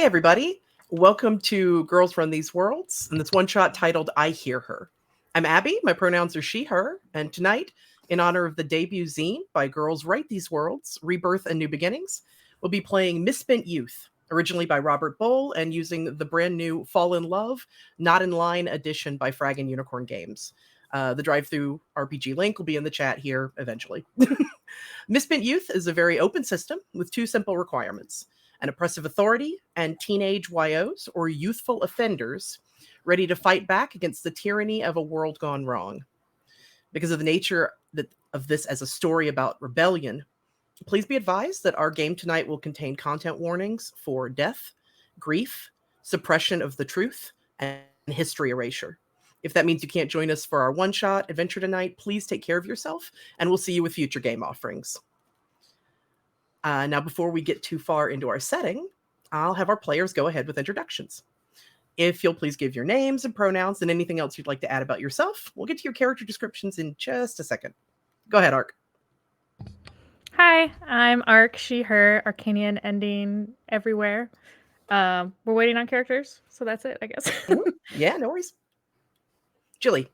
everybody. Welcome to Girls Run These Worlds, and this one-shot titled I Hear Her. I'm Abby, my pronouns are she, her, and tonight, in honor of the debut zine by Girls Write These Worlds, Rebirth and New Beginnings, we'll be playing Misspent Youth, originally by Robert Bowl and using the brand new Fall in Love, Not in Line edition by Frag and Unicorn Games. The drive-through RPG link will be in the chat here eventually. Misspent Youth is a very open system with two simple requirements: an oppressive authority and teenage YOs, or youthful offenders, ready to fight back against the tyranny of a world gone wrong. Because of the nature of this as a story about rebellion, please be advised that our game tonight will contain content warnings for death, grief, suppression of the truth, and history erasure. If that means you can't join us for our one-shot adventure tonight, please take care of yourself, and we'll see you with future game offerings. Now, before we get too far into our setting, I'll have our players go ahead with introductions. If you'll please give your names and pronouns and anything else you'd like to add about yourself, we'll get to your character descriptions in just a second. Go ahead, Ark. Hi, I'm Ark, she, her, Arcanian ending everywhere. We're waiting on characters, so that's it, I guess. Yeah, no worries. Jilly.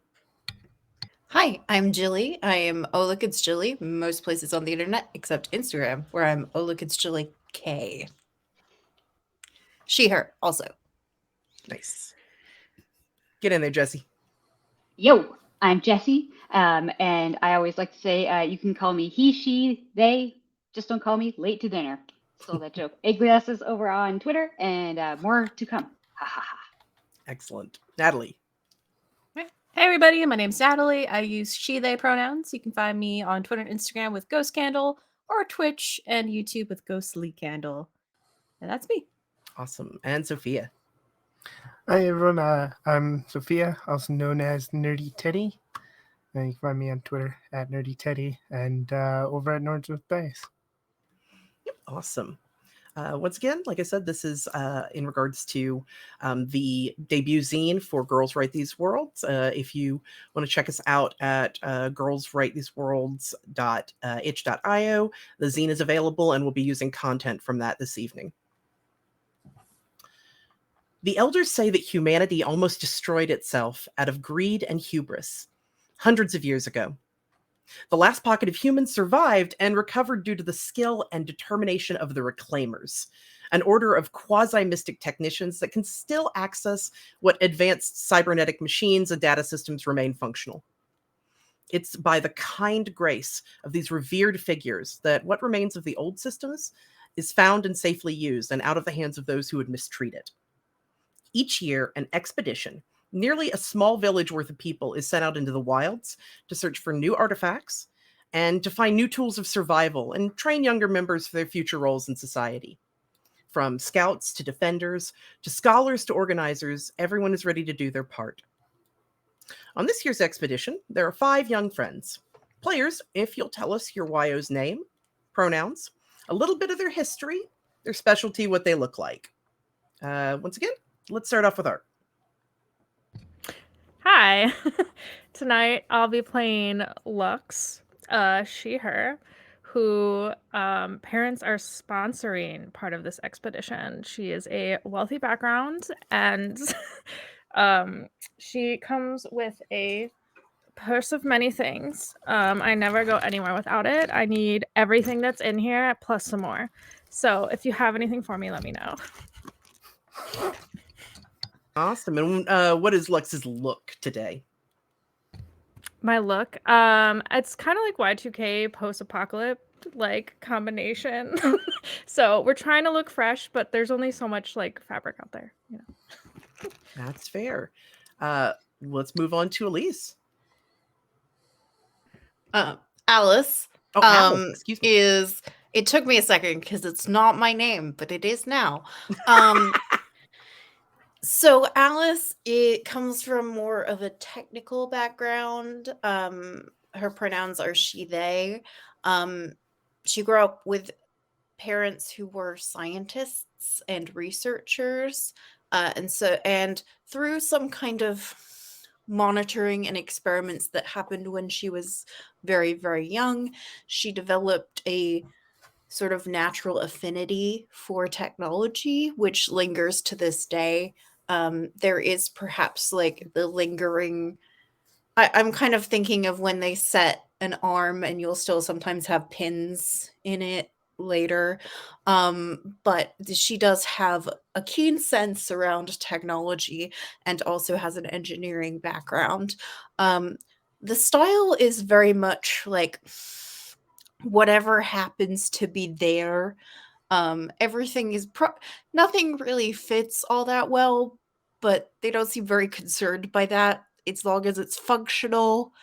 Hi, I'm Jilly. I am Oh Look It's Jilly, most places on the internet except Instagram, where I'm Oh Look It's Jilly K. She, her, also. Nice. Get in there, Jesse. Yo, I'm Jesse, and I always like to say you can call me he, she, they, just don't call me late to dinner. Stole that joke. Egg glasses over on Twitter, and more to come. Ha ha ha. Excellent. Natalie. Hey everybody, my name's Natalie. I use she, they pronouns. You can find me on Twitter and Instagram with Ghost Candle, or Twitch and YouTube with Ghostly Candle. And that's me. Awesome. And Sophia. Hi everyone, I'm Sophia, also known as Nerdy Teddy. And you can find me on Twitter at Nerdy Teddy and over at Nordsmith Base. Yep, awesome. Once again, like I said, this is in regards to the debut zine for Girls Write These Worlds. If you want to check us out at girlswritetheseworlds.itch.io, the zine is available and we'll be using content from that this evening. The elders say that humanity almost destroyed itself out of greed and hubris hundreds of years ago. The last pocket of humans survived and recovered due to the skill and determination of the Reclaimers, an order of quasi-mystic technicians that can still access what advanced cybernetic machines and data systems remain functional. It's by the kind grace of these revered figures that what remains of the old systems is found and safely used and out of the hands of those who would mistreat it. Each year, an expedition, nearly a small village worth of people, is sent out into the wilds to search for new artifacts and to find new tools of survival and train younger members for their future roles in society. From scouts to defenders to scholars to organizers, everyone is ready to do their part. On this year's expedition, there are 5 young friends. Players, if you'll tell us your YO's name, pronouns, a little bit of their history, their specialty, what they look like. Once again, let's start off with Art. Hi. Tonight I'll be playing Lux, she, her, who parents are sponsoring part of this expedition. She is a wealthy background and she comes with a purse of many things. I never go anywhere without it. I need everything that's in here plus some more. So if you have anything for me, let me know. Awesome. And what is Lux's look today? My look, it's kind of like Y2K post-apocalypse like combination. So we're trying to look fresh, but there's only so much like fabric out there, you know. That's fair. Let's move on to Elise. Alice Excuse me. is, it took me a second because it's not my name, but it is now. So Alice, it comes from more of a technical background. Her pronouns are she, they. She grew up with parents who were scientists and researchers. And through some kind of monitoring and experiments that happened when she was very, very young, she developed a sort of natural affinity for technology, which lingers to this day. There is perhaps like the lingering. I'm kind of thinking of when they set an arm and you'll still sometimes have pins in it later. But she does have a keen sense around technology and also has an engineering background. The style is very much like whatever happens to be there. Everything is nothing really fits all that well, but they don't seem very concerned by that as long as it's functional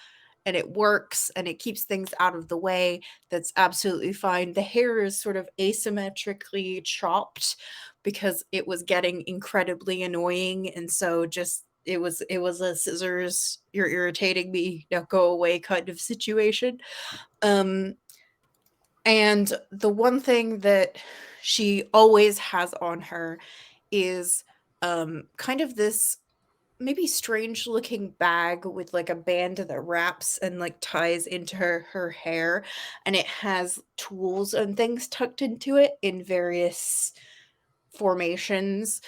and it works and it keeps things out of the way. That's absolutely fine. The hair is sort of asymmetrically chopped because it was getting incredibly annoying, and so just it was a scissors, you're irritating me, now go away kind of situation. And the one thing that she always has on her is kind of this maybe strange looking bag with like a band that wraps and like ties into her hair, and it has tools and things tucked into it in various formations,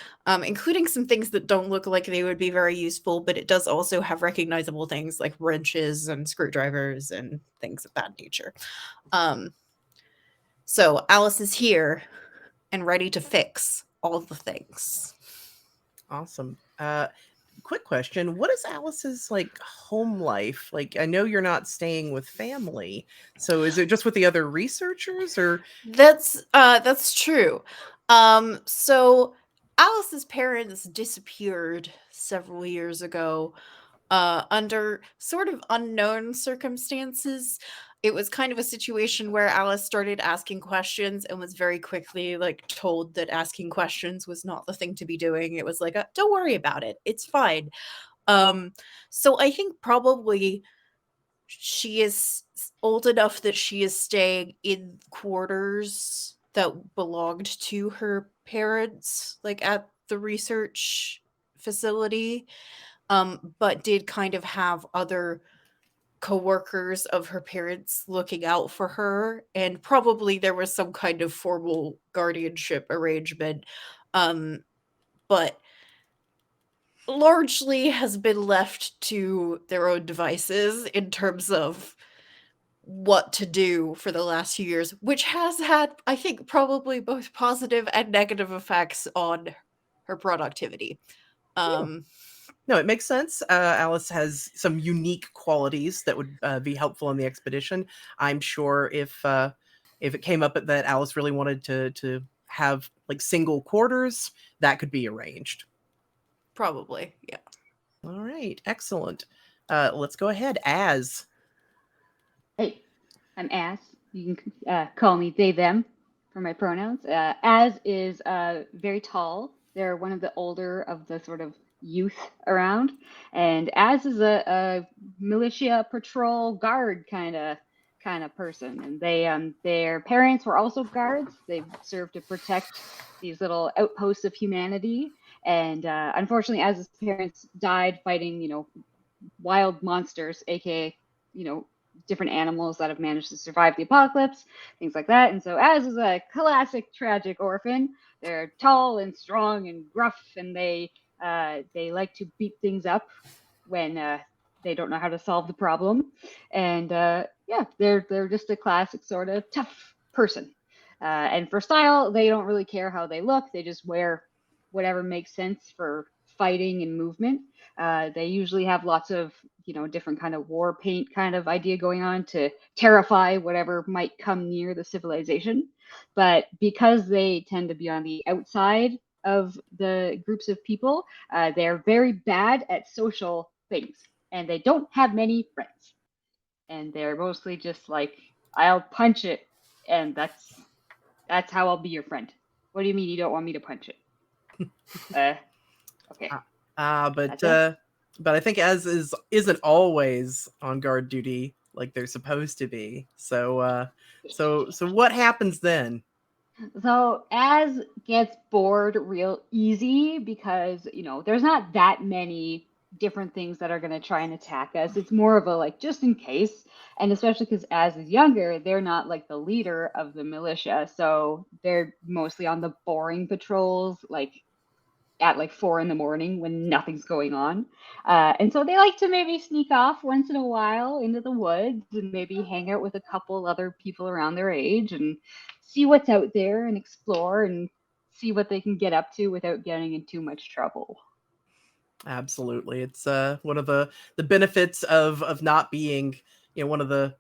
including some things that don't look like they would be very useful, but it does also have recognizable things like wrenches and screwdrivers and things of that nature. So Alice is here and ready to fix all the things. Awesome. Quick question. What is Alice's like home life? Like, I know you're not staying with family. So is it just with the other researchers, or? That's true. So Alice's parents disappeared several years ago, under sort of unknown circumstances. It was kind of a situation where Alice started asking questions and was very quickly like told that asking questions was not the thing to be doing. It was like, don't worry about it. It's fine. So I think probably she is old enough that she is staying in quarters that belonged to her parents, like at the research facility, but did kind of have other coworkers of her parents looking out for her, and probably there was some kind of formal guardianship arrangement, but largely has been left to their own devices in terms of what to do for the last few years, which has had, I think, probably both positive and negative effects on her productivity. No, it makes sense. Alice has some unique qualities that would be helpful on the expedition. I'm sure if it came up that Alice really wanted to have like single quarters, that could be arranged. Probably, yeah. All right, excellent. Let's go ahead. Az. Hey, I'm Az. You can call me they, them for my pronouns. Az is very tall. They're one of the older of the sort of youth around. And Az is a militia patrol guard kind of person. And their parents were also guards. They served to protect these little outposts of humanity. And unfortunately, Az's parents died fighting, wild monsters, aka, different animals that have managed to survive the apocalypse, things like that. And so Az is a classic tragic orphan. They're tall and strong and gruff, and they like to beat things up when they don't know how to solve the problem. And yeah, they're just a classic sort of tough person. And for style, they don't really care how they look. They just wear whatever makes sense for fighting and movement. They usually have lots of, different kind of war paint kind of idea going on to terrify whatever might come near the civilization. But because they tend to be on the outside of the groups of people, they're very bad at social things, and they don't have many friends. And they're mostly just like, I'll punch it, and that's how I'll be your friend. What do you mean you don't want me to punch it? Okay. But I think Az isn't always on guard duty like they're supposed to be. So what happens then? So Az gets bored real easy because, there's not that many different things that are going to try and attack us. It's more of a like just in case. And especially because Az is younger, they're not like the leader of the militia. So they're mostly on the boring patrols, like at like 4 a.m. when nothing's going on. And so they like to maybe sneak off once in a while into the woods and maybe hang out with a couple other people around their age and see what's out there and explore and see what they can get up to without getting in too much trouble. Absolutely. It's one of the benefits of not being, one of the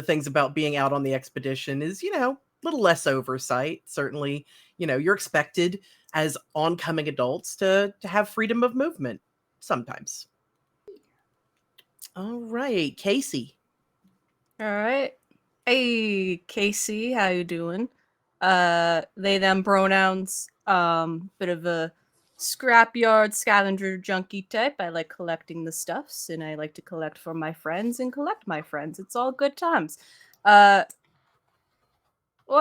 things about being out on the expedition is, a little less oversight. Certainly, you're expected as oncoming adults to have freedom of movement sometimes. All right, Casey. All right. Hey, Casey, how you doing? They, them pronouns. Bit of a scrapyard scavenger junkie type. I like collecting the stuffs, and I like to collect for my friends and collect my friends. It's all good times. What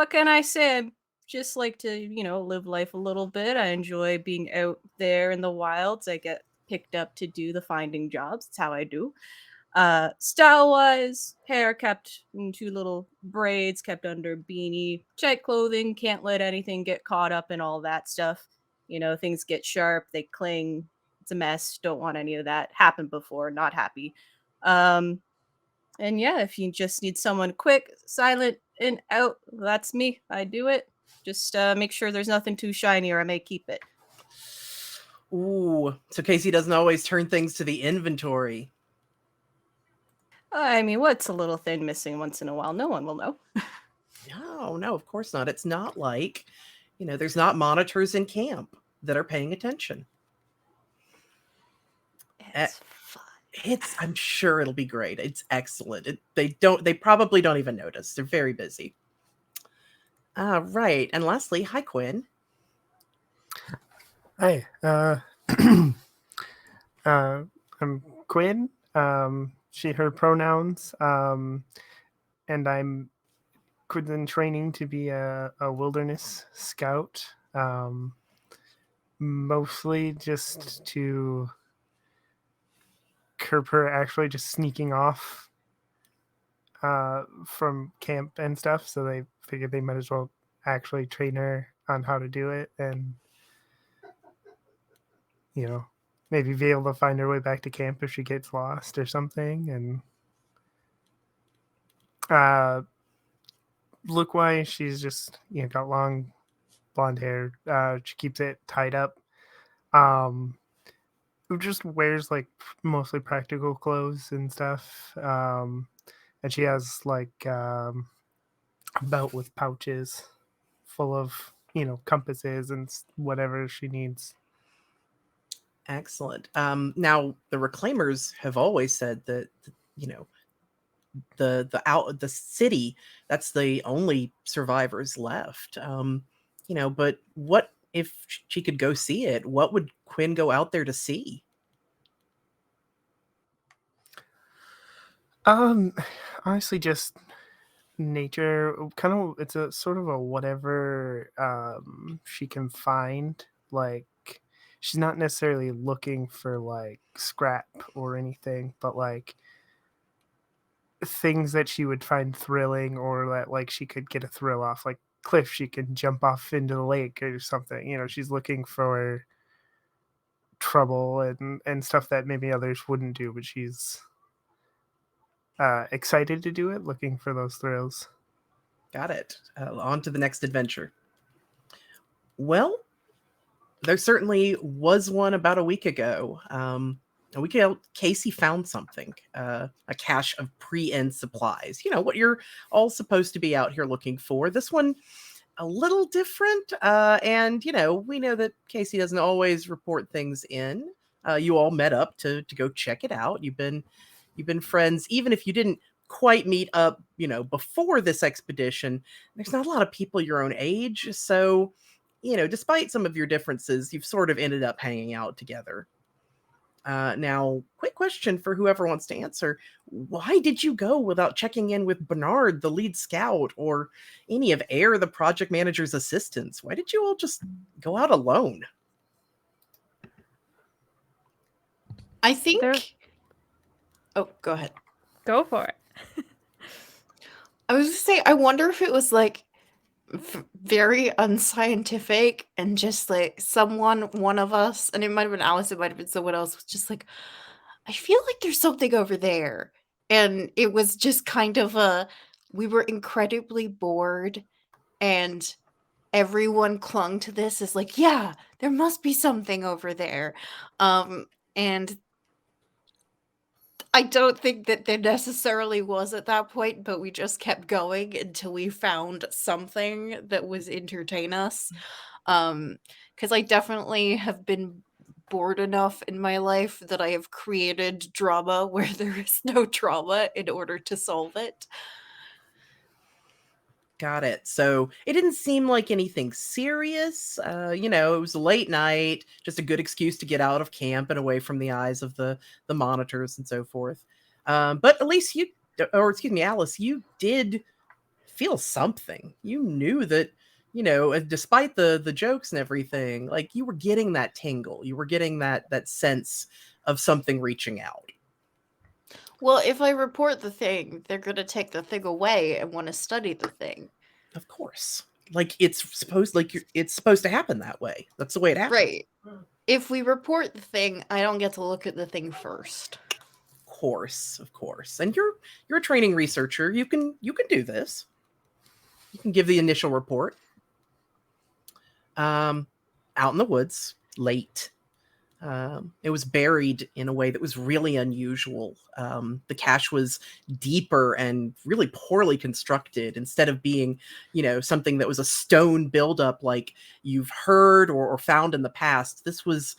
can I say? I just like to, live life a little bit. I enjoy being out there in the wilds. I get picked up to do the finding jobs. It's how I do. Style wise, hair kept in 2 little braids, kept under beanie, tight clothing, can't let anything get caught up in all that stuff. Things get sharp, they cling, it's a mess, don't want any of that. Happened before, not happy. And yeah, if you just need someone quick, silent, and out, that's me. I do it. Just make sure there's nothing too shiny or I may keep it. Ooh, so Casey doesn't always turn things to the inventory. I mean, what's a little thing missing once in a while? No one will know. No, of course not. It's not like, there's not monitors in camp that are paying attention. It's fun. I'm sure it'll be great. It's excellent. They probably don't even notice. They're very busy. Right. And lastly, hi, Quinn. Hi. I'm Quinn. She, her pronouns. And I'm in training to be a wilderness scout. Mostly just to curb her actually just sneaking off from camp and stuff. So they figured they might as well actually train her on how to do it and, maybe be able to find her way back to camp if she gets lost or something. And look-wise, she's just, got long blonde hair. She keeps it tied up. Just wears like mostly practical clothes and stuff. And she has like a belt with pouches full of, compasses and whatever she needs. Excellent. Now the Reclaimers have always said that, the city, that's the only survivors left. But what if she could go see it? What would Quinn go out there to see? Honestly, just nature. Kind of, it's a sort of a whatever she can find. Like, she's not necessarily looking for like scrap or anything, but like things that she would find thrilling or that like she could get a thrill off, like cliff she can jump off into the lake or something. She's looking for trouble and stuff that maybe others wouldn't do, but she's excited to do it, looking for those thrills. Got it. On to the next adventure. Well, there certainly was one about a week ago. A week ago, Casey found something, a cache of pre-end supplies. What you're all supposed to be out here looking for. This one, a little different. And, we know that Casey doesn't always report things in. You all met up to go check it out. You've been friends, even if you didn't quite meet up, before this expedition. There's not a lot of people your own age. So, despite some of your differences, you've sort of ended up hanging out together. Now, quick question for whoever wants to answer. Why did you go without checking in with Bernard, the lead scout, or any of Air, the project manager's assistants? Why did you all just go out alone? I think. Oh, go ahead. Go for it. I was gonna say, I wonder if it was like very unscientific and just like one of us, and it might have been Alice, it might have been someone else, was just like, I feel like there's something over there. And it was just kind of we were incredibly bored, and everyone clung to this as like, yeah, there must be something over there. And I don't think that there necessarily was at that point, but we just kept going until we found something that was entertain us. Because I definitely have been bored enough in my life that I have created drama where there is no drama in order to solve it. Got it. So it didn't seem like anything serious. It was a late night, just a good excuse to get out of camp and away from the eyes of the monitors and so forth. But at least Alice, you did feel something. You knew that, despite the jokes and everything, like you were getting that tingle. You were getting that sense of something reaching out. Well, if I report the thing, they're going to take the thing away and want to study the thing. Of course. Like it's supposed to happen that way. That's the way it happens. Right. If we report the thing, I don't get to look at the thing first. Of course. And you're a training researcher. You can do this. You can give the initial report. Out in the woods, late. It was buried in a way that was really unusual. The cache was deeper and really poorly constructed. Instead of being, something that was a stone buildup like you've heard or found in the past, this was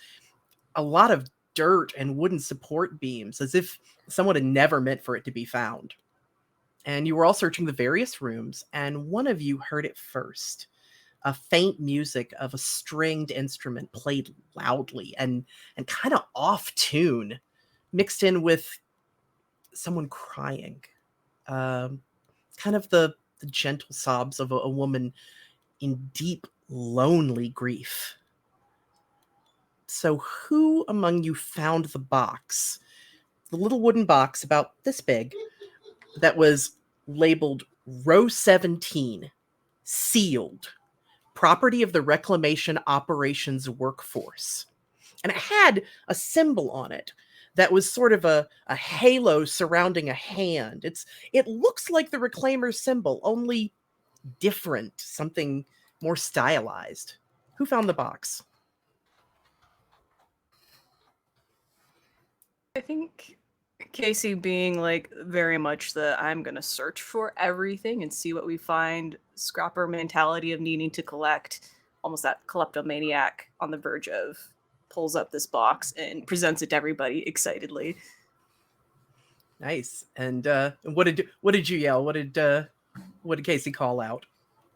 a lot of dirt and wooden support beams, as if someone had never meant for it to be found. And you were all searching the various rooms, and one of you heard it first. A faint music of a stringed instrument played loudly and kind of off tune, mixed in with someone crying. Kind of the gentle sobs of a woman in deep, lonely grief. So who among you found the box? The little wooden box about this big that was labeled row 17, sealed, property of the Reclamation Operations Workforce. And it had a symbol on it that was sort of a halo surrounding a hand. It looks like the Reclaimer's symbol, only different, something more stylized. Who found the box? I think Casey being like very much I'm gonna search for everything and see what we find, scrapper mentality of needing to collect, almost that kleptomaniac on the verge of, pulls up this box and presents it to everybody excitedly. Nice. And what did you yell? What did Casey call out?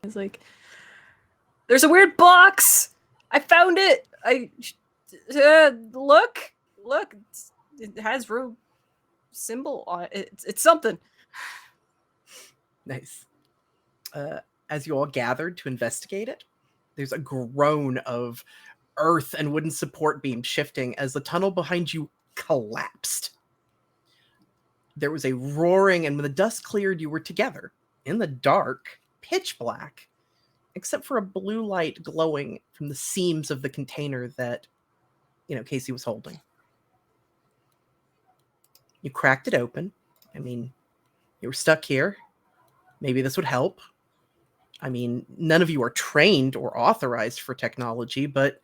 It's like, there's a weird box. I found it. Look. It has room symbol on it. It's something. Nice. As you all gathered to investigate it, there's a groan of earth and wooden support beams shifting as the tunnel behind you collapsed. There was a roaring, and when the dust cleared, you were together in the dark, pitch black, except for a blue light glowing from the seams of the container that, Casey was holding. You cracked it open. I mean, you were stuck here. Maybe this would help. I mean, none of you are trained or authorized for technology, but,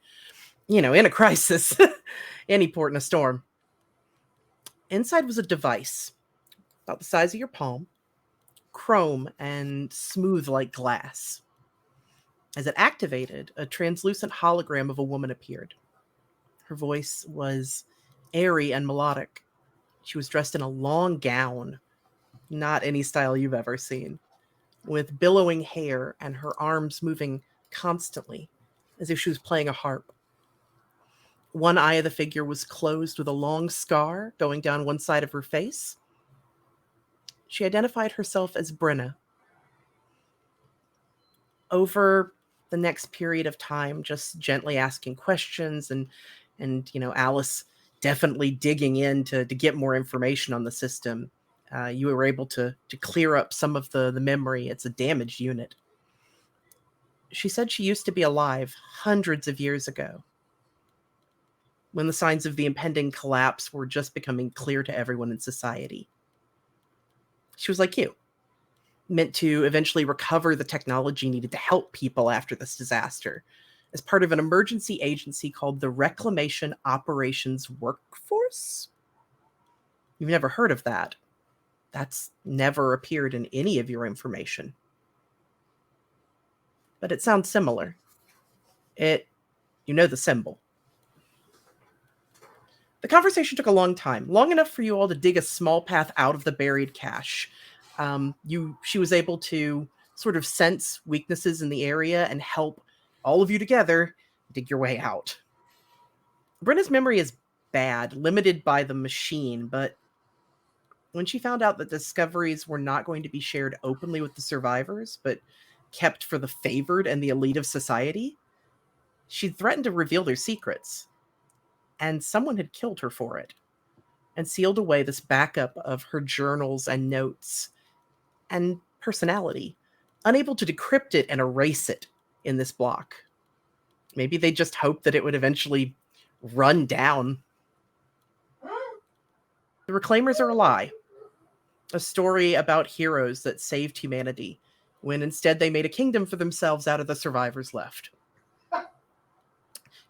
in a crisis, any port in a storm. Inside was a device about the size of your palm, chrome and smooth like glass. As it activated, a translucent hologram of a woman appeared. Her voice was airy and melodic. She was dressed in a long gown, not any style you've ever seen, with billowing hair and her arms moving constantly, as if she was playing a harp. One eye of the figure was closed with a long scar going down one side of her face. She identified herself as Brenna. Over the next period of time, just gently asking questions and Alice, definitely digging in to get more information on the system. You were able to clear up some of the memory. It's a damaged unit. She said she used to be alive hundreds of years ago, when the signs of the impending collapse were just becoming clear to everyone in society. She was like you, meant to eventually recover the technology needed to help people after this disaster, as part of an emergency agency called the Reclamation Operations Workforce. You've never heard of that. That's never appeared in any of your information. But it sounds similar. You know the symbol. The conversation took a long time, long enough for you all to dig a small path out of the buried cache. She was able to sort of sense weaknesses in the area and help all of you together dig your way out. Brenna's memory is bad, limited by the machine, but when she found out that discoveries were not going to be shared openly with the survivors, but kept for the favored and the elite of society, she threatened to reveal their secrets. And someone had killed her for it, and sealed away this backup of her journals and notes and personality, unable to decrypt it and erase it in this block. Maybe they just hoped that it would eventually run down. The Reclaimers are a lie. A story about heroes that saved humanity, when instead they made a kingdom for themselves out of the survivors left.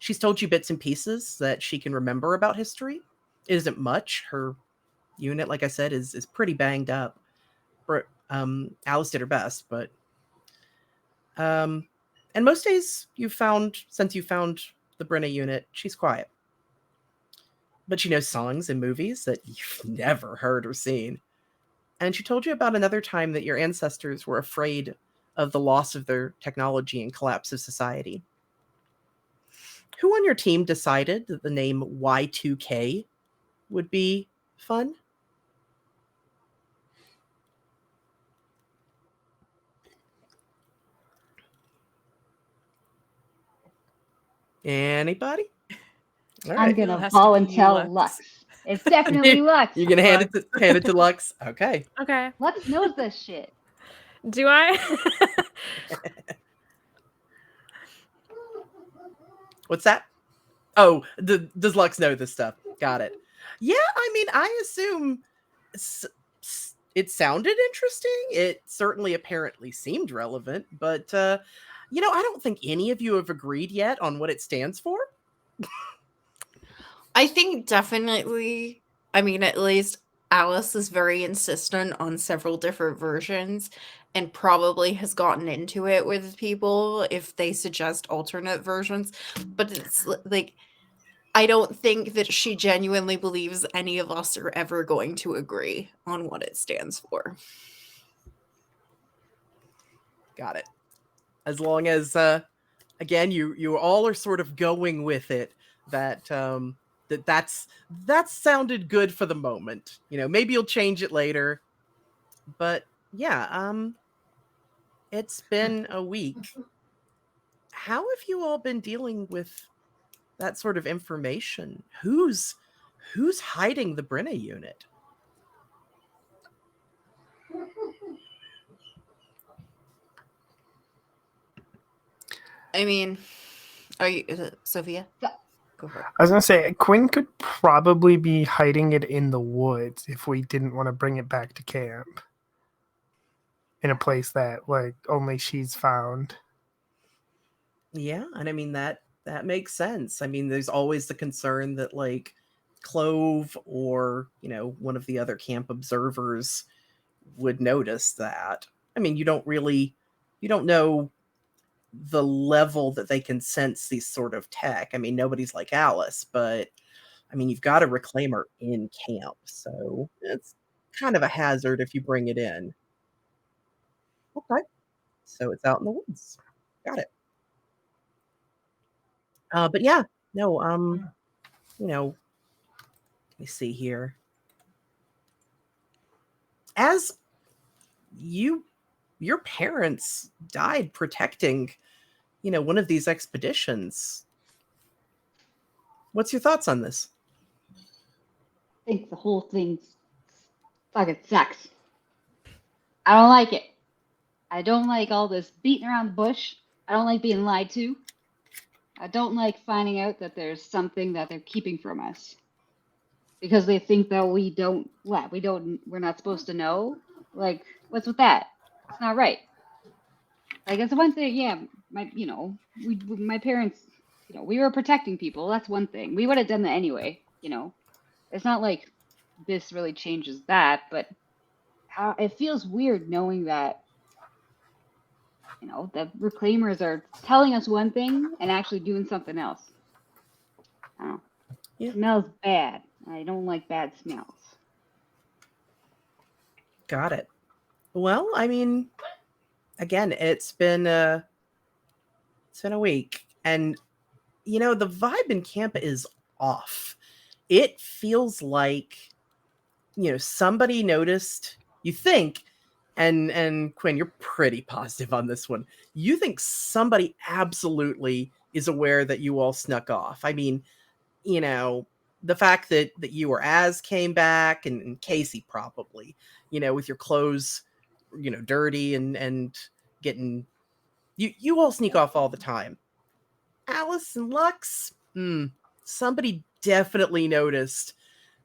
She's told you bits and pieces that she can remember about history. It isn't much. Her unit, like I said, is pretty banged up. Alice did her best, but and most days since you found the Brenna unit, she's quiet. But she knows songs and movies that you've never heard or seen. And she told you about another time that your ancestors were afraid of the loss of their technology and collapse of society. Who on your team decided that the name Y2K would be fun? Anybody? All I'm right. gonna It has to be volunteer Lux. Lux. It's definitely Lux. You're gonna hand it to Lux? Okay. Okay. Lux knows this shit. Do I? What's that? Oh, does Lux know this stuff? Got it. Yeah, I mean, I assume it sounded interesting. It certainly apparently seemed relevant, but I don't think any of you have agreed yet on what it stands for. I think definitely, I mean, at least Alice is very insistent on several different versions and probably has gotten into it with people if they suggest alternate versions. But it's like, I don't think that she genuinely believes any of us are ever going to agree on what it stands for. Got it. As long as, again, you all are sort of going with it, that sounded good for the moment. Maybe you'll change it later. But yeah, it's been a week. How have you all been dealing with that sort of information? Who's hiding the Brenna unit? I mean, are you, Sophia? Go for it. I was gonna say Quinn could probably be hiding it in the woods if we didn't want to bring it back to camp, in a place that like only she's found. Yeah, and I mean that makes sense. I mean, there's always the concern that like Clove or one of the other camp observers would notice that. I mean, you don't know the level that they can sense these sort of tech. I mean, nobody's like Alice, but I mean, you've got a reclaimer in camp, so it's kind of a hazard if you bring it in. Okay, so it's out in the woods. Got it. But yeah, no, let me see here. As your parents died protecting, one of these expeditions. What's your thoughts on this? think the whole thing fucking sucks. I don't like it. I don't like all this beating around the bush. I don't like being lied to. I don't like finding out that there's something that they're keeping from us. Because they think that we're not supposed to know. Like, what's with that? It's not right. Like, it's one thing, yeah, my parents, we were protecting people. That's one thing. We would have done that anyway, It's not like this really changes that, but it feels weird knowing that, the reclaimers are telling us one thing and actually doing something else. I don't know. Yeah. It smells bad. I don't like bad smells. Got it. Well, I mean, again, it's been a week, and the vibe in camp is off. It feels like somebody noticed. You think, and Quinn, you're pretty positive on this one. You think somebody absolutely is aware that you all snuck off. I mean, the fact that you or Az came back, and Casey probably, with your clothes, dirty and getting you all sneak off all the time. Alice and Lux, somebody definitely noticed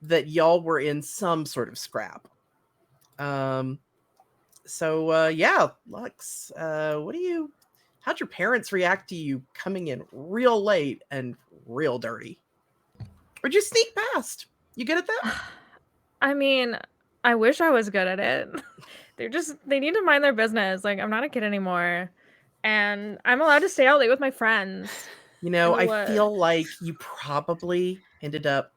that y'all were in some sort of scrap. So yeah, Lux, how'd your parents react to you coming in real late and real dirty? Or just sneak past? You good at that? I mean, I wish I was good at it. They need to mind their business. Like, I'm not a kid anymore. And I'm allowed to stay out late with my friends. I feel like you probably ended up,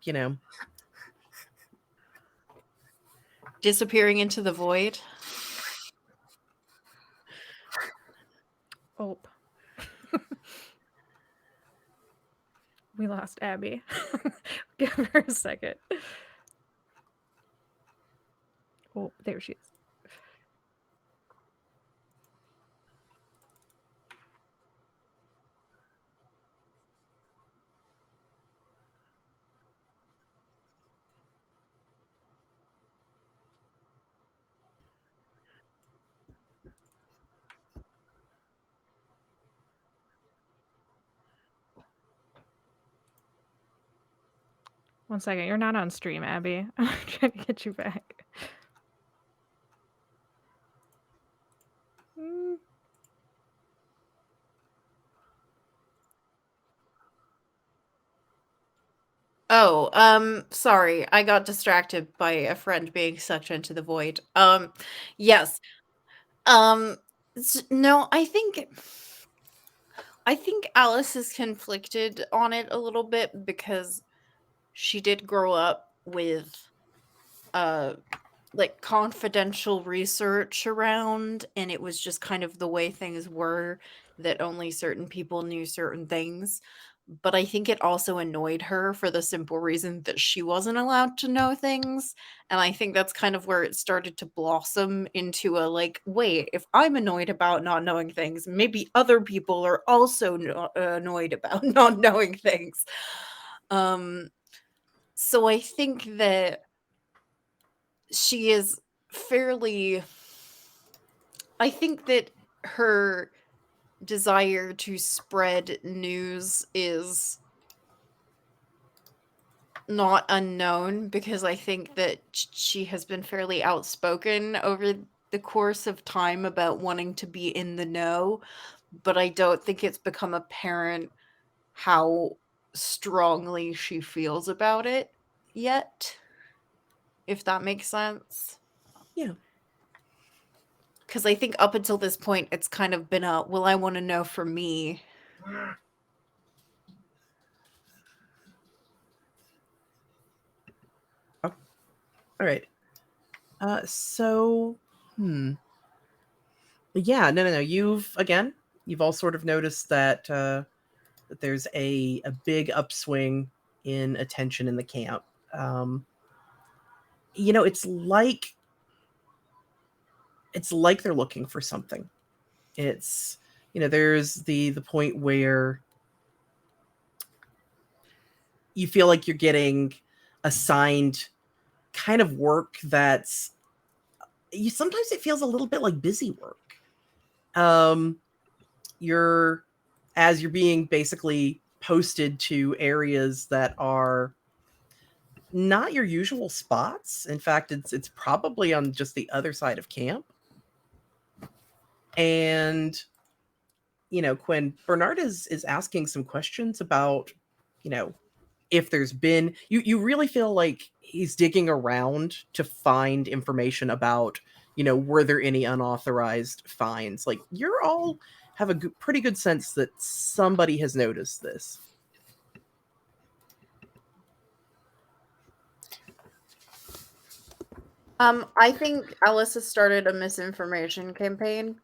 disappearing into the void. Oh. We lost Abby. Give her a second. Oh, there she is. One second, you're not on stream, Abby. I'm trying to get you back. Oh, sorry. I got distracted by a friend being sucked into the void. Yes. No, I think Alice is conflicted on it a little bit because she did grow up with like confidential research around, and it was just kind of the way things were, that only certain people knew certain things. But I think it also annoyed her for the simple reason that she wasn't allowed to know things. And I think that's kind of where it started to blossom into a like, wait, if I'm annoyed about not knowing things, maybe other people are also annoyed about not knowing things. So I think that she is fairly. I think that her desire to spread news is not unknown, because I think that she has been fairly outspoken over the course of time about wanting to be in the know, but I don't think it's become apparent how strongly she feels about it yet, if that makes sense. Yeah. Because I think up until this point, it's kind of been a, well, I want to know for me. Oh. All right. So, yeah, no. You've all sort of noticed that that there's a big upswing in attention in the camp. It's like they're looking for something. It's there's the point where you feel like you're getting assigned kind of work that's sometimes it feels a little bit like busy work. You're being basically posted to areas that are not your usual spots. In fact, it's probably on just the other side of camp. And Quinn, Bernard is asking some questions about, if there's been you really feel like he's digging around to find information about, were there any unauthorized finds? Like, you're all have a pretty good sense that somebody has noticed this. I think Alice has started a misinformation campaign.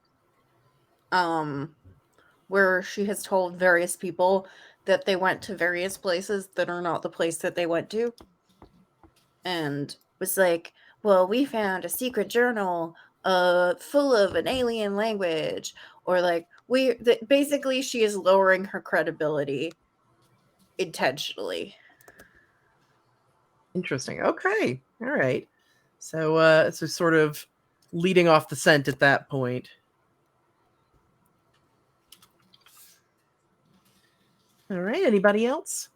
Where she has told various people that they went to various places that are not the place that they went to. And was like, well, we found a secret journal full of an alien language, or like basically she is lowering her credibility intentionally. Interesting. Okay. All right. So sort of leading off the scent at that point. All right. Anybody else?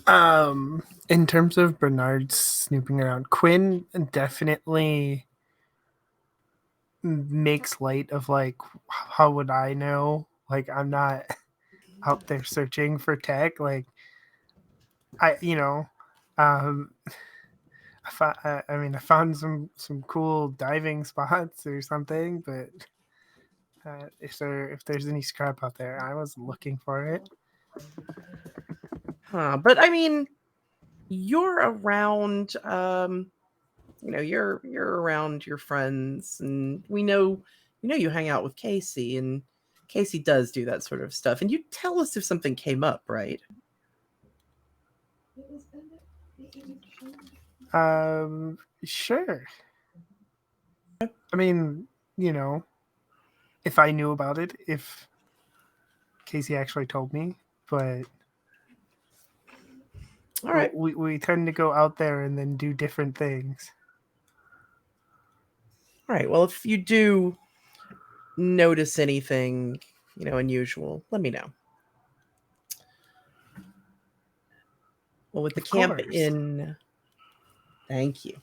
In terms of Bernard snooping around, Quinn definitely makes light of, like, how would I know? Like, I'm not out there searching for tech. Like, I I found some cool diving spots or something, but if there's any scrap out there, I was looking for it. But I mean, you're around. You're around your friends, and we know you hang out with Casey, and Casey does do that sort of stuff. And you tell us if something came up, right? Sure. I mean, if I knew about it, if Casey actually told me, but All right. we tend to go out there and then do different things. All right. Well, if you do notice anything, unusual, let me know. Well, with the camp in, thank you.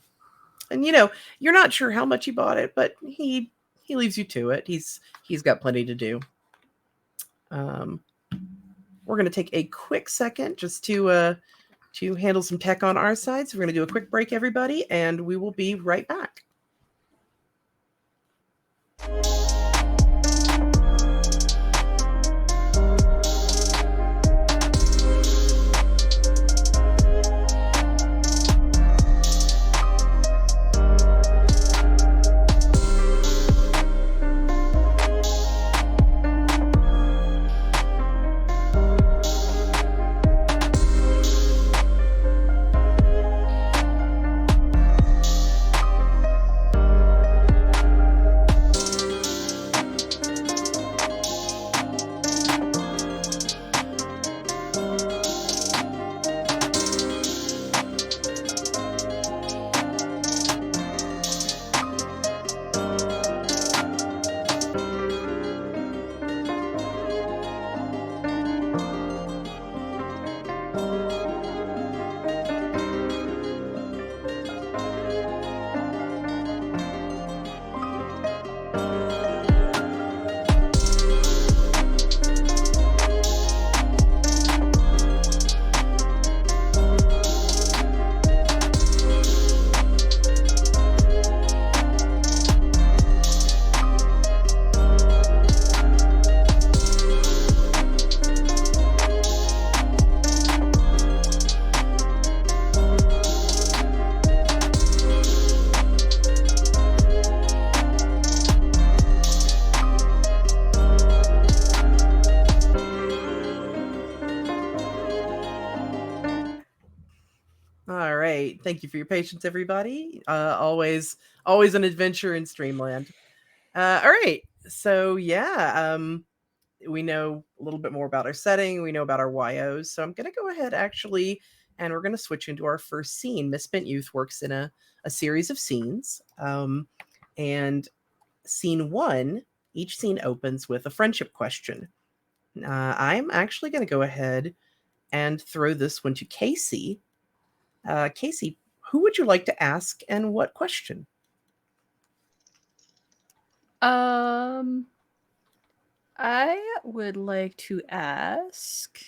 And you're not sure how much he bought it, but he leaves you to it. He's got plenty to do. We're going to take a quick second just to handle some tech on our side. So we're going to do a quick break, everybody, and we will be right back. All right. Thank you for your patience, everybody. Always an adventure in Streamland. All right. So yeah, we know a little bit more about our setting. We know about our YOs. So I'm going to go ahead actually and we're going to switch into our first scene. Misspent Youth works in a series of scenes, and scene 1, each scene opens with a friendship question. I'm actually going to go ahead and throw this one to Casey. Casey, who would you like to ask and what question? I would like to ask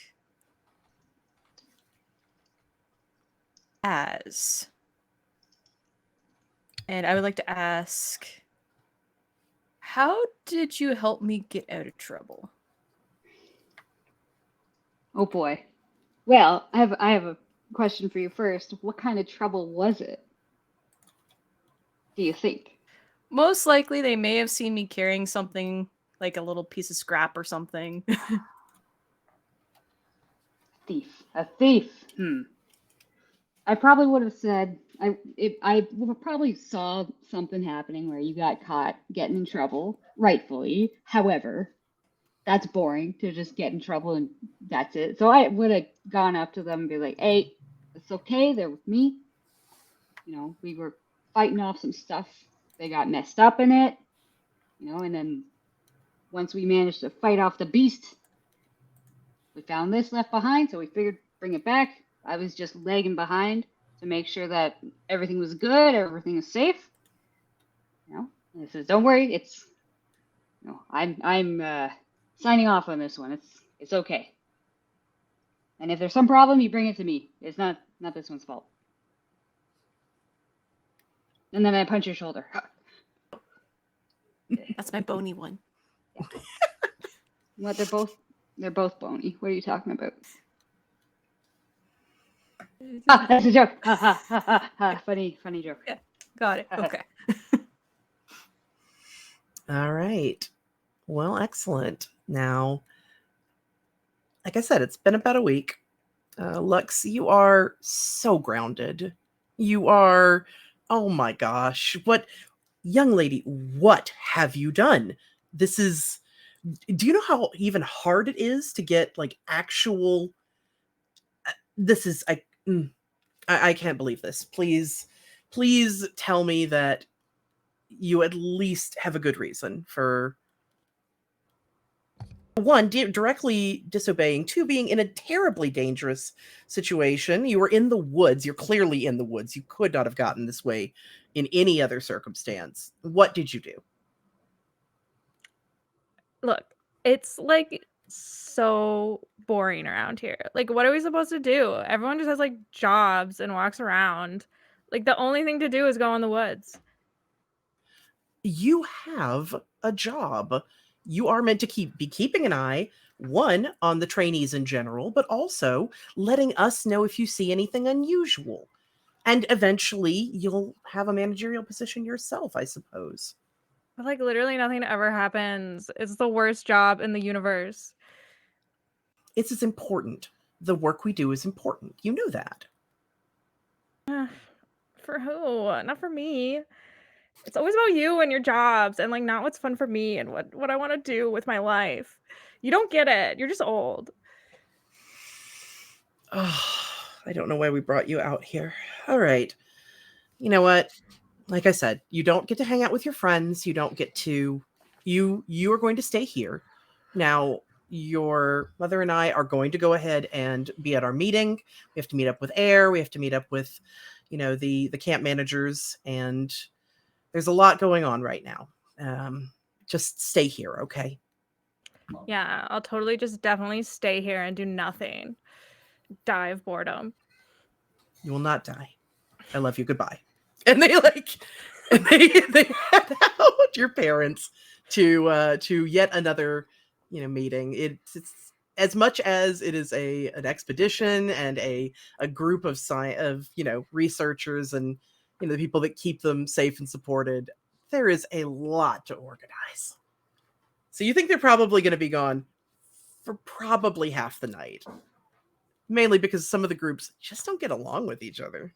as. And I would like to ask, how did you help me get out of trouble? Oh boy. Well, I have a question for you first. What kind of trouble was it? Do you think? Most likely they may have seen me carrying something like a little piece of scrap or something. Thief. A thief. I probably would have said I probably saw something happening where you got caught getting in trouble, rightfully. However, that's boring to just get in trouble and that's it. So I would have gone up to them and be like, "Hey, it's okay. They're with me. You know, we were fighting off some stuff. They got messed up in it. You know, and then once we managed to fight off the beast, we found this left behind. So we figured bring it back. I was just lagging behind to make sure that everything was good, everything is safe. You know, and it says, don't worry, it's I'm signing off on this one. It's okay. And if there's some problem, you bring it to me. It's not this one's fault. And then I punch your shoulder. That's my bony one. Yeah. What they're both bony. What are you talking about? That's a joke. Funny joke. Yeah, got it. Okay. All right. Well, excellent. Now, like I said, it's been about a week. Lux, you are so grounded. You are, oh my gosh. Young lady, what have you done? Do you know how even hard it is to get like actual, I can't believe this. Please tell me that you at least have a good reason for, one, directly disobeying, two, being in a terribly dangerous situation. You were in the woods. You're clearly in the woods. You could not have gotten this way in any other circumstance. What did you do? Look, it's like so boring around here. Like, what are we supposed to do? Everyone just has like jobs and walks around. Like, the only thing to do is go in the woods. You have a job. You are meant to be keeping an eye, one, on the trainees in general, but also letting us know if you see anything unusual. And eventually you'll have a managerial position yourself, I suppose. But like, literally nothing ever happens. It's the worst job in the universe. It's as important. The work we do is important. You know that. For who? Not for me. It's always about you and your jobs and like not what's fun for me and what I want to do with my life. You don't get it. You're just old. Oh, I don't know why we brought you out here. All right. You know what? Like I said, you don't get to hang out with your friends. You don't get to. You are going to stay here. Now, your mother and I are going to go ahead and be at our meeting. We have to meet up with Air. We have to meet up with, the camp managers, and there's a lot going on right now. Just stay here, okay? Yeah, I'll totally just definitely stay here and do nothing. Die of boredom. You will not die. I love you. Goodbye. And they they head out, your parents, to yet another meeting. It's as much as it is an expedition and a group of researchers and the people that keep them safe and supported. There is a lot to organize. So you think they're probably going to be gone for probably half the night. Mainly because some of the groups just don't get along with each other.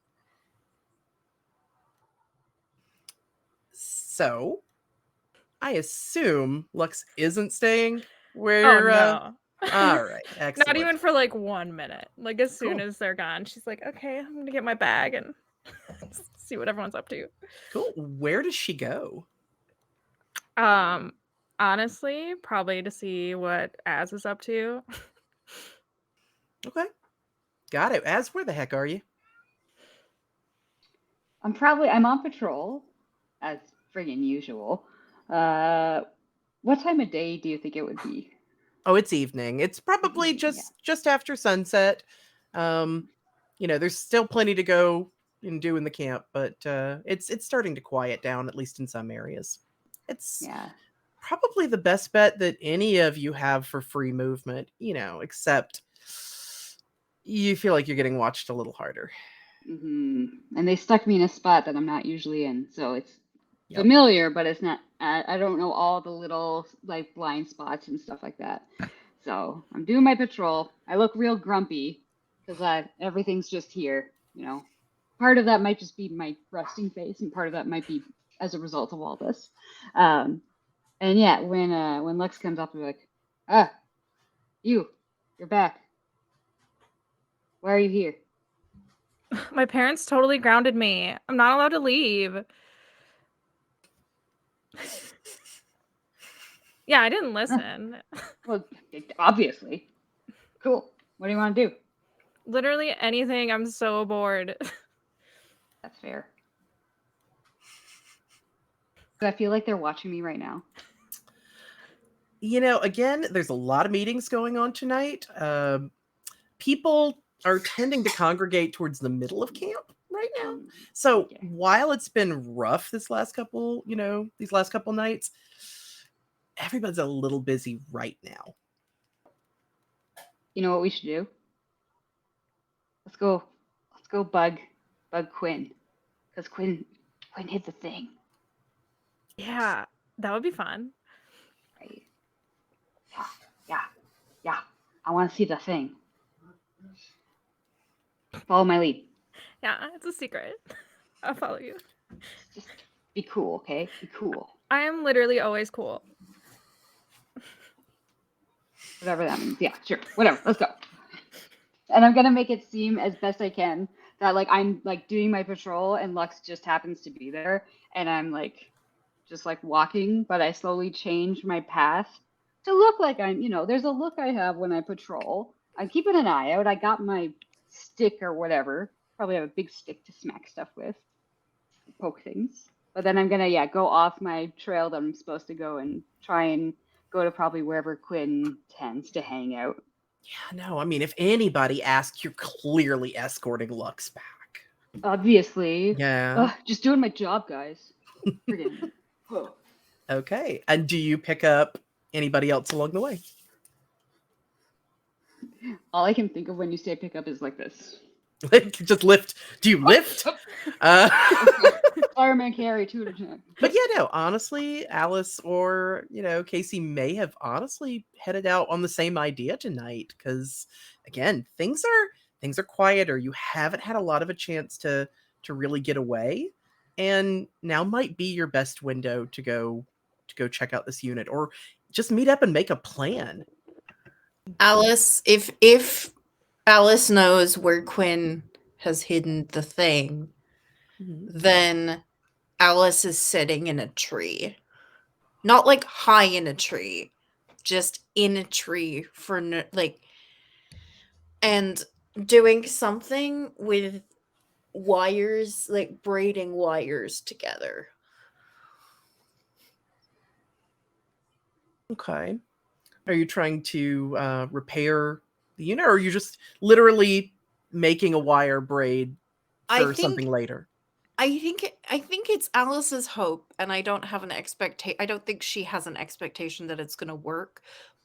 So, I assume Lux isn't staying where... Oh, no. All right, excellent. Not even for like 1 minute. Like as soon Cool. as they're gone, she's like, okay, I'm gonna get my bag and see what everyone's up to. Cool. Where does she go? Honestly, probably to see what Az is up to. Okay. Got it. As where the heck are you? I'm on patrol, as friggin' usual. What time of day do you think it would be? Oh, it's evening. It's probably Yeah. just after sunset. There's still plenty to go and do in the camp, but it's starting to quiet down, at least in some areas. It's Yeah. probably the best bet that any of you have for free movement, except you feel like you're getting watched a little harder. And they stuck me in a spot that I'm not usually in, so it's Yep. familiar, but it's not. I don't know all the little like blind spots and stuff like that. So I'm doing my patrol. I look real grumpy because everything's just here. Part of that might just be my resting face, and part of that might be as a result of all this. And yeah, when Lux comes up, I'm like, you're back. Why are you here? My parents totally grounded me. I'm not allowed to leave. Yeah, I didn't listen. Well, obviously. Cool. What do you want to do? Literally anything. I'm so bored. That's fair. I feel like they're watching me right now. Again, there's a lot of meetings going on tonight. People are tending to congregate towards the middle of camp right now. So while it's been rough these last couple nights, everybody's a little busy right now. You know what we should do? Let's go bug Quinn. Because Quinn hit the thing. Yeah, that would be fun. Right. Yeah. I want to see the thing. Follow my lead. Yeah, it's a secret. I'll follow you. Just be cool, okay? Be cool. I am literally always cool. Whatever that means. Yeah, sure. Whatever. Let's go. And I'm gonna make it seem as best I can that like I'm like doing my patrol and Lux just happens to be there and I'm like just like walking, but I slowly change my path to look like there's a look I have when I patrol. I'm keeping an eye out. I got my stick or whatever. Probably have a big stick to smack stuff with, poke things. But then I'm gonna go off my trail that I'm supposed to go and try and go to probably wherever Quinn tends to hang out. Yeah, no, I mean, if anybody asks, you're clearly escorting Lux back. Obviously. Yeah. Just doing my job, guys. Okay. And do you pick up anybody else along the way? All I can think of when you say pick up is like this. Just lift. Do you lift? Fireman carry 2 at a time. But yeah, no, honestly, Alice or, Casey may have honestly headed out on the same idea tonight. Because again, things are quieter. You haven't had a lot of a chance to really get away. And now might be your best window to go check out this unit or just meet up and make a plan. Alice, if Alice knows where Quinn has hidden the thing, then Alice is sitting in a tree. Not like high in a tree, just in a tree and doing something with wires, like braiding wires together. Okay. Are you trying to repair the unit, or are you just literally making a wire braid for something later? I think it's Alice's hope, and I don't have an expectation. I don't think she has an expectation that it's going to work,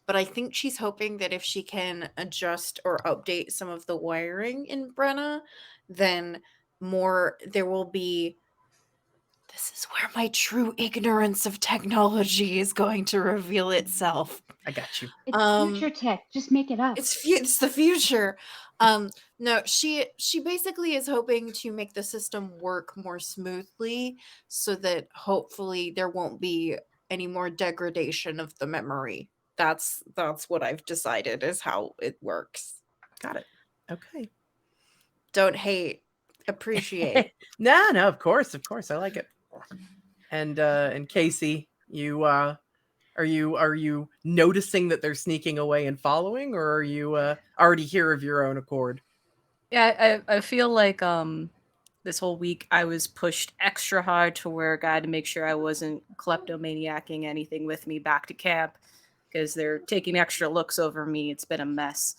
but I think she's hoping that if she can adjust or update some of the wiring in Brenna, then there will be. This is where my true ignorance of technology is going to reveal itself. I got you. It's future tech. Just make it up. It's the future. No, she basically is hoping to make the system work more smoothly so that hopefully there won't be any more degradation of the memory that's what I've decided is how it works. Got it. Okay. Don't hate, appreciate. No, of course, I like it. And Casey, you are you noticing that they're sneaking away and following, or are you already here of your own accord? Yeah, I feel like this whole week I was pushed extra hard to wear a guide to make sure I wasn't kleptomaniacing anything with me back to camp, because they're taking extra looks over me. It's been a mess.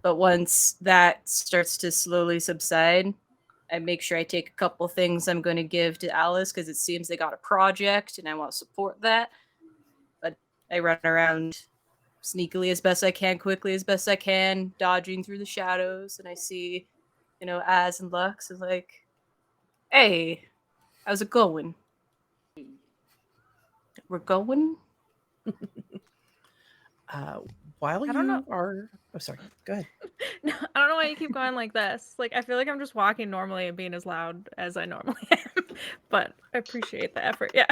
But once that starts to slowly subside, I make sure I take a couple things I'm going to give to Alice, because it seems they got a project and I want to support that. But I run around sneakily as best I can, quickly as best I can, dodging through the shadows, and I see, Az and Lux is like, "Hey, how's it going? We're going." While I don't know. are... Oh, sorry. Go ahead. No, I don't know why you keep going like this. Like, I feel like I'm just walking normally and being as loud as I normally am. But I appreciate the effort. Yeah.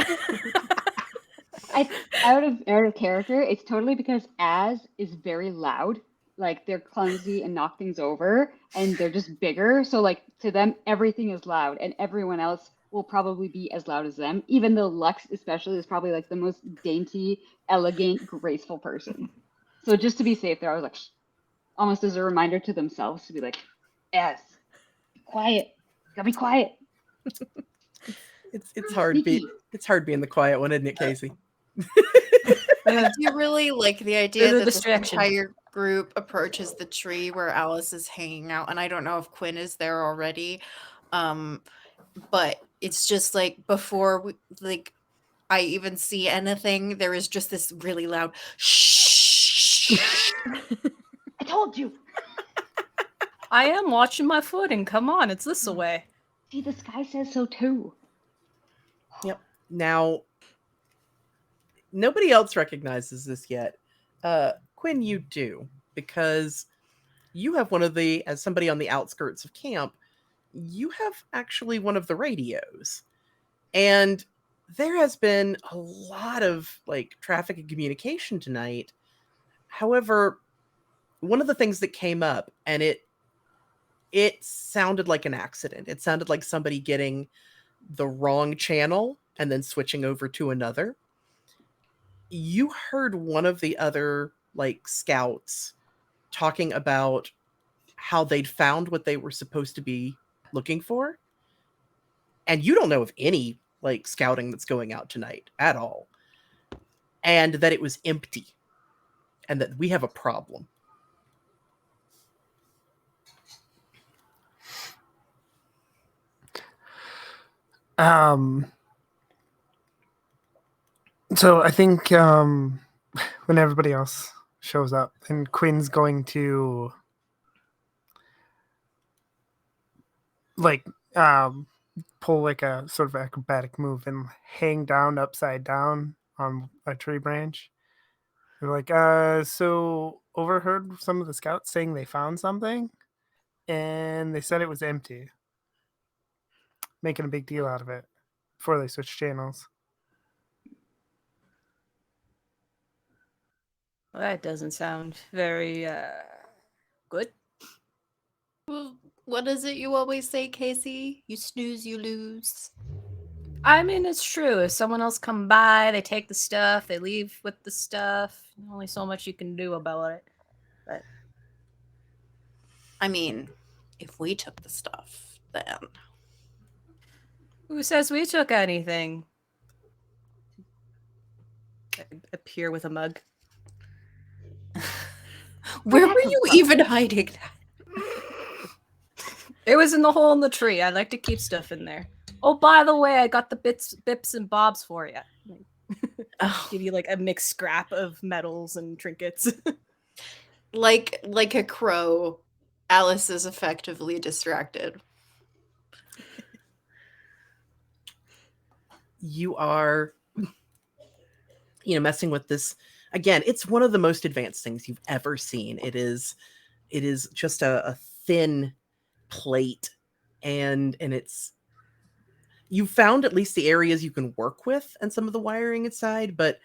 Out of character, it's totally because Az is very loud. Like they're clumsy and knock things over, and they're just bigger. So like to them, everything is loud, and everyone else will probably be as loud as them. Even though Lux, especially, is probably like the most dainty, elegant, graceful person. So just to be safe, there, I was like, almost as a reminder to themselves to be like, Az, be quiet. You gotta be quiet. It's hard being the quiet one, isn't it, Casey? Do you really like the idea They're the that this distraction. entire group approaches the tree where Alice is hanging out? And I don't know if Quinn is there already, but it's just like before I even see anything, there is just this really loud shh. I told you. I am watching my footing. Come on, it's this away. See, the sky says so too. Yep. Now, nobody else recognizes this yet. Quinn, you do, because you have one of the, as somebody on the outskirts of camp, you have actually one of the radios. And there has been a lot of like traffic and communication tonight. However, one of the things that came up, and it sounded like an accident. It sounded like somebody getting the wrong channel and then switching over to another. You heard one of the other like scouts talking about how they'd found what they were supposed to be looking for. And you don't know of any like scouting that's going out tonight at all. And that it was empty. And that we have a problem. So I think when everybody else shows up, and Quinn's going to like pull like a sort of acrobatic move and hang down upside down on a tree branch. They're like, so overheard some of the scouts saying they found something, and they said it was empty. Making a big deal out of it before they switch channels. Well, that doesn't sound very good. Well, what is it you always say, Casey? You snooze, you lose. I mean, it's true. If someone else come by, they take the stuff, they leave with the stuff. Only so much you can do about it. But I mean, if we took the stuff, then who says we took anything? I appear with a mug. where were you even hiding that? It was in the hole in the tree. I like to keep stuff in there. Oh, by the way, I got the bips and bobs for you. Give you like a mixed scrap of metals and trinkets. Like a crow, Alice is effectively distracted. You are, messing with this. Again, it's one of the most advanced things you've ever seen. It is just a thin plate, and it's, you found at least the areas you can work with and some of the wiring inside, but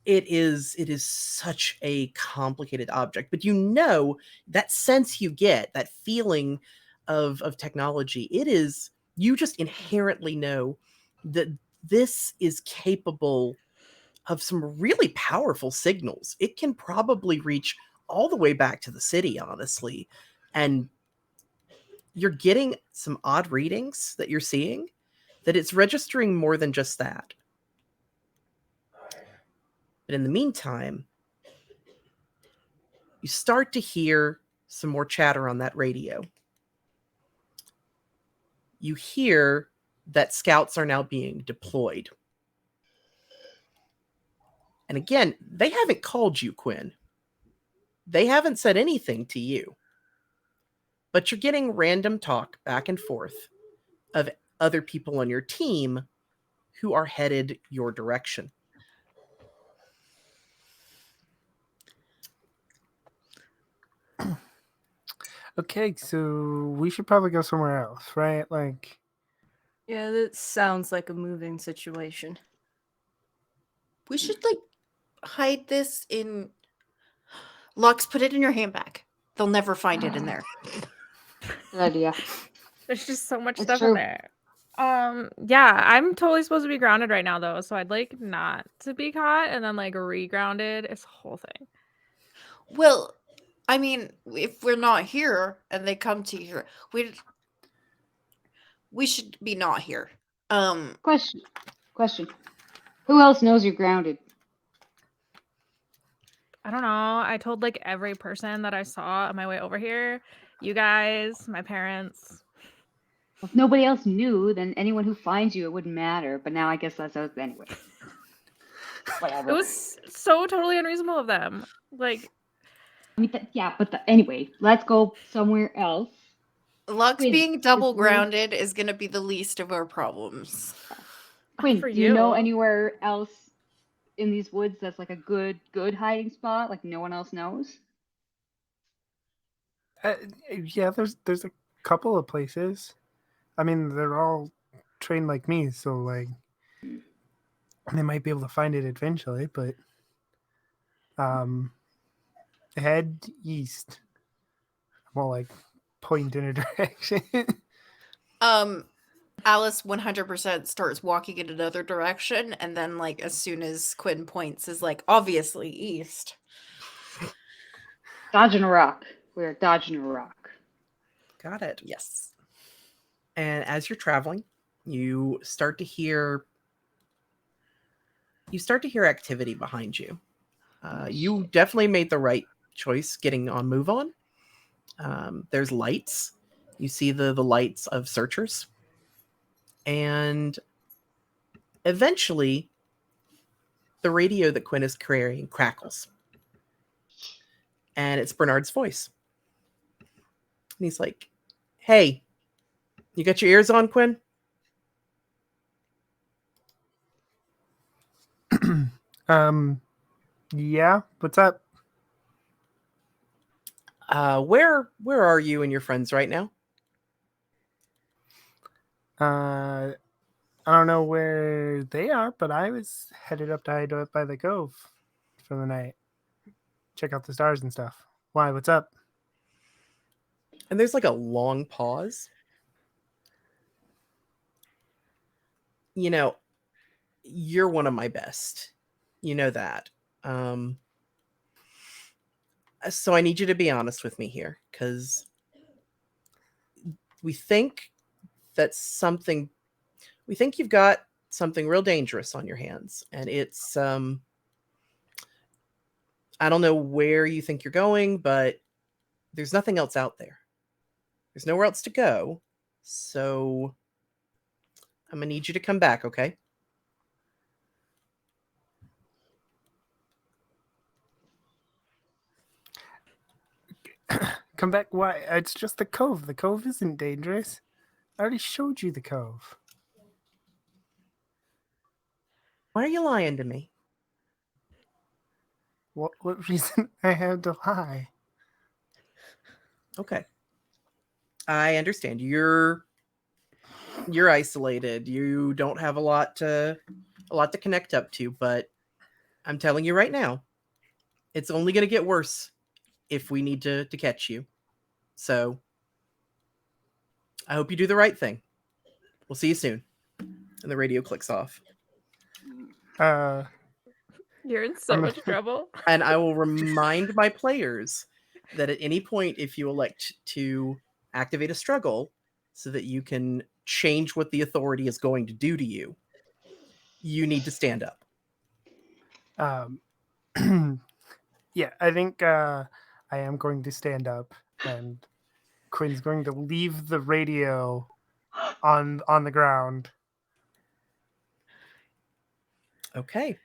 it is such a complicated object, but you know that sense you get, that feeling of technology, it is, you just inherently know that this is capable of some really powerful signals. It can probably reach all the way back to the city, honestly. And you're getting some odd readings that you're seeing, that it's registering more than just that. But in the meantime, you start to hear some more chatter on that radio. You hear that scouts are now being deployed. And again, they haven't called you, Quinn. They haven't said anything to you. But you're getting random talk back and forth of other people on your team who are headed your direction. Okay, so we should probably go somewhere else, right? Like, Yeah, that sounds like a moving situation. We should like hide this in Lux, put it in your handbag. They'll never find it in there. Good idea. There's just so much That's stuff true. in there. Yeah, I'm totally supposed to be grounded right now though, so I'd like not to be caught and then like re-grounded. It's a whole thing. Well, I mean, if we're not here and they come to here, we should be not here. Question. Who else knows you're grounded? I don't know. I told like every person that I saw on my way over here. You guys, my parents. Well, if nobody else knew, then anyone who finds you, it wouldn't matter. But now I guess that's out anyway. Whatever. It was so totally unreasonable of them. Like, I mean, yeah, but anyway, let's go somewhere else. Lux Quinn, being double is there- grounded is going to be the least of our problems. Quinn, for do you know you. anywhere else in these woods that's like a good hiding spot, like no one else knows? yeah, there's a couple of places. I mean, they're all trained like me, so like they might be able to find it eventually. But head east. Well, like point in a direction. Alice 100% starts walking in another direction, and then like as soon as Quinn points, is like obviously east. Dodging a rock. We're dodging a rock. Got it. Yes. And as you're traveling, you start to hear activity behind you. You definitely made the right choice getting on Move On. There's lights. You see the lights of searchers. And eventually, the radio that Quinn is carrying crackles. And it's Bernard's voice. And he's like, "Hey, you got your ears on, Quinn?" Yeah, what's up? Where are you and your friends right now? I don't know where they are, but I was headed up to Hideout by the Cove for the night. Check out the stars and stuff. Why? What's up? And there's like a long pause. You know, you're one of my best. You know that. So I need you to be honest with me here, because we think you've got something real dangerous on your hands, and it's I don't know where you think you're going, but there's nothing else out there. There's nowhere else to go. So I'm gonna need you to come back, okay? Come back. Why? It's just the Cove. The Cove isn't dangerous. I already showed you the Cove. Why are you lying to me? What reason I have to lie? Okay. I understand. You're isolated. You don't have a lot to connect up to, but I'm telling you right now, it's only going to get worse if we need to catch you. So I hope you do the right thing. We'll see you soon. And the radio clicks off. Uh, You're in so I'm- much trouble. And I will remind my players that at any point, if you elect to activate a struggle so that you can change what the authority is going to do to you, you need to stand up. Yeah, I think I am going to stand up, and Quinn's going to leave the radio on the ground. Okay.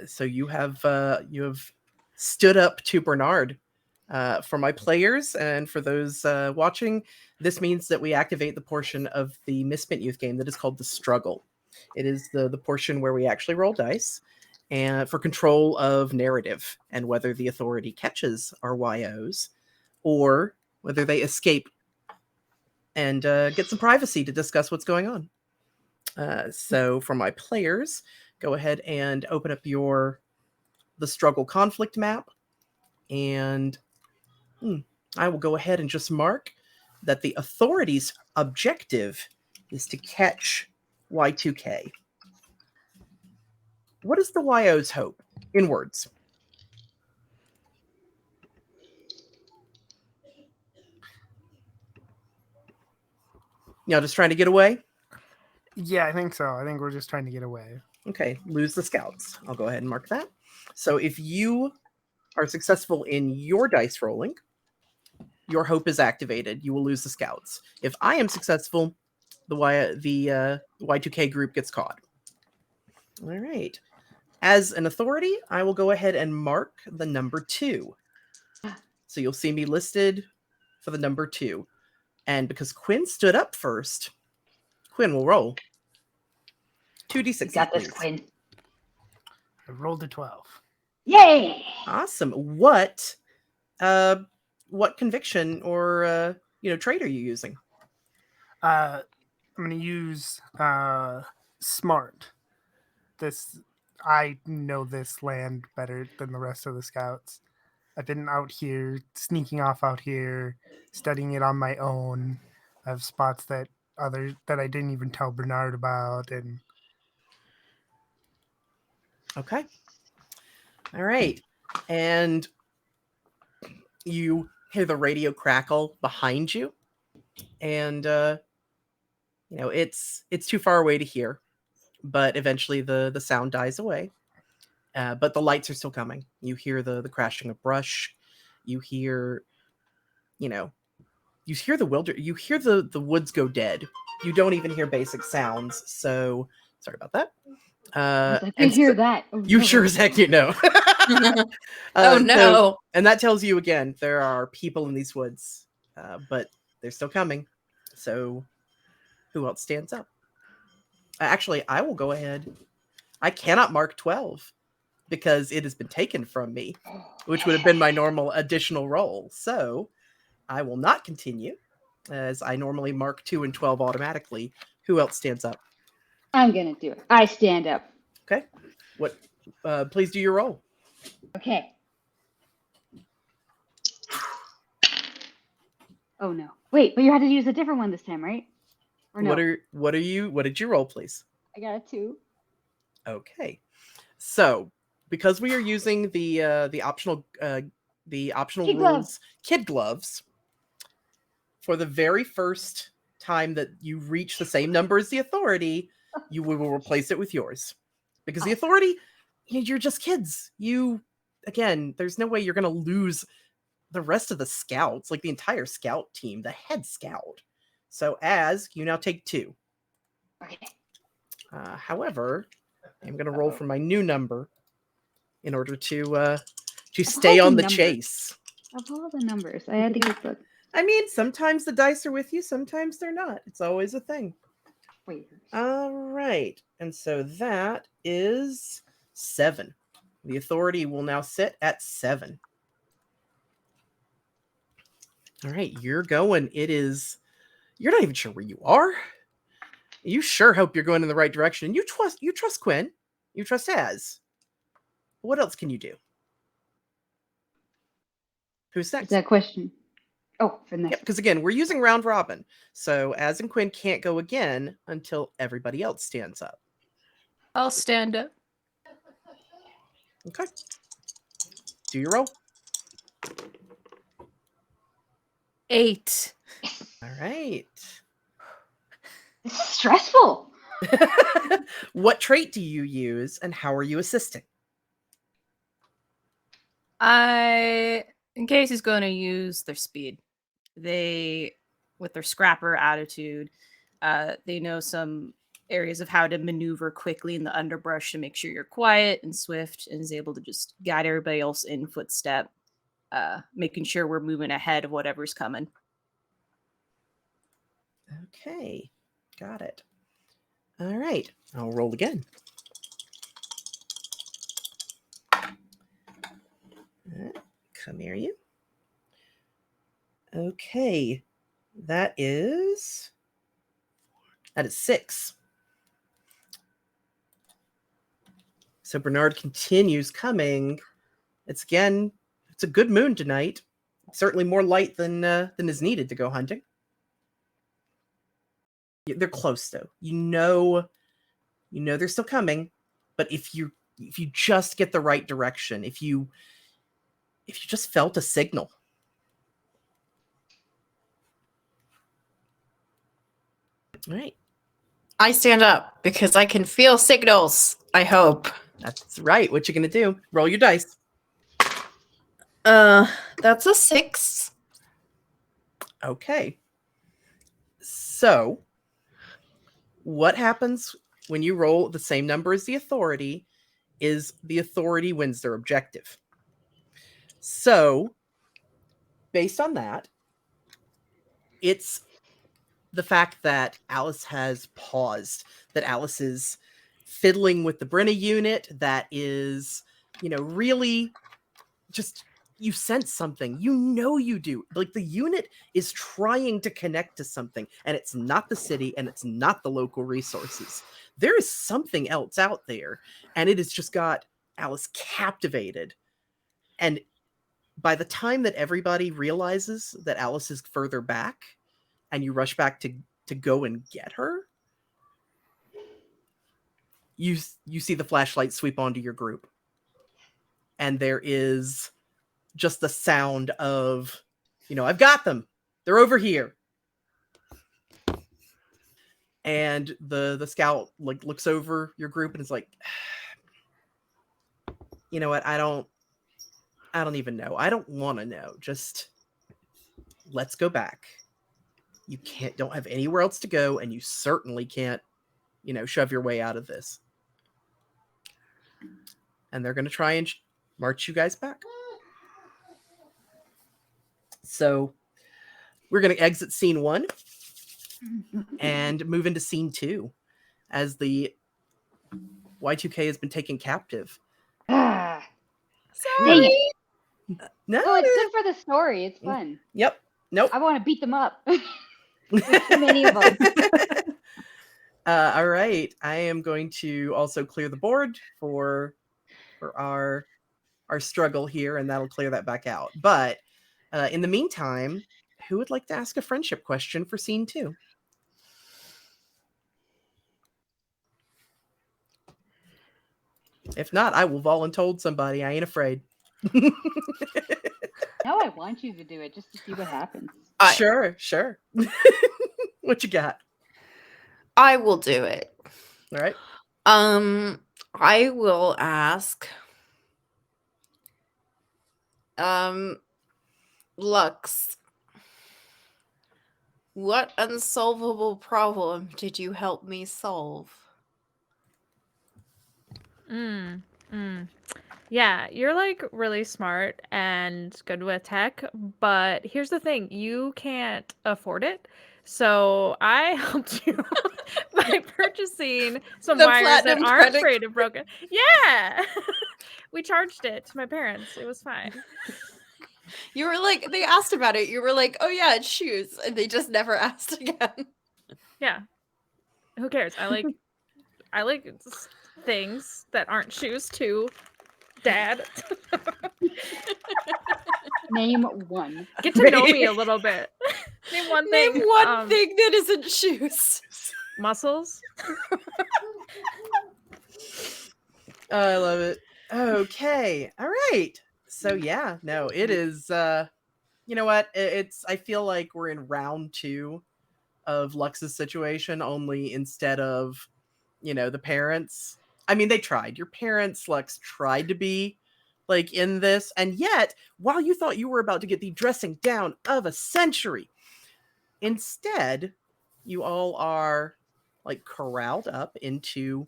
So you have stood up to Bernard. For my players and for those watching, this means that we activate the portion of the Misspent Youth game that is called the Struggle. It is the portion where we actually roll dice and for control of narrative and whether the authority catches our YOs or whether they escape and get some privacy to discuss what's going on. So for my players, go ahead and open up the struggle conflict map, and I will go ahead and just mark that the authority's objective is to catch Y2K. What is the YO's hope in words? Y'all just trying to get away? Yeah, I think so. I think we're just trying to get away. Okay, lose the scouts. I'll go ahead and mark that. So if you are successful in your dice rolling, your hope is activated. You will lose the scouts. If I am successful, the Y2K group gets caught. All right. As an authority, I will go ahead and mark the number 2. So you'll see me listed for the number 2. And because Quinn stood up first, Quinn will roll 2d6. You got this, please. Quinn. I rolled a 12. Yay! Awesome. What conviction or trait are you using? I'm going to use smart. I know this land better than the rest of the scouts. I've been out here, sneaking off out here, studying it on my own. I have spots that I didn't even tell Bernard about, and Okay. All right. And you hear the radio crackle behind you, and it's too far away to hear, but eventually the sound dies away. But the lights are still coming. You hear the crashing of brush. You hear, you hear the woods go dead. You don't even hear basic sounds. So sorry about that. I was like, we hear that. Oh, You no. sure as heck you know. Oh no. And that tells you again, there are people in these woods, but they're still coming. So who else stands up? Actually, I will go ahead. I cannot mark 12 because it has been taken from me, which would have been my normal additional roll. So I will not continue as I normally mark 2 and 12 automatically. Who else stands up? I'm going to do it. I stand up. Okay. Please do your roll. Okay. Oh, no. Wait, but you had to use a different one this time, right? Or no? What did you roll, please? I got a 2. Okay. So, because we are using the optional Kid rules, gloves. kid gloves, for the very first time that you reach the same number as the authority, we will replace it with yours. Because the authority, you're just kids. There's no way you're going to lose the rest of the scouts, like the entire scout team, the head scout. So you now take 2. Okay. However, I'm going to roll for my new number in order to stay on the chase. Of all the numbers, I had to get the... I mean, sometimes the dice are with you, sometimes they're not. It's always a thing. Wait. All right. And so that is 7. The authority will now sit at 7. All right, you're going. You're not even sure where you are. You sure hope you're going in the right direction. You trust Quinn. You trust Az. What else can you do? Who's Is next? that a question? Oh, for the next. Yep, because again, we're using round robin. So Az and Quinn can't go again until everybody else stands up. I'll stand up. Okay. Do your roll. 8. All right. This is stressful. What trait do you use and how are you assisting? In case he's going to use their speed. They, with their scrapper attitude, they know some areas of how to maneuver quickly in the underbrush to make sure you're quiet and swift, and is able to just guide everybody else in footstep, making sure we're moving ahead of whatever's coming. Okay. Got it. All right. I'll roll again. Come here, you. Okay. That is 6. So Bernard continues coming. It's a good moon tonight. Certainly more light than is needed to go hunting. They're close though. You know they're still coming, but if you just get the right direction, if you just felt a signal. All right. I stand up because I can feel signals, I hope. That's right. What you gonna do? Roll your dice. That's a 6. Okay. So, what happens when you roll the same number as the authority is the authority wins their objective. So, based on that, it's the fact that Alice has paused, that Alice is fiddling with the Brenna unit, that is, really just, you sense something. You do. Like the unit is trying to connect to something, and it's not the city and it's not the local resources. There is something else out there, and it has just got Alice captivated. And by the time that everybody realizes that Alice is further back and you rush back to go and get her, you see the flashlight sweep onto your group. And there is just the sound of, I've got them. They're over here. And the scout looks over your group and is like, you know what? I don't even know. I don't want to know. Just let's go back. You don't have anywhere else to go, and you certainly can't, shove your way out of this. And they're going to try and march you guys back. So we're going to exit scene 1 and move into scene 2 as the Y2K has been taken captive. Dang Sorry. it. No. Well, it's good for the story. It's fun. Yep. Nope. I want to beat them up. There's too many of them. All right. I am going to also clear the board for our struggle here, and that'll clear that back out. But in the meantime, who would like to ask a friendship question for scene 2? If not, I will voluntold somebody. I ain't afraid. Now I want you to do it just to see what happens. Sure. What you got? I will do it. All right. I will ask Lux, what unsolvable problem did you help me solve? Yeah, you're like really smart and good with tech, but here's the thing, you can't afford it. So I helped you by purchasing some The wires that platinum aren't credit afraid of broken. Yeah. We charged it to my parents. It was fine. You were like, they asked about it. You were like, oh yeah, it's shoes. And they just never asked again. Yeah. Who cares? I like things that aren't shoes too. Dad. Name one. Get to know me a little bit. Name one Name thing. one thing that isn't shoes. Muscles. I love it. Okay. All right. So yeah, no, it is you know what? I feel like we're in round 2 of Lux's situation, only instead of, the parents. I mean, they tried. Your parents, Lux, tried to be like in this, and yet, while you thought you were about to get the dressing down of a century, instead, you all are like corralled up into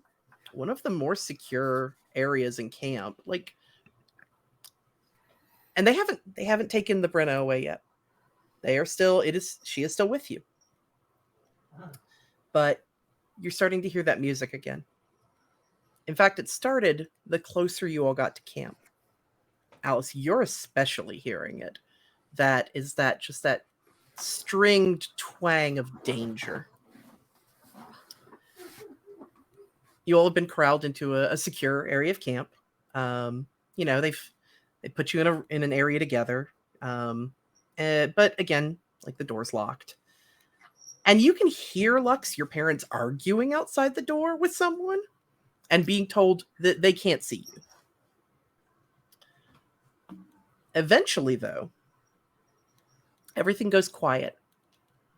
one of the more secure areas in camp. Like, and they haven't taken the Brenna away yet. She is still with you. But you're starting to hear that music again. In fact, it started the closer you all got to camp. Alice, you're especially hearing it. That stringed twang of danger. You all have been corralled into a secure area of camp. They put you in an area together. But again, like the door's locked. And you can hear, Lux, your parents arguing outside the door with someone and being told that they can't see you. Eventually, though, everything goes quiet.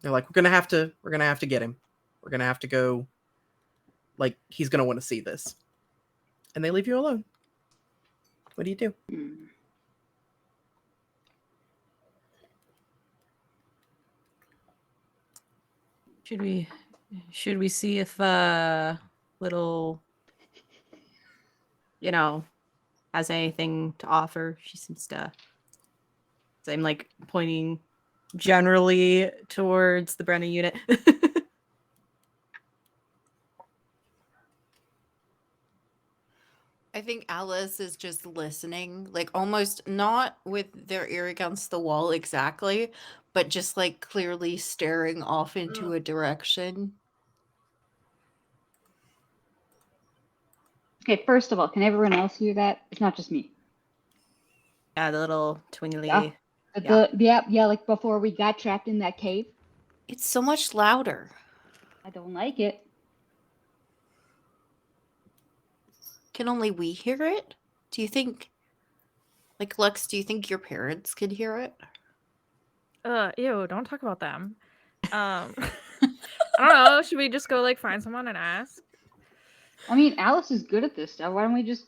They're like, we're gonna have to get him. We're gonna have to go. Like, he's gonna want to see this. And they leave you alone. What do you do? Should we see if little, has anything to offer? She seems to. So I'm like pointing generally towards the Brenna unit. I think Alice is just listening, like almost not with their ear against the wall exactly, but just like clearly staring off into a direction. Okay, first of all, can everyone else hear that? It's not just me. Yeah, the little twingly. Yeah. Like before we got trapped in that cave. It's so much louder. I don't like it. Can only we hear it? Do you think, like, Lux, do you think your parents could hear it? Ew, don't talk about them. I don't know. Should we just go like find someone and ask? I mean, Alice is good at this stuff. Why don't we just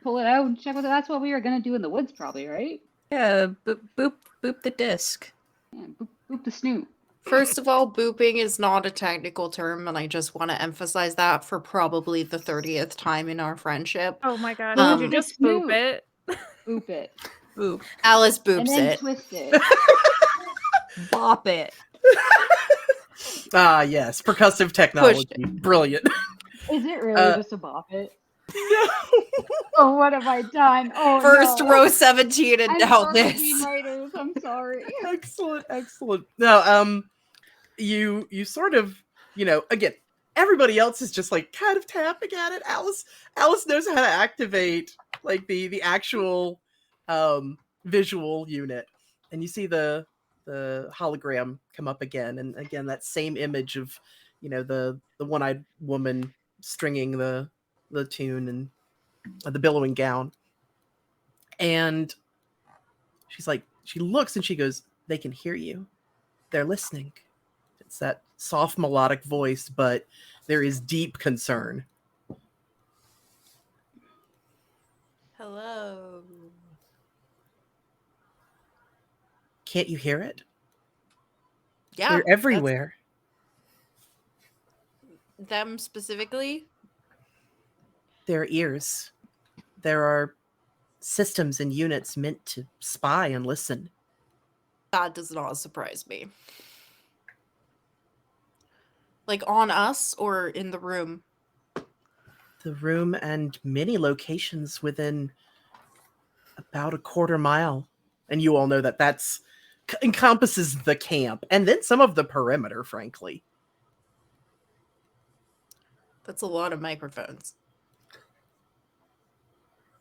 pull it out and check what that's what we were gonna do in the woods, probably, right? Yeah, boop the disc. Yeah, boop the snoot. First of all, booping is not a technical term, and I just want to emphasize that for probably the 30th time in our friendship. Oh my god, Boop did you the just boop snoot. it? Boop it. Boop. Alice And boops then it. twist it. Bop it. Ah, yes, percussive technology. Brilliant. Is it really just a bop it? No. Oh, what have I done? Oh, First no. row 17 and I'm now sorry, this. screenwriters. I'm sorry. Excellent. No, you sort of, again, everybody else is just like kind of tapping at it. Alice knows how to activate like the actual visual unit, and you see the hologram come up again, and again that same image of the one-eyed woman stringing the tune and the billowing gown, and she looks and she goes, they can hear you, they're listening. It's that soft melodic voice, but there is deep concern. Hello. Can't you hear it? Yeah. They're everywhere. Them specifically? Their ears. There are systems and units meant to spy and listen. That does not surprise me. Like on us or in the room? The room and many locations within about a quarter mile. And you all know that that's encompasses the camp and then some of the perimeter, frankly. That's a lot of microphones.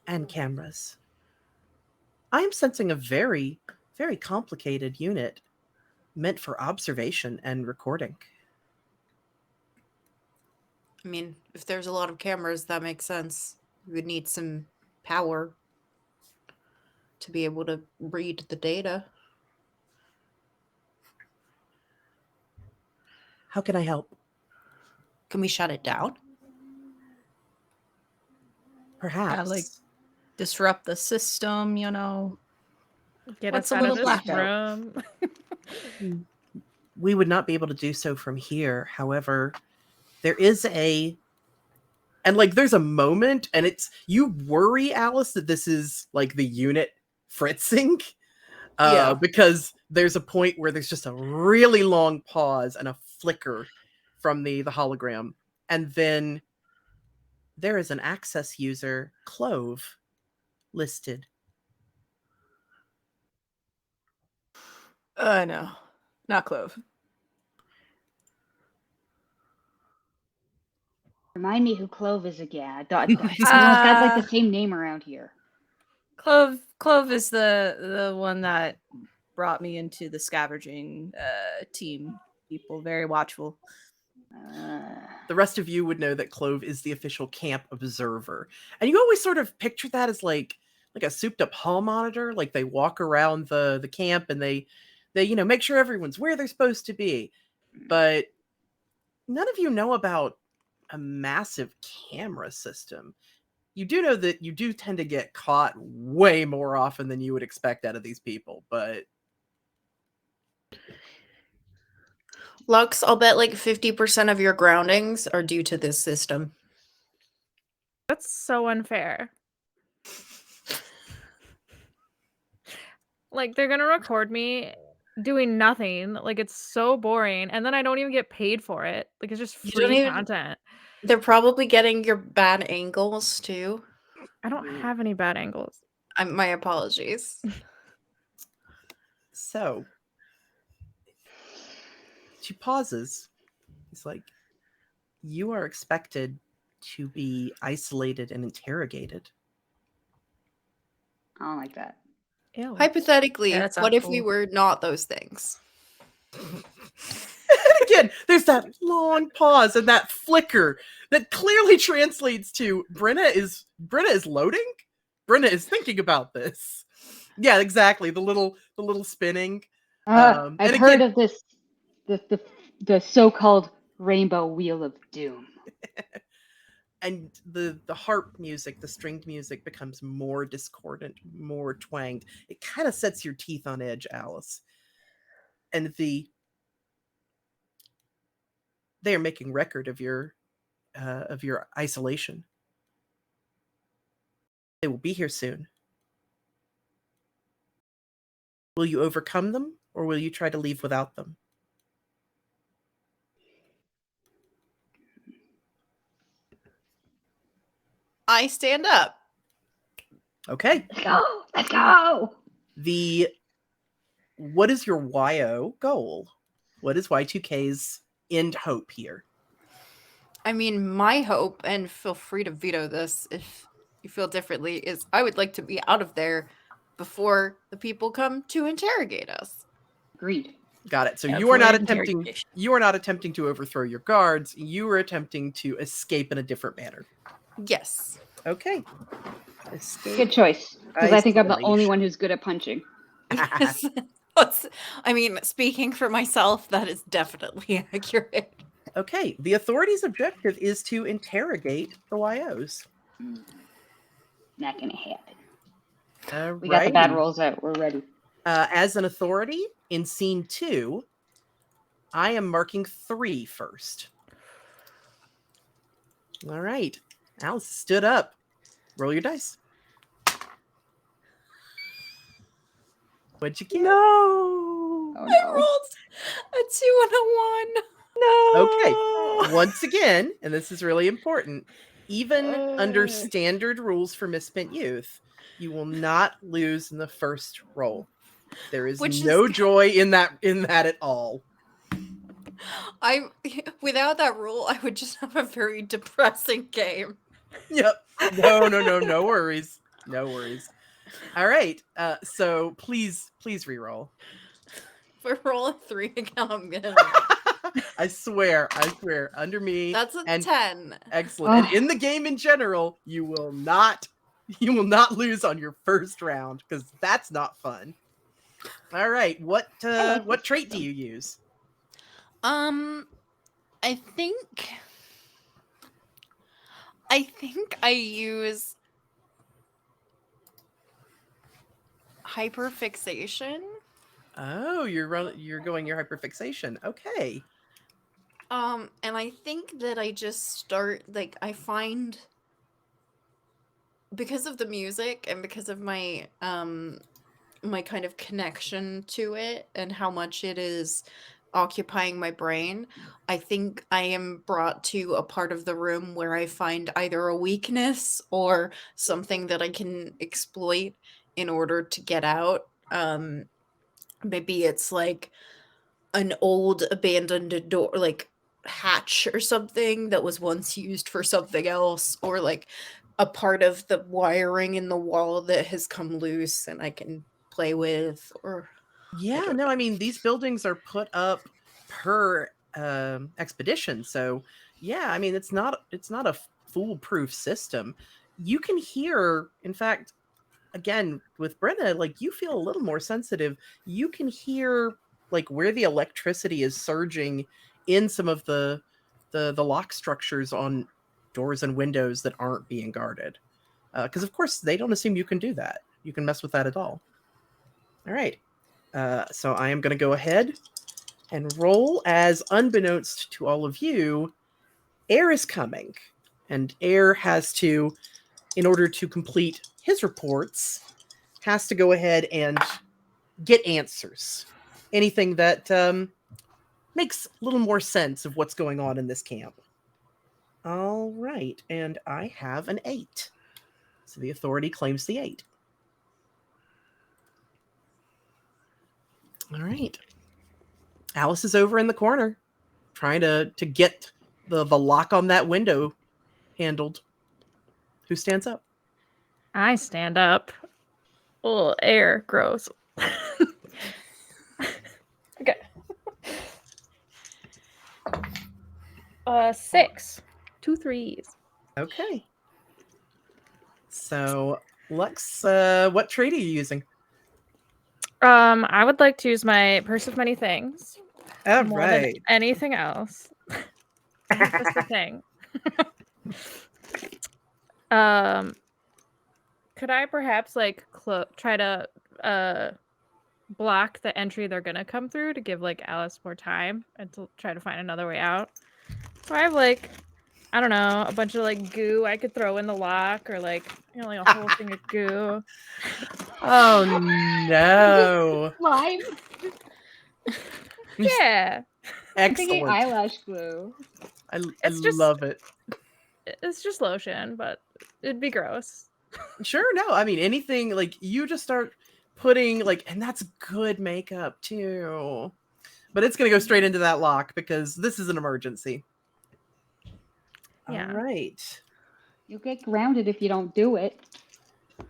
and cameras. I am sensing a very, very complicated unit meant for observation and recording. I mean, if there's a lot of cameras, that makes sense. You would need some power to be able to read the data. How can I help? Can we shut it down? Perhaps. like disrupt the system, you know. Get What's us a out of little this blackout? room. We would not be able to do so from here. However, there is there's a moment, and you worry, Alice, that this is like the unit fritzing. Yeah. Because there's a point where there's just a really long pause and a flicker from the hologram. And then there is an access user, Clove, listed. No. Not Clove. Remind me who Clove is again. Someone's got like the same name around here. Clove is the one that brought me into the scavenging team. People very watchful. The rest of you would know that Clove is the official camp observer. And you always sort of picture that as like a souped up hall monitor. Like they walk around the camp and they make sure everyone's where they're supposed to be. But none of you know about a massive camera system. You do know that you do tend to get caught way more often than you would expect out of these people, but Lux, I'll bet like 50% of your groundings are due to this system. That's so unfair. Like, they're gonna record me doing nothing. Like, it's so boring. And then I don't even get paid for it. Like, it's just You don't free even- content. They're probably getting your bad angles too. I don't have any bad angles. My apologies. so she pauses. It's like, you are expected to be isolated and interrogated. I don't like that. Ew. Hypothetically, Yeah, that's what not if we cool. were not those things? Again, there's that long pause and that flicker that clearly translates to Brenna is loading. Brenna is thinking about this. Yeah, exactly. The little spinning. I've and heard again- of this, the so-called Rainbow Wheel of Doom. And the harp music, the stringed music, becomes more discordant, more twanged. It kind of sets your teeth on edge, Alice. And they are making record of your isolation. They will be here soon. Will you overcome them, or will you try to leave without them? I stand up. Okay. Let's go! Let's go! What is your YO goal? What is Y2K's end hope here? I mean, my hope, and feel free to veto this if you feel differently, is I would like to be out of there before the people come to interrogate us. Agreed. Got it. So Yeah, you are not avoid attempting interrogation. to overthrow your guards. You are attempting to escape in a different manner. Yes. Okay. Escape. Good choice. Because I think I'm the only Isolation. one who's good at punching. I mean, speaking for myself, that is definitely accurate. Okay. The authorities' objective is to interrogate the YOs. Not gonna happen. Alrighty. We got the bad rolls out. We're ready. As an authority in scene 2, I am marking 3 first. All right. Alice stood up. Roll your dice. What'd you get? No. Oh, I no. rolled a 2 and a 1. No. Okay. Once again, and this is really important, even under standard rules for Misspent Youth, you will not lose in the first roll. There is Which no is- joy in that at all. Without that rule, I would just have a very depressing game. Yep. No worries. No worries. All right. So please re-roll. If I roll a 3 again, I'm gonna. I swear, under me. That's a and 10. Excellent. And Oh. in the game in general, you will not lose on your first round because that's not fun. All right. What like what this trait do system. you use? I think I use hyperfixation. Oh, you're going your hyperfixation. Okay. And I think that I just start like I find because of the music and because of my my kind of connection to it and how much it is occupying my brain, I think I am brought to a part of the room where I find either a weakness or something that I can exploit in order to get out. Maybe it's like an old abandoned door, like hatch or something that was once used for something else, or like a part of the wiring in the wall that has come loose and I can play with, or Yeah, don't no, know. I mean these buildings are put up per expedition, so yeah, I mean it's not a foolproof system. You can hear, in fact, again with Brenna, like you feel a little more sensitive. You can hear like where the electricity is surging in some of the lock structures on doors and windows that aren't being guarded. Because of course they don't assume you can do that. You can mess with that at all. All right. So I am going to go ahead and roll as, unbeknownst to all of you, Air is coming. And Air has to, in order to complete his reports, has to go ahead and get answers. Anything that makes a little more sense of what's going on in this camp. All right. And I have an 8. So the authority claims the 8. All right. Alice is over in the corner trying to get the lock on that window handled. Who stands up? I stand up. Oh, air, gross. Okay. 6. 2 3s. Okay. So, Lux, what trait are you using? I would like to use my Purse of Many Things All more than right. anything else. That's just the thing. Could I perhaps like try to block the entry they're gonna come through to give like Alice more time and to try to find another way out? So I have like, I don't know, a bunch of like goo I could throw in the lock, or like, you know, like a whole thing of goo. Oh no. Slime. Yeah, I'm thinking Excellent. eyelash glue. I it's just love it. it's just lotion, but it'd be gross. Sure, no. I mean, anything like you just start putting like, and that's good makeup too. But it's going to go straight into that lock because this is an emergency. Yeah. All right. You'll get grounded if you don't do it.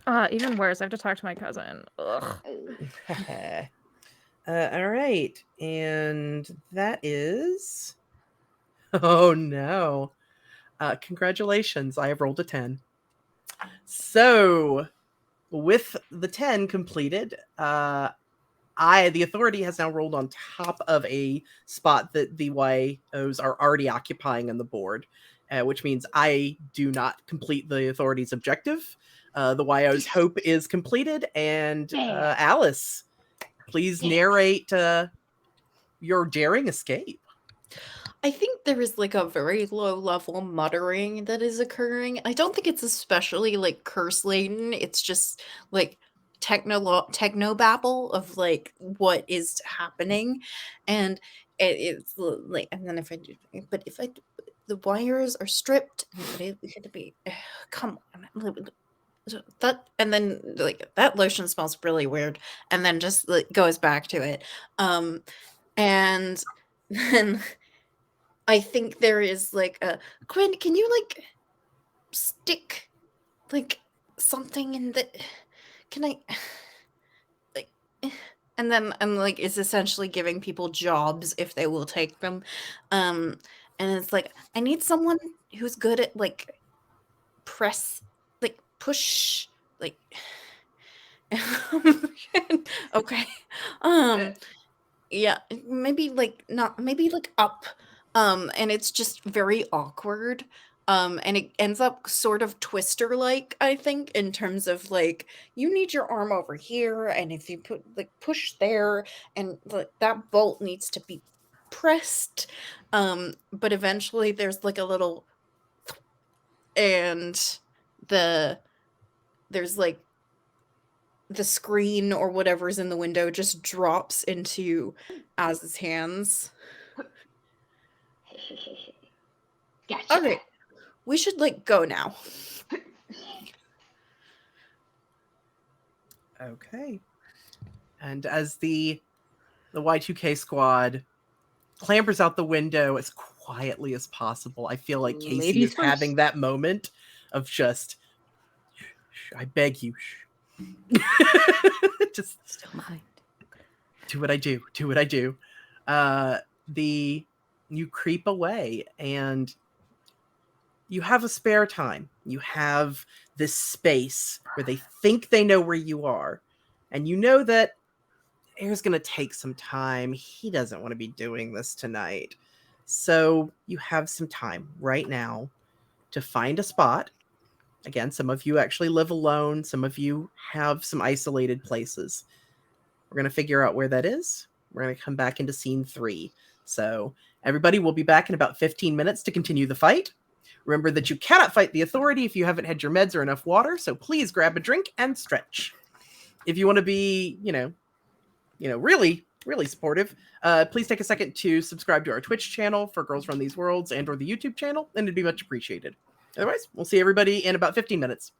Even worse, I have to talk to my cousin. Ugh. All right. And that is. Oh, no. Congratulations. I have rolled a 10. So, with the 10 completed, the authority has now rolled on top of a spot that the YOs are already occupying on the board, which means I do not complete the authority's objective. The YO's hope is completed, and Yeah. Alice, please narrate your daring escape. I think there is like a very low level muttering that is occurring. I don't think it's especially like curse laden. It's just like techno babble of like what is happening, and it's like, and then if I do, but if I do, the wires are stripped, and it could be, come on. That, and then like that lotion smells really weird, and then just like goes back to it, and then I think there is like a Quinn, can you like stick like something in the, can I, like, and then I'm like, it's essentially giving people jobs if they will take them. And it's like, I need someone who's good at like push, like, okay. Yeah, maybe like not, maybe like up. And it's just very awkward. And it ends up sort of Twister like, I think, in terms of like, you need your arm over here, and if you put like push there, and like that bolt needs to be pressed. But eventually there's like a little, and there's like the screen or whatever's in the window just drops into Az's hands. Gotcha. Okay, we should like go now. Okay. And as the Y2K squad clambers out the window as quietly as possible, I feel like Casey Ladies is first. having that moment of just, shh, I beg you, shh. Just Still mind. do what I do. Do what I do. You creep away, and you have a spare time. You have this space where they think they know where you are, and you know that Air's going to take some time. He doesn't want to be doing this tonight. So you have some time right now to find a spot. Again, some of you actually live alone. Some of you have some isolated places. We're going to figure out where that is. We're going to come back into scene 3. So everybody will be back in about 15 minutes to continue the fight. Remember that you cannot fight the authority if you haven't had your meds or enough water. So please grab a drink and stretch. If you want to be, really, really supportive, please take a second to subscribe to our Twitch channel for Girls Run These Worlds and or the YouTube channel, and it'd be much appreciated. Otherwise, we'll see everybody in about 15 minutes.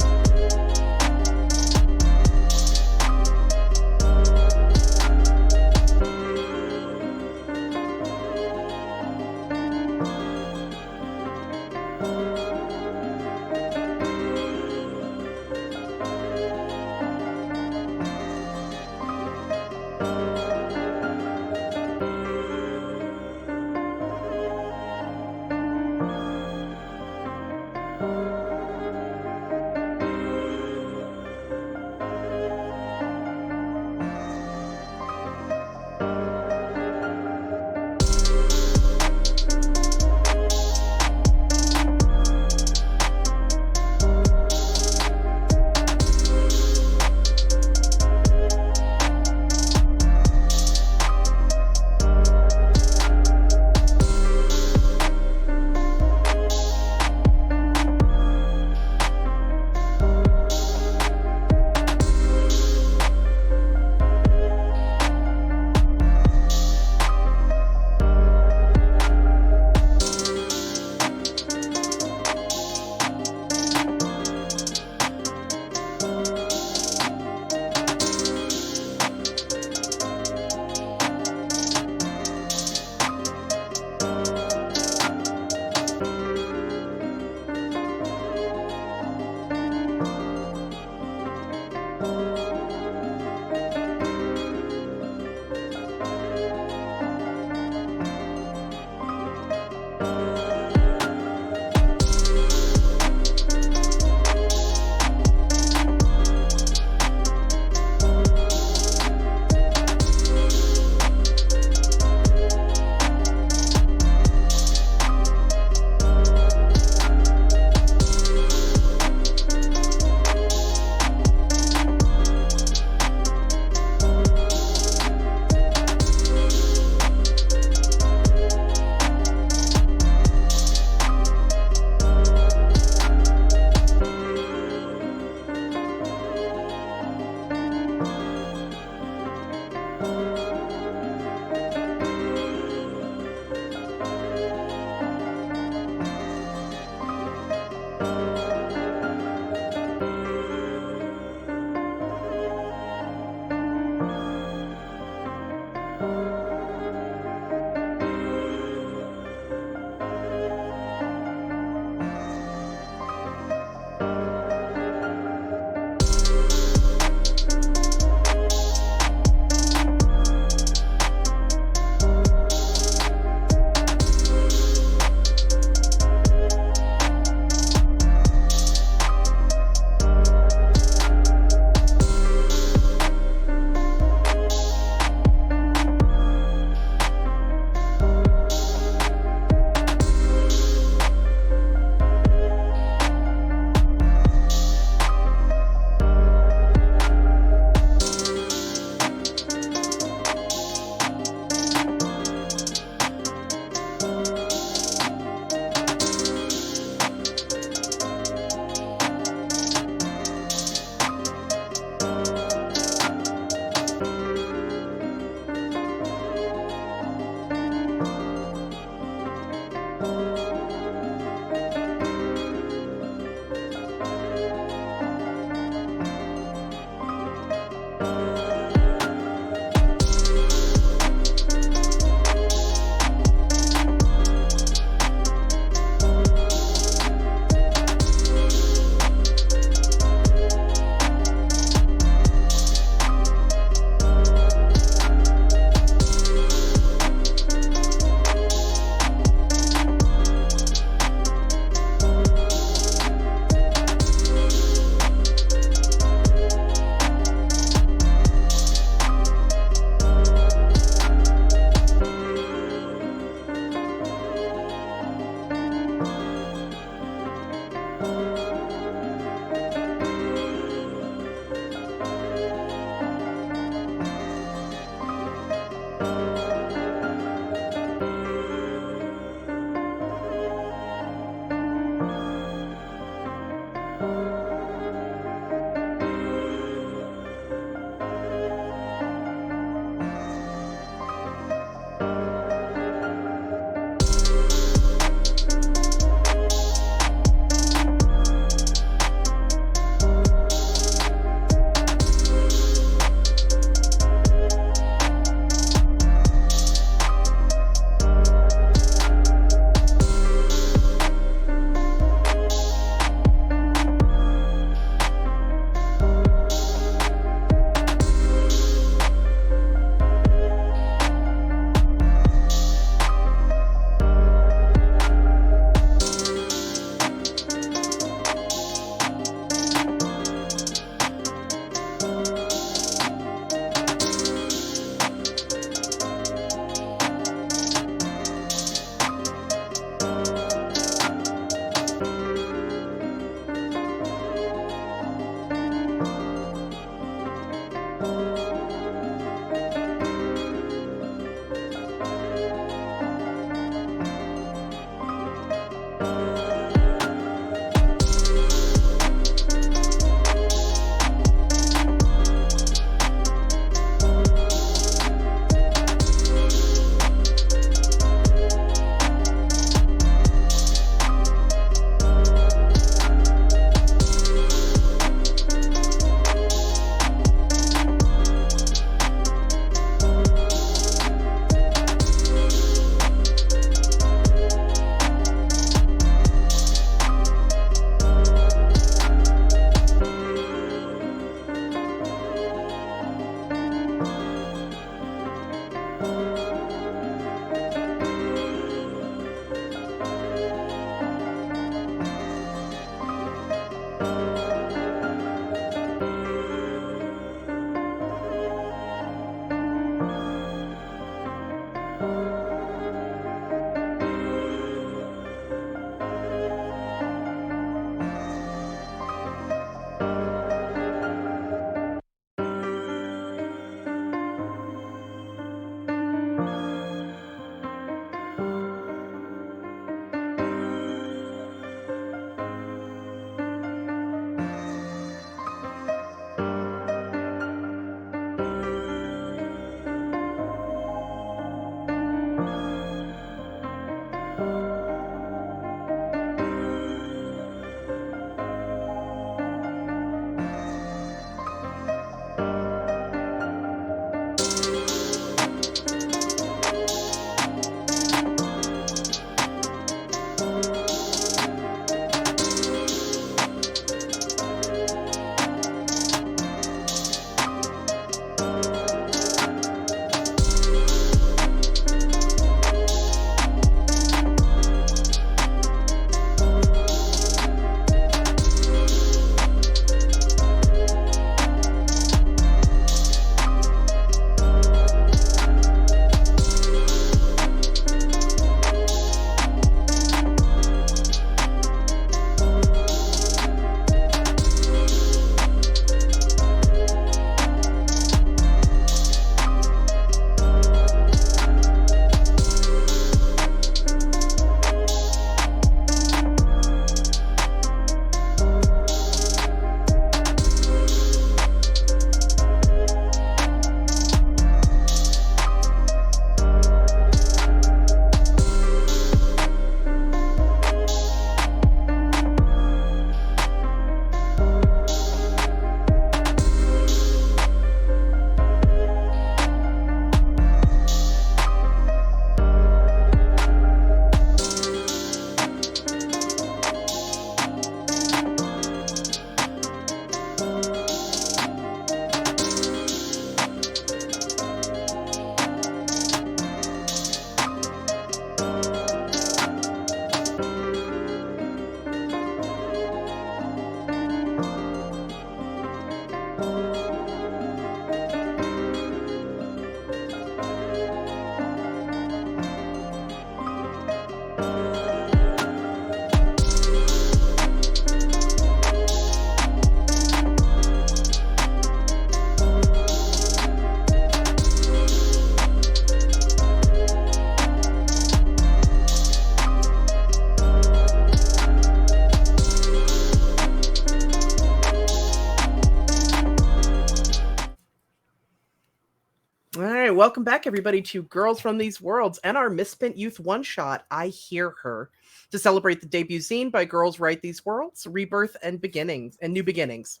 welcome back, everybody, to Girls from These Worlds and our Misspent Youth one-shot, I Hear Her, to celebrate the debut zine by Girls Write These Worlds, Rebirth and Beginnings and New Beginnings.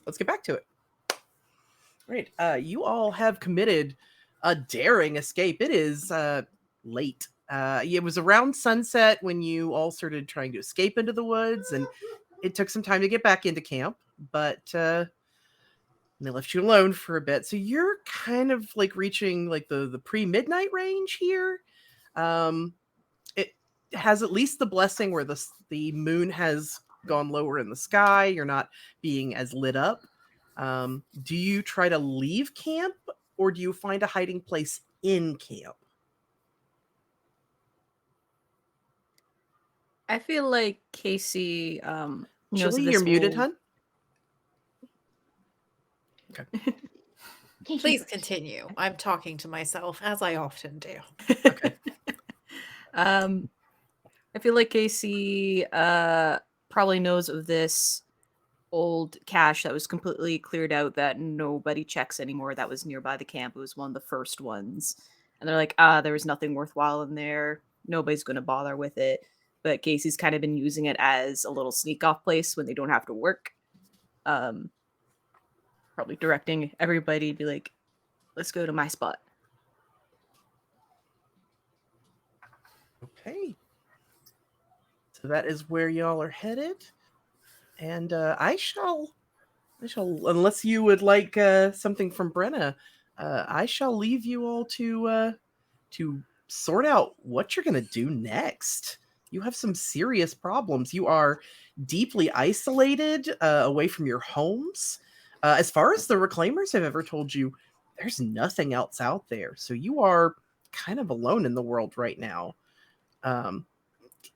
Let's get back to it. Right, you all have committed a daring escape. It is late. It was around sunset when you all started trying to escape into the woods, and it took some time to get back into camp, but they left you alone for a bit. So you're kind of like reaching like the pre-midnight range here. It has at least the blessing where the moon has gone lower in the sky. You're not being as lit up. Do you try to leave camp, or do you find a hiding place in camp? I feel like Casey knows Julie, this you're muted, will- hun. Please continue. I'm talking to myself, as I often do. Okay. I feel like Casey probably knows of this old cache that was completely cleared out that nobody checks anymore, that was nearby the camp. It was one of the first ones. And they're like, there was nothing worthwhile in there. Nobody's going to bother with it. But Casey's kind of been using it as a little sneak off place when they don't have to work. Probably directing everybody to be like, let's go to my spot. Okay. So that is where y'all are headed. And I shall, unless you would like something from Brenna, I shall leave you all to sort out what you're going to do next. You have some serious problems. You are deeply isolated away from your homes. As far as the Reclaimers have ever told you, there's nothing else out there. So you are kind of alone in the world right now.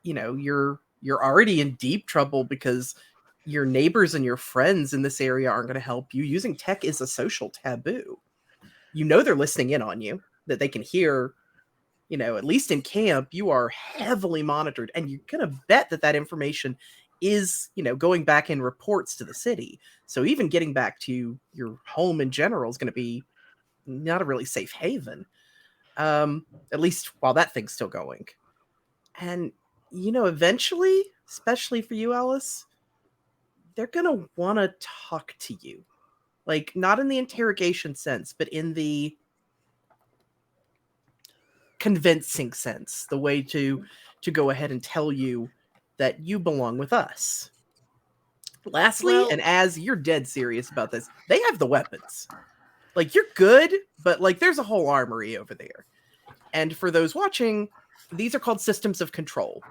You're already in deep trouble because your neighbors and your friends in this area aren't going to help you. Using tech is a social taboo. You know they're listening in on you, that they can hear, at least in camp, you are heavily monitored, and you're going to bet that information is, going back in reports to the city. So even getting back to your home in general is going to be not a really safe haven, at least while that thing's still going. And, eventually, especially for you, Alice, they're going to want to talk to you. Like, not in the interrogation sense, but in the convincing sense, the way to go ahead and tell you that you belong with us. Lastly, and as you're dead serious about this, they have the weapons. Like, you're good, but like there's a whole armory over there. And for those watching, these are called systems of control.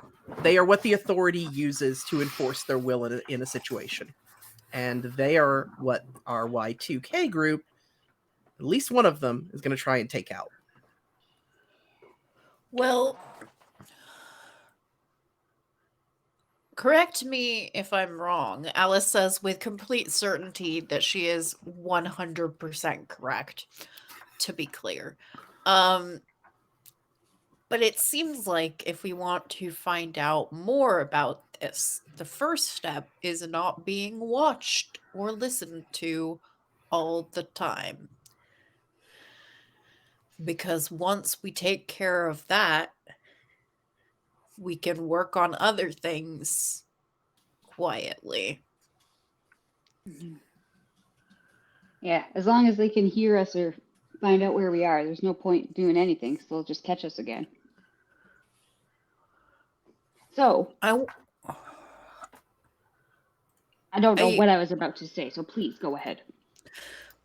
They are what the authority uses to enforce their will in a situation. And they are what our Y2K group, at least one of them, is going to try and take out. Well, correct me if I'm wrong. Alice says with complete certainty that she is 100% correct, to be clear. But it seems like if we want to find out more about this, the first step is not being watched or listened to all the time. Because once we take care of that, we can work on other things quietly. Yeah, as long as they can hear us or find out where we are, there's no point doing anything, so they'll just catch us again. So, I don't know what I was about to say, so please go ahead.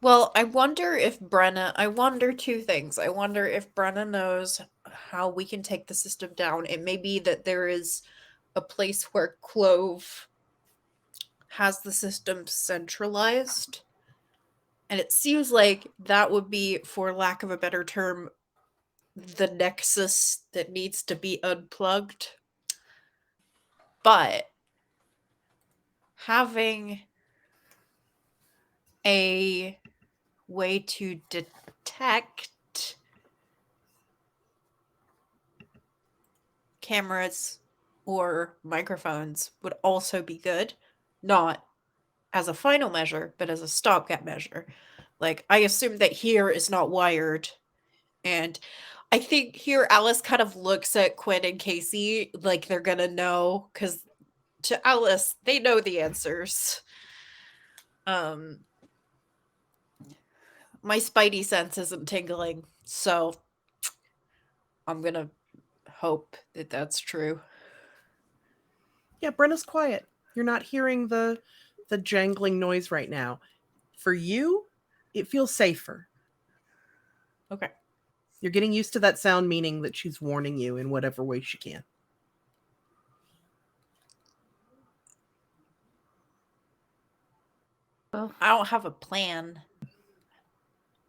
Well, I wonder two things. I wonder if Brenna knows how we can take the system down. It may be that there is a place where Clove has the system centralized. And it seems like that would be, for lack of a better term, the nexus that needs to be unplugged. But having a way to detect cameras or microphones would also be good. Not as a final measure, but as a stopgap measure. Like, I assume that here is not wired And I think here Alice kind of looks at Quinn and Casey like they're gonna know, because to Alice, they know the answers. My spidey sense isn't tingling, so I'm gonna hope that that's true. Yeah, Brenna's quiet. You're not hearing the jangling noise right now. For you, it feels safer. Okay. You're getting used to that sound, meaning that she's warning you in whatever way she can. Well, I don't have a plan.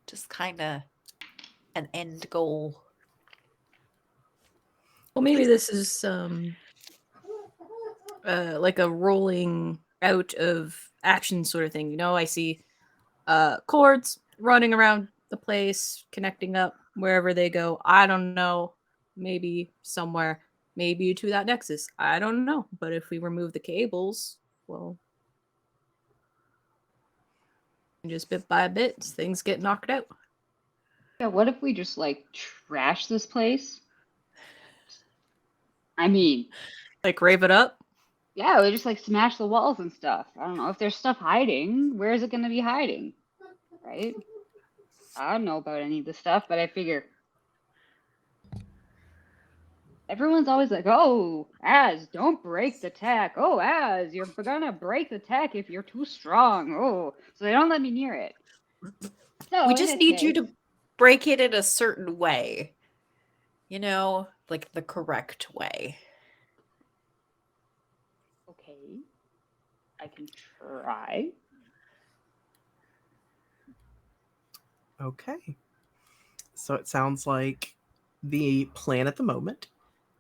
Just kind of an end goal. Well, maybe this is like a rolling out of action sort of thing. You know, I see cords running around the place, connecting up wherever they go. I don't know. Maybe somewhere, maybe to that nexus. I don't know. But if we remove the cables, well, just bit by bit, things get knocked out. Yeah, what if we just like trash this place? I mean, Like rave it up. yeah, we just like smash the walls and stuff. I don't know if there's stuff hiding. Where is it going to be hiding? Right? I don't know about any of this stuff, but I figure everyone's always like, "Oh, Az, don't break the tech. Oh, Az, you're gonna break the tech if you're too strong. Oh," so they don't let me near it. So We in just this need you case- to break it in a certain way. You know, like the correct way. Okay, I can try. Okay. So it sounds like the plan at the moment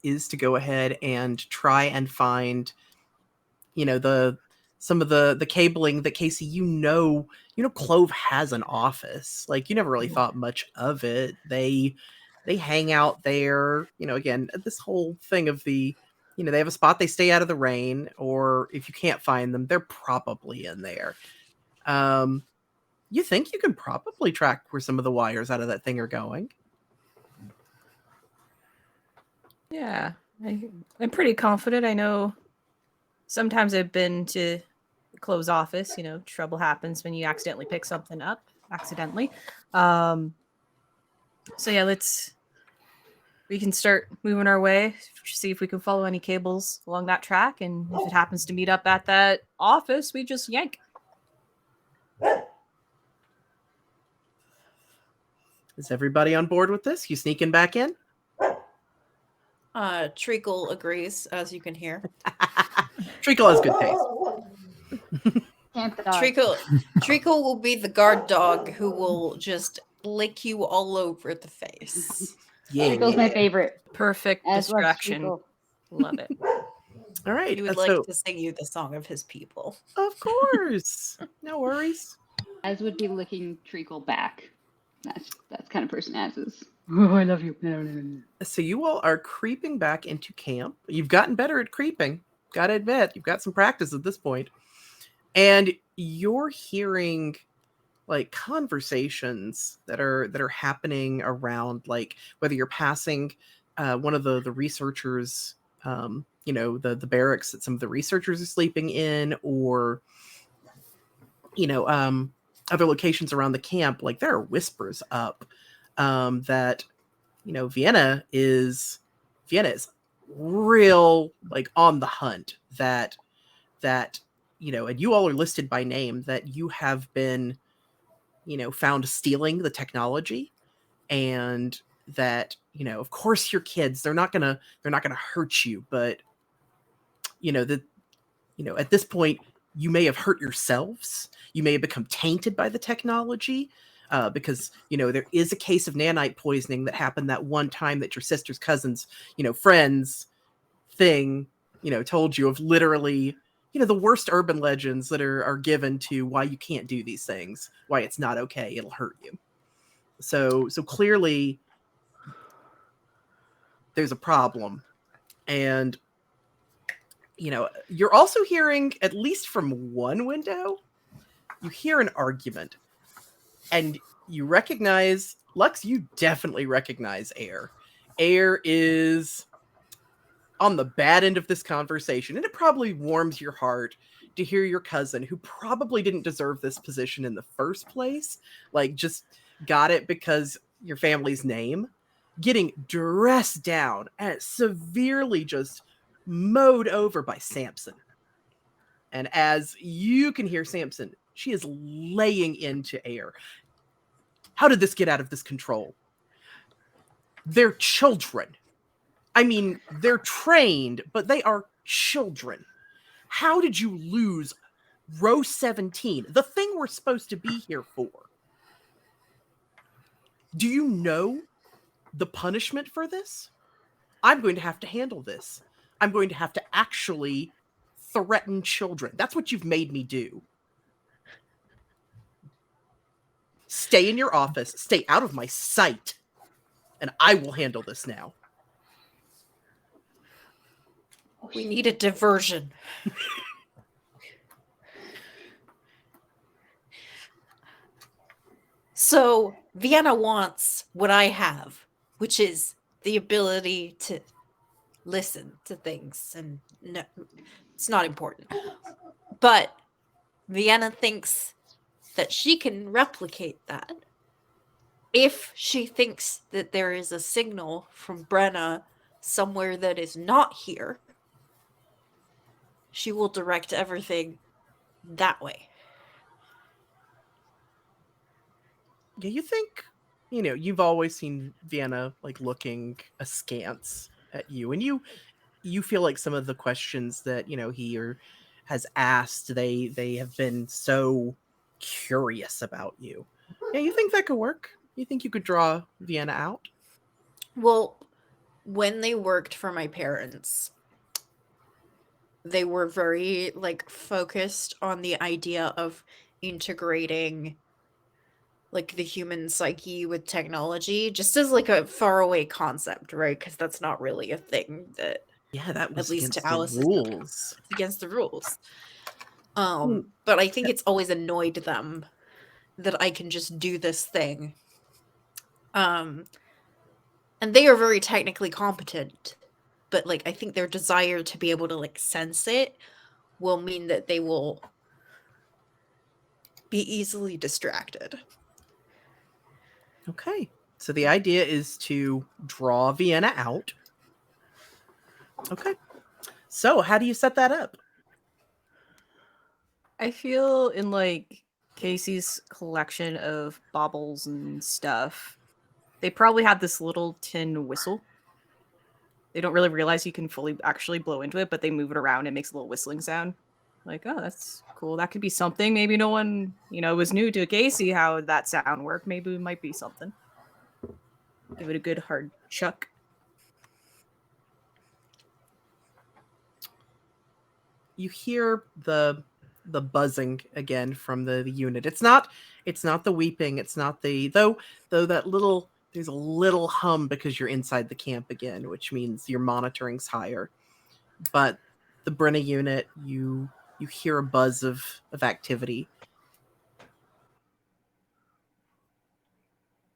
is to go ahead and try and find, some of the cabling that Casey, Clove has an office. Like, you never really thought much of it. They hang out there, again, this whole thing of they have a spot they stay out of the rain, or if you can't find them, they're probably in there. You think you can probably track where some of the wires out of that thing are going. Yeah, I'm pretty confident. I know sometimes I've been to Clove's office. You know, trouble happens when you accidentally pick something up. Accidentally. So yeah, we can start moving our way, see if we can follow any cables along that track, and if it happens to meet up at that office, we just yank. Is everybody on board with this? You sneaking back in? Treacle agrees, as you can hear. Treacle has good taste. Can't dodge. Treacle will be the guard dog who will just lick you all over the face. Yeah. Treacle's my favorite. Perfect As was distraction. Treacle. Love it. All right. He would like to sing you the song of his people. Of course. No worries. Az would be licking Treacle back. That's kind of person Az is. Oh, I love you. So you all are creeping back into camp. You've gotten better at creeping. Gotta admit, you've got some practice at this point. And you're hearing like conversations that are happening around, like whether you're passing one of the researchers, the barracks that some of the researchers are sleeping in, or other locations around the camp. Like there are whispers up that Vienna is real, like on the hunt, that and you all are listed by name, that you have been found stealing the technology, and that of course your kids, they're not gonna hurt you, but at this point you may have hurt yourselves. You may have become tainted by the technology, because there is a case of nanite poisoning that happened that one time that your sister's cousin's friends thing told you of. Literally, the worst urban legends that are given to why you can't do these things, why it's not okay, it'll hurt you. So clearly there's a problem. And you're also hearing, at least from one window, you hear an argument, and you recognize Lux, you definitely recognize Air. Air is on the bad end of this conversation, and it probably warms your heart to hear your cousin, who probably didn't deserve this position in the first place, like just got it because your family's name, getting dressed down and severely just mowed over by Samson. And as you can hear Samson, she is laying into Air. How did this get out of this control? They're children. I mean, they're trained, but they are children. How did you lose row 17, the thing we're supposed to be here for? Do you know the punishment for this? I'm going to have to handle this. I'm going to have to actually threaten children. That's what you've made me do. Stay in your office. Stay out of my sight. And I will handle this now. We need a diversion. So Vienna wants what I have, which is the ability to listen to things, and no, it's not important. But Vienna thinks that she can replicate that if she thinks that there is a signal from Brenna somewhere that is not here. She will direct everything that way. Yeah, you think, you've always seen Vienna like looking askance at you, and you feel like some of the questions that he has asked, they have been so curious about you. Yeah, you think that could work? You think you could draw Vienna out? Well, when they worked for my parents, they were very focused on the idea of integrating the human psyche with technology, just as a faraway concept, right? Because that's not really a thing that, Yeah, that was at least against to Alice, the rules. it's against the rules. But I think it's always annoyed them that I can just do this thing. And they are very technically competent, but I think their desire to be able to sense it will mean that they will be easily distracted. Okay. So the idea is to draw Vienna out. Okay. So how do you set that up? I feel in Casey's collection of baubles and stuff, they probably have this little tin whistle. They don't really realize you can fully actually blow into it, but they move it around. It makes a little whistling sound. Like, oh, that's cool. That could be something. Maybe no one, was new to Casey how that sound worked. Maybe it might be something. Give it a good hard chuck. You hear the buzzing again from the unit. It's not the weeping. It's not though that little, there's a little hum because you're inside the camp again, which means your monitoring's higher. But the Brenna unit, you hear a buzz of activity.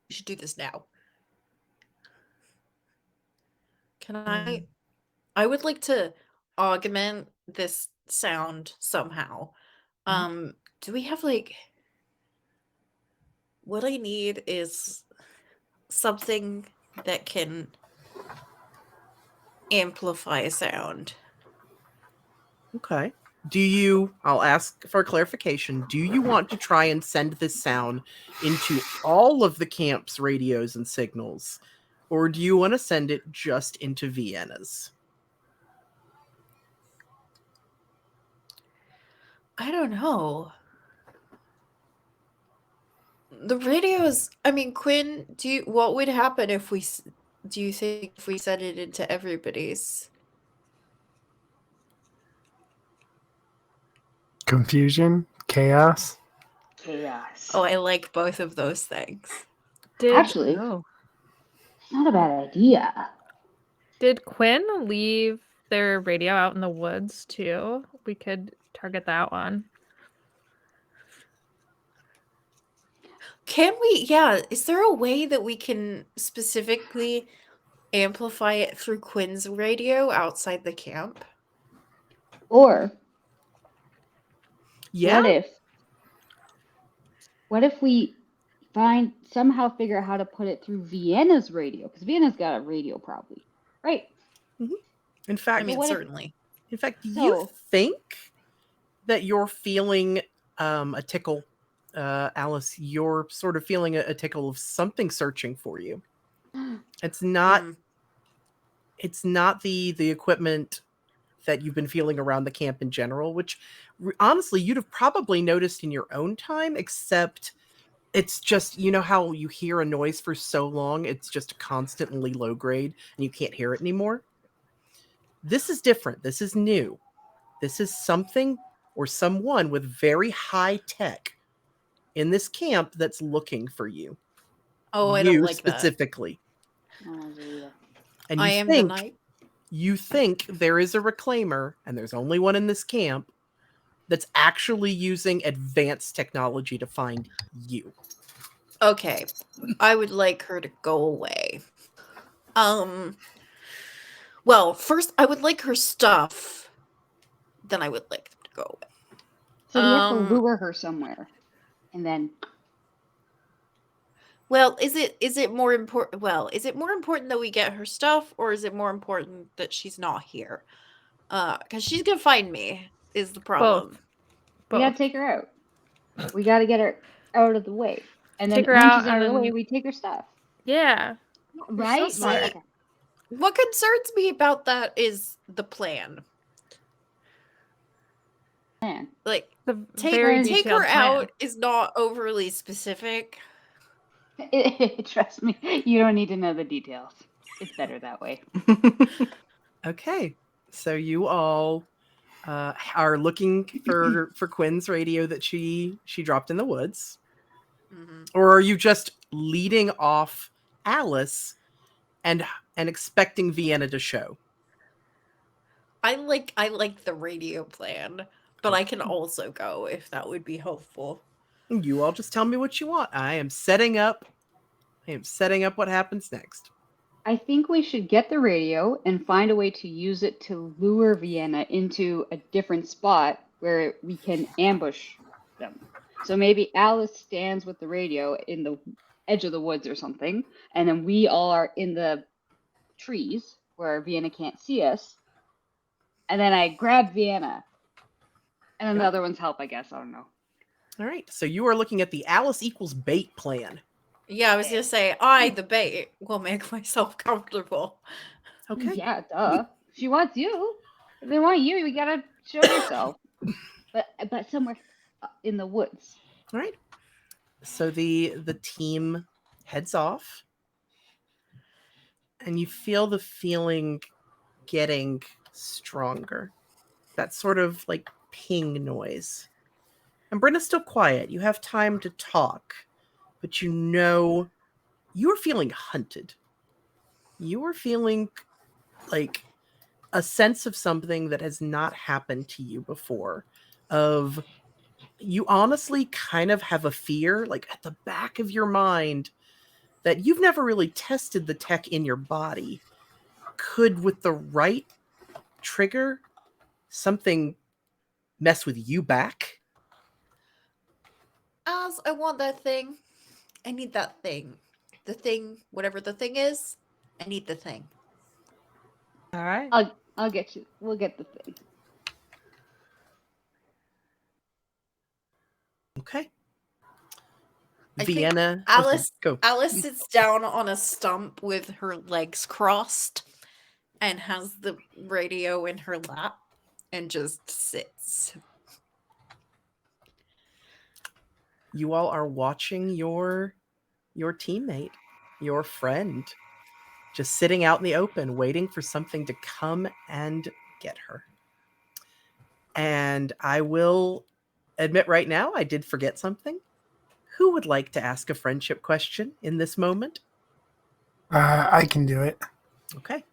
We should do this now. Can I would like to augment this sound somehow. Do we have what I need is something that can amplify sound. Okay. I'll ask for clarification. Do you want to try and send this sound into all of the camp's radios and signals? Or do you want to send it just into Vienna's? I don't know. The radios, I mean, Quinn, what would happen if do you think if we sent it into everybody's? Confusion, chaos. Oh, I like both of those things. Actually, it's not a bad idea. Did Quinn leave their radio out in the woods too? We could target that one. Can we? Yeah. Is there a way that we can specifically amplify it through Quinn's radio outside the camp? Or Yeah. what if we somehow figure out how to put it through Vienna's radio? Because Vienna's got a radio probably, right? In fact, I mean, what if- certainly. in fact, do you So- think that you're feeling a tickle, Alice? You're sort of feeling a tickle of something searching for you. It's not. Mhm. It's not the equipment that you've been feeling around the camp in general, which honestly you'd have probably noticed in your own time, except it's just, you know how you hear a noise for so long, it's just constantly low grade and you can't hear it anymore? This is different. This is new. This is something or someone with very high tech in this camp that's looking for you. Oh, I you don't like that. specifically. And I am the knight. you think there is a reclaimer, and there's only one in this camp, that's actually using advanced technology to find you. Okay. I would like her to go away. Well, first I would like her stuff. Then I would like them to go away. So we have to lure her somewhere, and then. Well, is it more important? Well, is it more important that we get her stuff, or is it more important that she's not here? Because she's gonna find me. Is the problem? We gotta take her out. We gotta get her out of the way, and then Take her when out she's out of the and way, then- we take her stuff. Yeah. Right? so smart. Okay. What concerns me about that is the plan. Man. Like, The take very her detailed plan. out is not overly specific. Trust me, you don't need to know the details. It's better that way. Okay, so you all are looking for Quinn's radio that she dropped in the woods, or are you just leading off Alice and expecting Vienna to show? I like the radio plan, but I can also go if that would be helpful. You all just tell me what you want. I am setting up what happens next. I think we should get the radio and find a way to use it to lure Vienna into a different spot where we can ambush them. So maybe Alice stands with the radio in the edge of the woods or something, and then we all are in the trees where Vienna can't see us. And then I grab Vienna. And then the other ones help, I guess. I don't know. All right. So you are looking at the Alice equals bait plan. Yeah, I was gonna say I, the bait, will make myself comfortable. Okay. Yeah, duh. She wants you. If they want you, you gotta show yourself. But somewhere in the woods. All right. So the team heads off, and you feel the feeling getting stronger. That sort of like ping noise. And Brenna's still quiet. You have time to talk, but you know you are feeling hunted. You are feeling like a sense of something that has not happened to you before. Of you honestly kind of have a fear, like at the back of your mind, that you've never really tested the tech in your body. Could, with the right trigger, something mess with you back? As I want that thing. I need that thing. The thing, whatever the thing is, I need the thing. All right. I'll get you. We'll get the thing. Okay. I think Vienna. Alice Go. Alice sits down on a stump with her legs crossed and has the radio in her lap and just sits. You all are watching your teammate, your friend, just sitting out in the open, waiting for something to come and get her. And I will admit right now, I did forget something. Who would like to ask a friendship question in this moment? I can do it. Okay.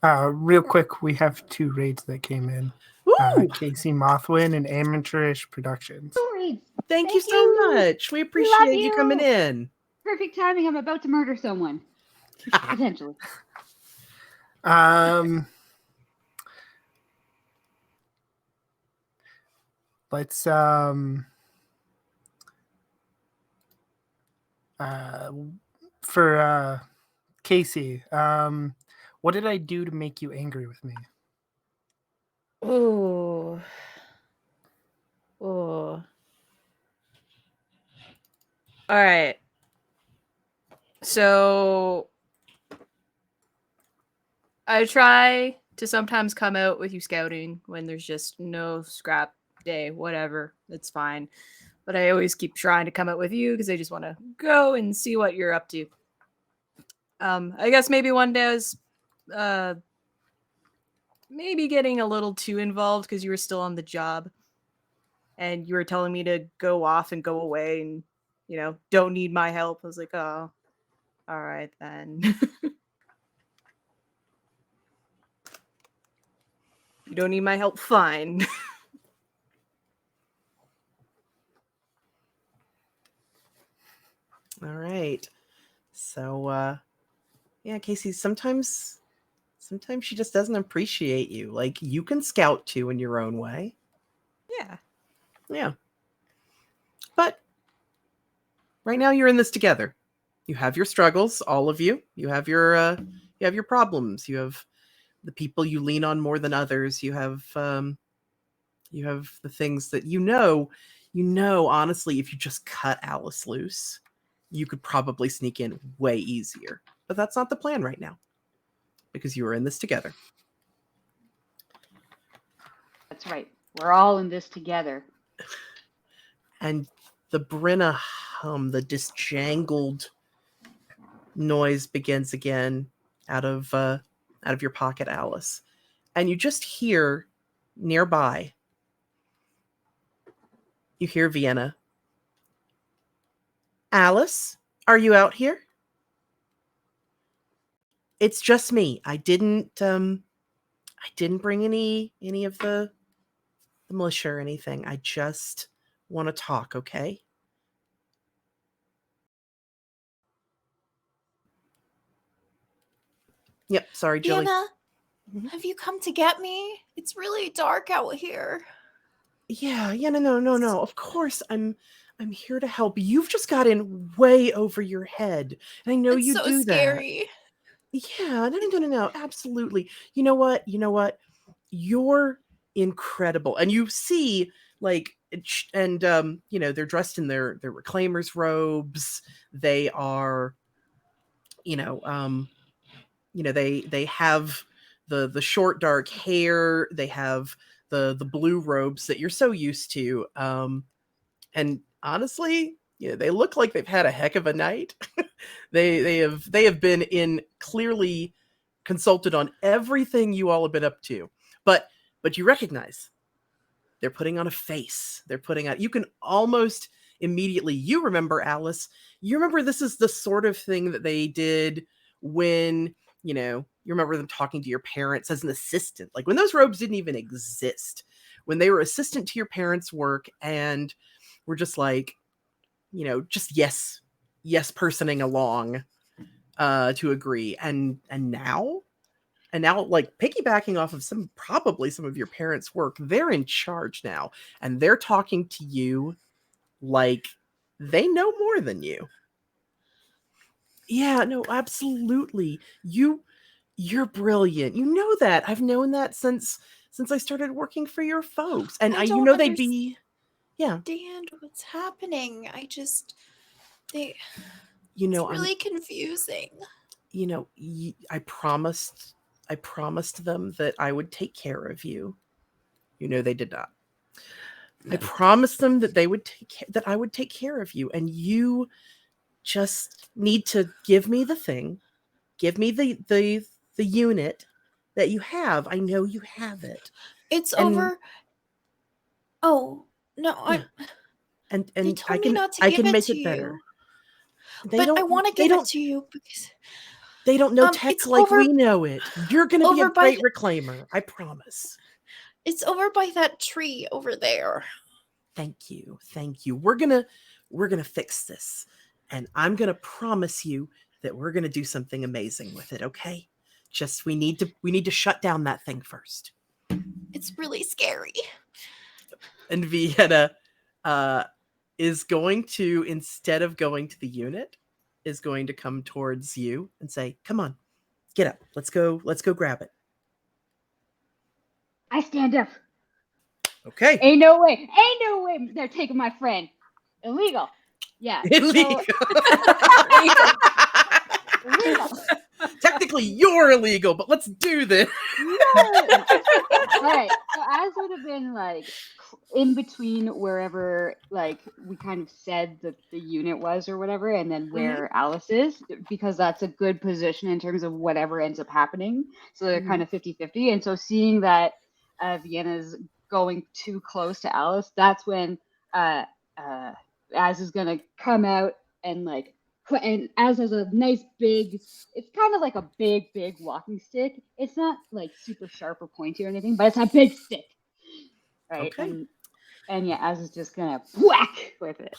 Real quick, we have 2 raids that came in. Ooh! Casey Mothwin and Amateurish Productions. Sorry. Thank you Thank so you. much. We We love appreciate you coming you. in. Perfect timing. I'm about to murder someone. Potentially. Let's for Casey, what did I do to make you angry with me? Ooh. Ooh. All right. So I try to sometimes come out with you scouting when there's just no scrap day, whatever. It's fine. But I always keep trying to come out with you because I just want to go and see what you're up to. I guess maybe one day I was maybe getting a little too involved because you were still on the job and you were telling me to go off and go away and, don't need my help. I was like, oh, all right then. You don't need my help, fine. All right. So yeah, Casey, sometimes she just doesn't appreciate you. Like, you can scout too in your own way. Yeah. Yeah. But right now you're in this together. You have your struggles, all of you. You have your problems. You have the people you lean on more than others. You have the things that honestly, if you just cut Alice loose, you could probably sneak in way easier. But that's not the plan right now, because you are in this together. That's right. We're all in this together. And the Brenna hum, the disjangled noise begins again out of your pocket, Alice. And you just hear nearby, you hear Vienna. Alice, are you out here? It's just me. I didn't bring any of the militia or anything. I just want to talk, okay? Yep, sorry, Jilly. Vienna, Mhm. have you come to get me? It's really dark out here. Yeah, no. Of course, I'm here to help. You've just got in way over your head, and I know It's you so do scary. that. Yeah, no, absolutely. You know what? You're incredible, and you see, like, and they're dressed in their reclaimers robes. They are, they have the short dark hair. They have the blue robes that you're so used to. And honestly, they look like they've had a heck of a night. they have been in, clearly consulted on everything you all have been up to. But you recognize they're putting on a face. You can almost immediately, you remember, Alice, you remember this is the sort of thing that they did when, you remember them talking to your parents as an assistant, like when those robes didn't even exist, when they were assistant to your parents' work and were just like, just yes personing along to agree. And now, like, piggybacking off of probably some of your parents' work, they're in charge now, and they're talking to you like they know more than you. Yeah, no, absolutely. You're brilliant. You know that. I've known that since I started working for your folks. And I you don't know they'd be, yeah. understand what's happening. It's I'm really confusing. I promised them that I would take care of you. They did not. I promised them that I would take care of you, and you just need to give me the thing. Give me the unit that you have. I know you have it. It's And over. Oh, no, yeah. And they told I me can not to give it make to it better. you. But I want to give it to you because they don't know tech it's like over, we know it. You're going to be a over by great reclaimer. I promise. it's over by that tree over there. Thank you. Thank you. We're gonna fix this. And I'm gonna promise you that we're gonna do something amazing with it, okay? Just we need to shut down that thing first. It's really scary. And Vienna is going to, instead of going to the unit, is going to come towards you and say, "Come on, get up. Let's go grab it." I stand up. Okay. Ain't no way. They're taking my friend. Illegal. Yeah. Illegal. Illegal. Technically, you're illegal, but let's do this. No. All right. So Az would have been like in between wherever like we kind of said that the unit was or whatever, and then where Alice is, because that's a good position in terms of whatever ends up happening. So they're kind of 50-50. And so seeing that Vienna's going too close to Alice, that's when Az is gonna come out and like, and Az has a nice big, it's kind of like a big walking stick. It's not like super sharp or pointy or anything, but it's a big stick, right? Okay. And yeah, Az is just gonna whack with it.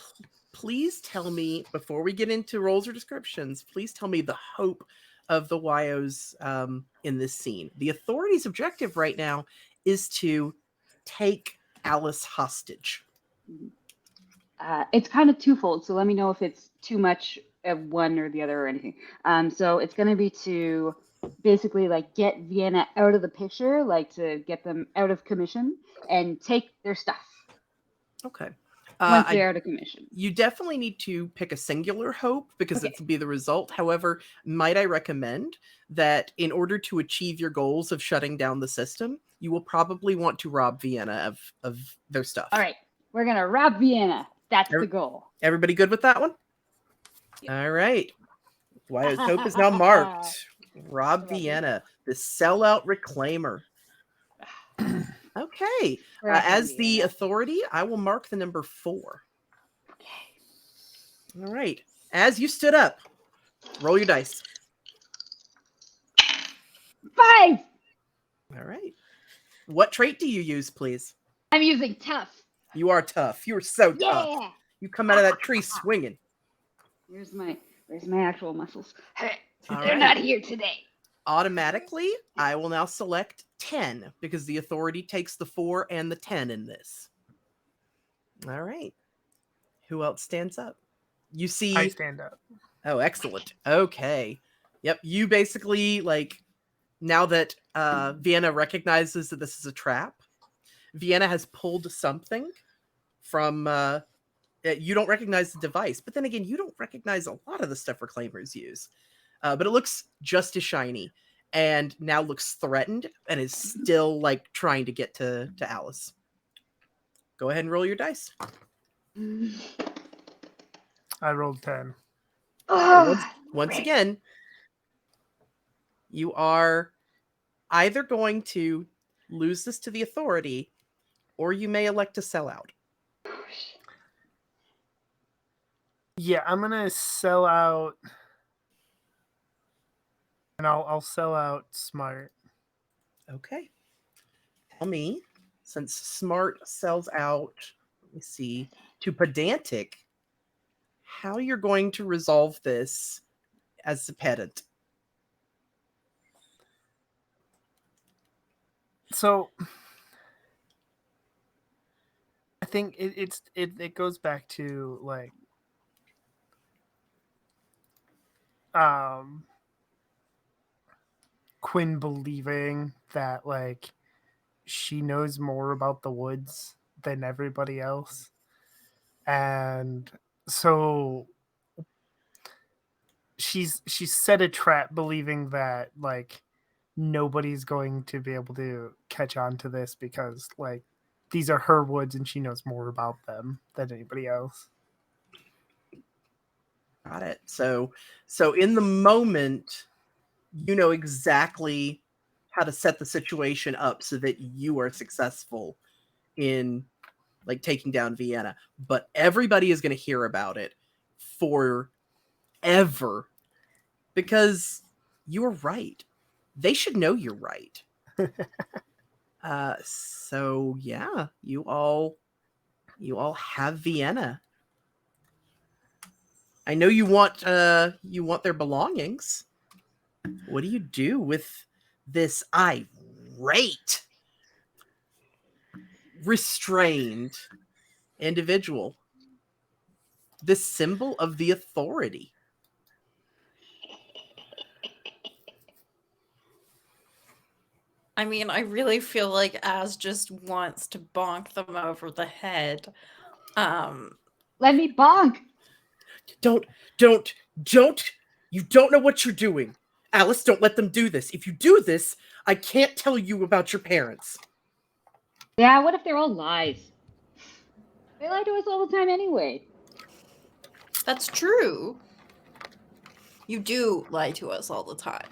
Please tell me, before we get into roles or descriptions, please tell me the hope of the YOs in this scene. The authorities' objective right now is to take Alice hostage. It's kind of twofold, so let me know if it's too much of one or the other or anything. So it's going to be to basically like get Vienna out of the picture, like to get them out of commission and take their stuff. Okay. Once they're out of commission. You definitely need to pick a singular hope because it will be the result. However, might I recommend that in order to achieve your goals of shutting down the system, you will probably want to rob Vienna of their stuff. All right. We're going to rob Vienna. That's the goal. Everybody good with that one? All right. YO's hope is now marked. Rob Vienna, the sellout reclaimer. Okay. As the authority, I will mark the number 4. Okay. All right. As you stood up, roll your dice. 5. All right. What trait do you use, please? I'm using tough. You are tough. You are so tough. Yeah. You come out of that tree swinging. Where's my actual muscles? All They're right. not here today. Automatically, I will now select 10 because the authority takes the 4 and the 10 in this. All right. Who else stands up? You see... I stand up. Oh, excellent. Okay. Yep. You basically, like, now that Vienna recognizes that this is a trap, Vienna has pulled something from... you don't recognize the device, but then again, you don't recognize a lot of the stuff reclaimers use. But it looks just as shiny and now looks threatened and is still like trying to get to Alice. Go ahead and roll your dice. I rolled 10. Once again, you are either going to lose this to the authority or you may elect to sell out. Yeah, I'm gonna sell out, and I'll sell out smart. Okay. Tell me, since smart sells out, let me see, to pedantic, how you're going to resolve this as a pedant. So I think it goes back to like Quinn believing that like she knows more about the woods than everybody else, and so she's set a trap believing that like nobody's going to be able to catch on to this because like these are her woods and she knows more about them than anybody else. Got it. So in the moment, you know exactly how to set the situation up so that you are successful in like taking down Vienna, but everybody is going to hear about it forever because you're right. They should know you're right. So yeah, you all You all have Vienna. I know you want their belongings. What do you do with this irate, restrained individual? This symbol of the authority. I mean, I really feel like Az just wants to bonk them over the head. Let me bonk. Don't. You don't know what you're doing. Alice, don't let them do this. If you do this, I can't tell you about your parents. Yeah, what if they're all lies? They lie to us all the time anyway. That's true. You do lie to us all the time.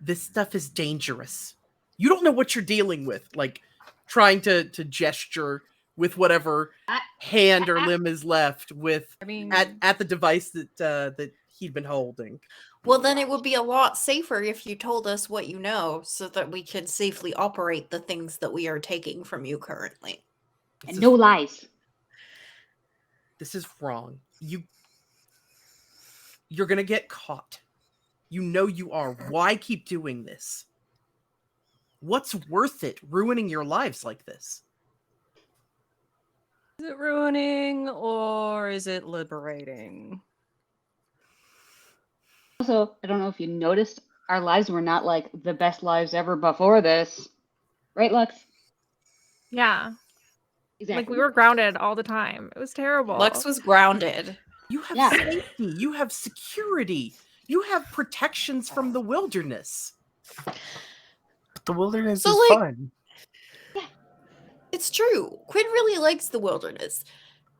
This stuff is dangerous. You don't know what you're dealing with. Like, trying to gesture with whatever hand or limb is left with at the device that he'd been holding. Well, then it would be a lot safer if you told us what you know so that we could safely operate the things that we are taking from you currently. And no lies. This is wrong. You're gonna get caught. You know you are. Why keep doing this? What's worth it ruining your lives like this? Is it ruining or is it liberating? Also, I don't know if you noticed, our lives were not like the best lives ever before this. Right, Lux? Yeah. Exactly. Like we were grounded all the time. It was terrible. Lux was grounded. You have safety. You have security. You have protections from the wilderness. The wilderness So, is like- fun. It's true. Quinn really likes the wilderness.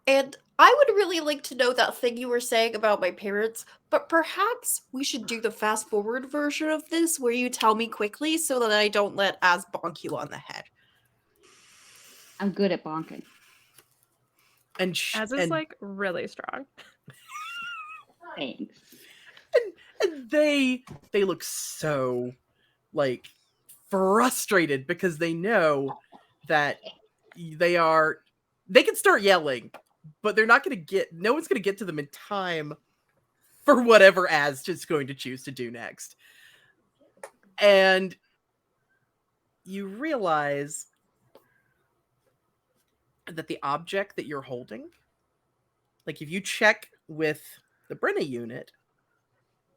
And I would really like to know that thing you were saying about my parents, but perhaps we should do the fast forward version of this where you tell me quickly so that I don't let Az bonk you on the head. I'm good at bonking. And Az is like really strong. Thanks. and they look so like frustrated because they know that they can start yelling, but they're not going to get, no one's going to get to them in time for whatever Az just going to choose to do next. And you realize that the object that you're holding, like if you check with the Brenna unit,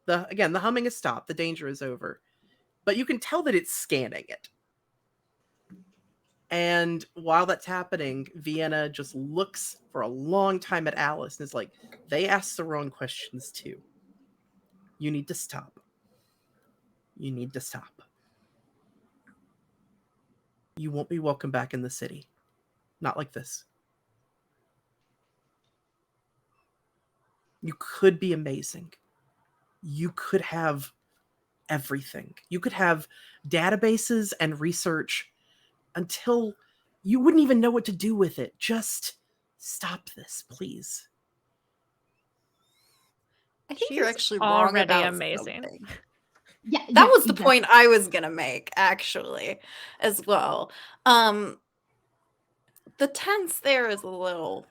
the humming is stopped, the danger is over, but you can tell that it's scanning it. And while that's happening, Vienna just looks for a long time at Alice and is like, they asked the wrong questions too. You need to stop. You need to stop. You won't be welcome back in the city. Not like this. You could be amazing. You could have everything. You could have databases and research until you wouldn't even know what to do with it. Just stop this, please. I think She's you're actually wrong already about amazing. something. Yeah, That was the exactly. point I was gonna make, actually, as well. The tense there is a little.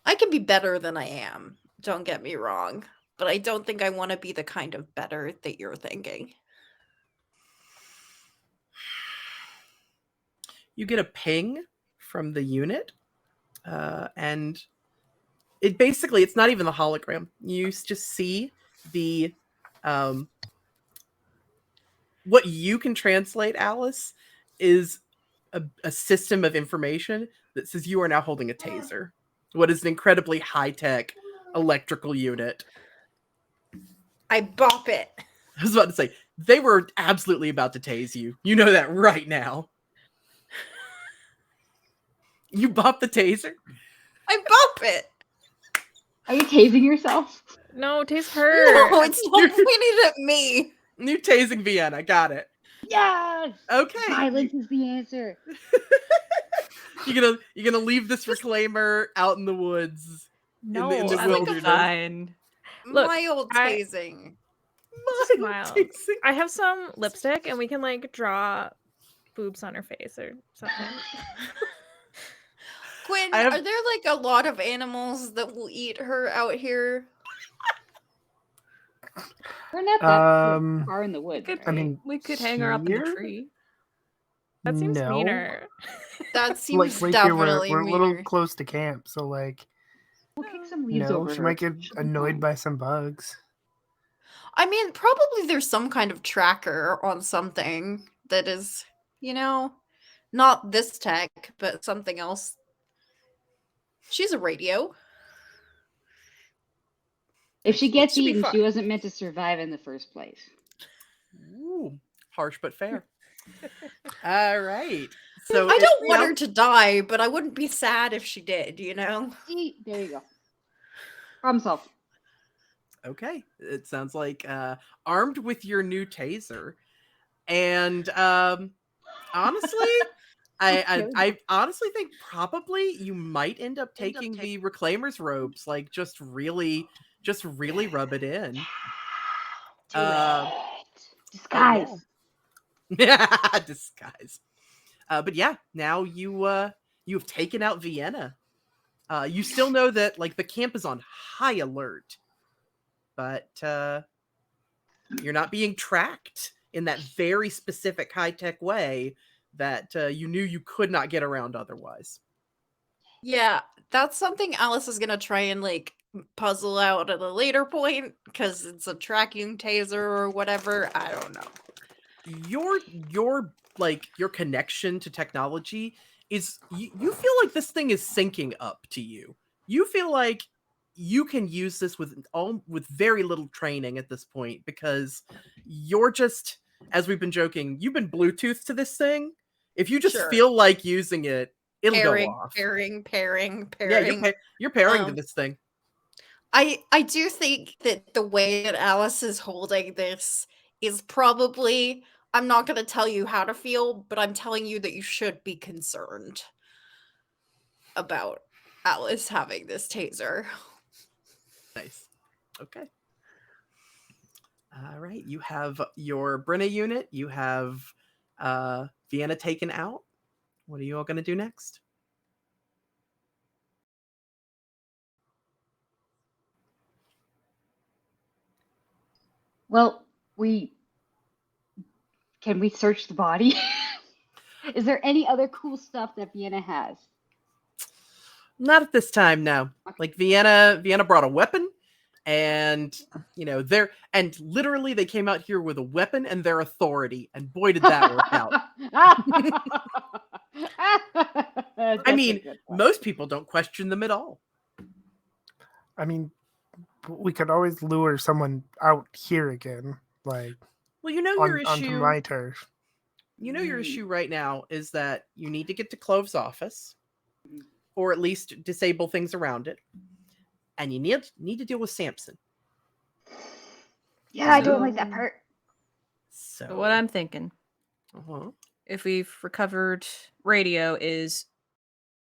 I can be better than I am. Don't get me wrong, but I don't think I want to be the kind of better that you're thinking. You get a ping from the unit, and it's not even the hologram. You just see the what you can translate, Alice, is a system of information that says you are now holding a taser. What is an incredibly high-tech electrical unit. I bop it. I was about to say, they were absolutely about to tase you. You know that right now. You bop the taser? I bop it. Are you tasing yourself? No, tase her. No, it's not pointed at me. You're tasing Vienna. Got it. Yes! Okay. Silence is the answer. You're gonna leave this reclaimer out in the woods. No, in the I like wilderness. Fine. Look, Mild tasing. Smile. I have some lipstick and we can like draw boobs on her face or something. Quinn, I have- are there like a lot of animals that will eat her out here? We're not that far in the woods. could- right? I mean, We could hang her up in the here? tree. That seems No. meaner. That seems Like right here, definitely we're a little meaner. close to camp, so like, We'll kick some leaves no, over she her. might get She'll be annoyed fine. by some bugs. I mean, probably there's some kind of tracker on something that is, not this tech, but something else. She's a radio. If she gets should be eaten, fun. she wasn't meant to survive in the first place. Ooh, harsh but fair. All right. So I it don't want her sounds- to die, but I wouldn't be sad if she did, See, there you go. Problem solved. Okay, it sounds like armed with your new taser, and honestly, I honestly think probably you might end up taking the reclaimer's robes, like just really rub it in. Do Uh, it. Disguise. Disguise. But yeah, now you have taken out Vienna. You still know that like the camp is on high alert, but you're not being tracked in that very specific high-tech way that you knew you could not get around otherwise. Yeah, that's something Alice is gonna try and like puzzle out at a later point because it's a tracking taser or whatever. I don't know. Your connection to technology is you feel like this thing is syncing up to you. You feel like you can use this with very little training at this point because you're just, as we've been joking, you've been Bluetooth to this thing. If you just Sure. feel like using it, it'll Pairing, go off. pairing. Yeah, you're pairing to Um, this thing. I do think that the way that Alice is holding this is probably, I'm not going to tell you how to feel, but I'm telling you that you should be concerned about Alice having this taser. Nice. Okay. All right. You have your Brenna unit. You have Vienna taken out. What are you all going to do next? Well, can we search the body? Is there any other cool stuff that Vienna has? Not at this time, no. Like Vienna brought a weapon, and and literally they came out here with a weapon and their authority, and boy did that work out. I mean, most people don't question them at all. I mean, we could always lure someone out here again, like Well, your onto issue. my turf. Your issue right now is that you need to get to Clove's office, or at least disable things around it, and you need to deal with Samson. Yeah, I don't like that part. So What I'm thinking, uh-huh. if we've recovered radio, is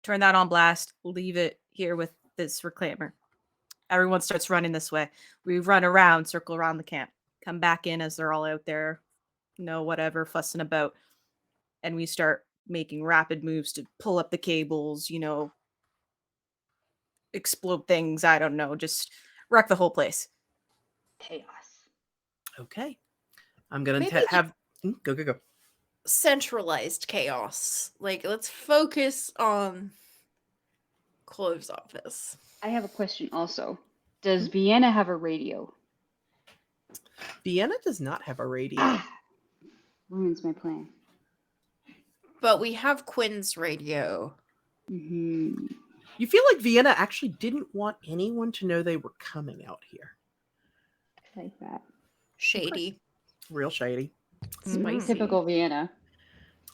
turn that on blast, leave it here with this reclaimer. Everyone starts running this way. We run around, circle around the camp, come back in as they're all out there, whatever, fussing about. And we start making rapid moves to pull up the cables, explode things. I don't know, just wreck the whole place. Chaos. Okay. I'm going Maybe to have... Go. Centralized chaos. Like, let's focus on Clove's office. I have a question also. Does Vienna have a radio? Vienna does not have a radio. Ah, ruins my plan. But we have Quinn's radio. Mm-hmm. You feel like Vienna actually didn't want anyone to know they were coming out here. I like that. Shady. Real shady. Spicy. Typical Vienna.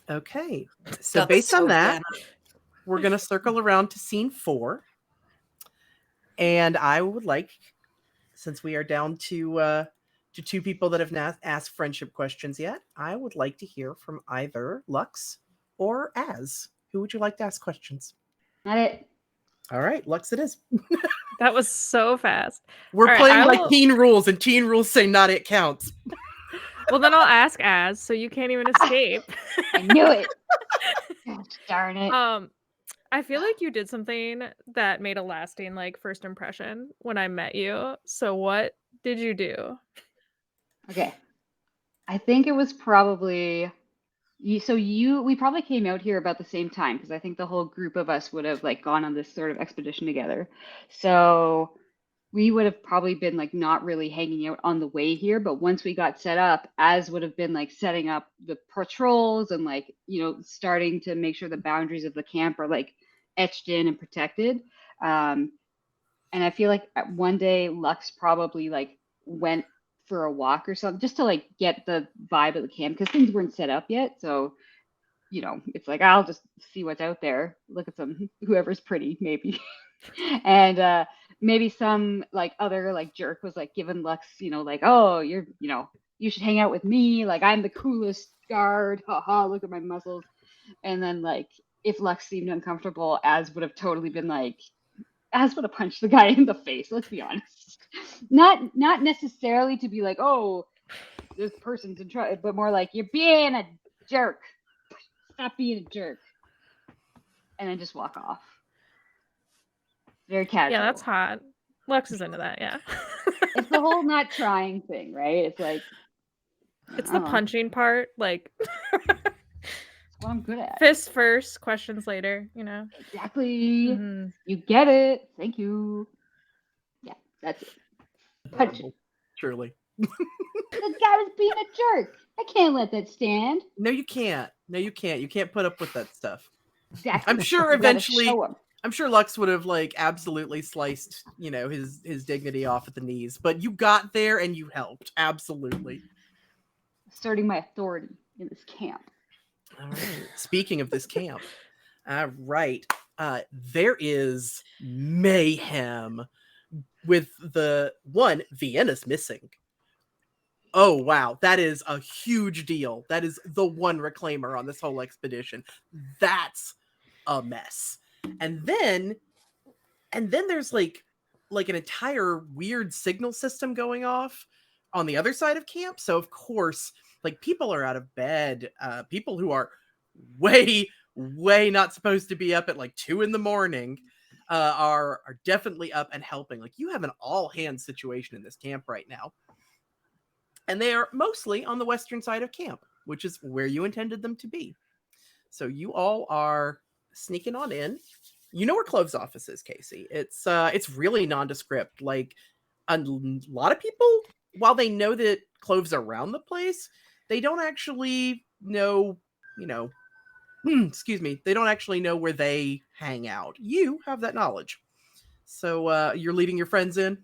Okay. So That's based on so that, Vienna. we're going to circle around to scene 4. And I would like, since we are down to 2 people that have not asked friendship questions yet, I would like to hear from either Lux or Az. Who would you like to ask questions? Not it. All right, Lux it is. That was so fast. We're All right, playing I by will- teen rules, and teen rules say not it counts. Well, then I'll ask Az, so you can't even escape. I knew it. Gosh darn it. I feel like you did something that made a lasting like first impression when I met you. So what did you do? Okay. I think it was probably we probably came out here about the same time because I think the whole group of us would have like gone on this sort of expedition together. So we would have probably been like not really hanging out on the way here, but once we got set up, as would have been like setting up the patrols and like, starting to make sure the boundaries of the camp are like etched in and protected. And I feel like one day Lux probably like went for a walk or something just to like get the vibe of the camp because things weren't set up yet. So, it's like I'll just see what's out there, look at some whoever's pretty, maybe. And maybe some like other like jerk was like giving Lux, like, oh, you should hang out with me. Like I'm the coolest guard. Haha, look at my muscles. And then like if Lux seemed uncomfortable, Az would have totally been like, Az would have punched the guy in the face. Let's be honest. Not necessarily to be like, oh, this person's in trouble, but more like you're being a jerk. Stop being a jerk. And then just walk off. Very casual. Yeah, that's hot. Lux is into that, yeah. It's the whole not trying thing, right? It's like it's the punching part, like it's what I'm good at. Fists first, questions later, Exactly. Mm-hmm. You get it. Thank you. Yeah, that's it. Punch it. Truly. The guy was being a jerk. I can't let that stand. No, you can't. You can't put up with that stuff. Exactly. I'm sure eventually I'm sure Lux would have like absolutely sliced, his dignity off at the knees, but you got there and you helped. Absolutely. Asserting my authority in this camp. All right. Speaking of this camp, right. There is mayhem with Vienna's missing. Oh, wow. That is a huge deal. That is the one reclaimer on this whole expedition. That's a mess. And then there's like an entire weird signal system going off on the other side of camp. So of course, like people are out of bed. People who are way not supposed to be up at like 2 a.m. Are definitely up and helping. Like you have an all hands situation in this camp right now. And they are mostly on the western side of camp, which is where you intended them to be. So you all are sneaking on in. You know where Clove's office is, Casey. It's really nondescript. Like a lot of people, while they know that Clove's around the place, they don't actually know, they don't actually know where they hang out. You have that knowledge. So you're leading your friends in?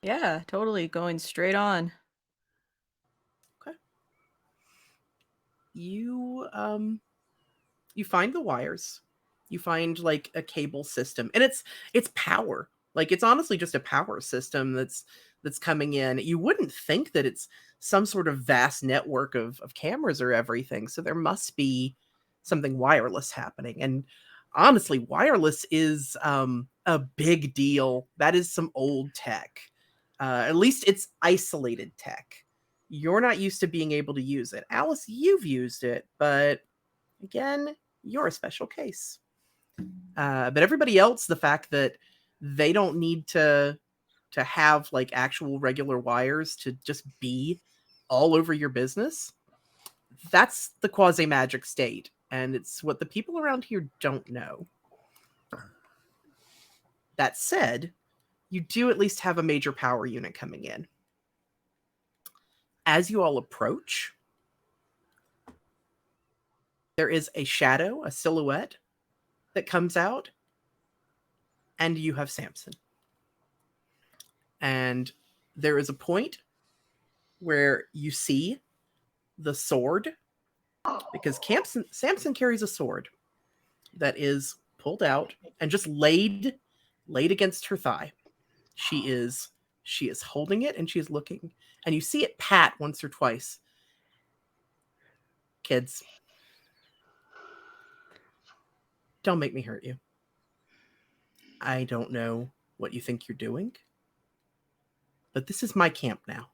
Yeah, totally. Going straight on. Okay. You find the wires. You find like a cable system, and it's power. Like it's honestly just a power system that's coming in. You wouldn't think that it's some sort of vast network of cameras or everything. So there must be something wireless happening. And honestly, wireless is a big deal. That is some old tech. At least it's isolated tech. You're not used to being able to use it. Alice, you've used it, but again, you're a special case. But everybody else, the fact that they don't need to have like actual regular wires to just be all over your business, that's the quasi-magic state. And it's what the people around here don't know. That said, you do at least have a major power unit coming in. As you all approach, there is a shadow, a silhouette that comes out, and you have Samson. And there is a point where you see the sword, because Samson carries a sword that is pulled out and just laid against her thigh. She is holding it and she is looking, and you see it pat once or twice. Kids, don't make me hurt you. I don't know what you think you're doing, but this is my camp now.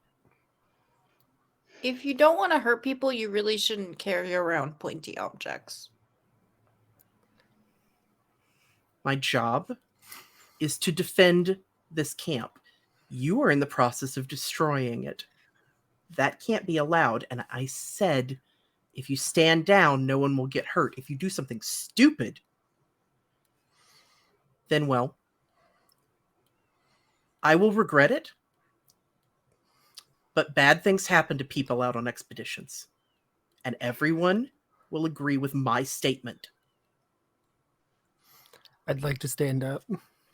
If you don't want to hurt people, you really shouldn't carry around pointy objects. My job is to defend this camp. You are in the process of destroying it. That can't be allowed. And I said, if you stand down, no one will get hurt. If you do something stupid, then, well, I will regret it. But bad things happen to people out on expeditions. And everyone will agree with my statement. I'd like to stand up.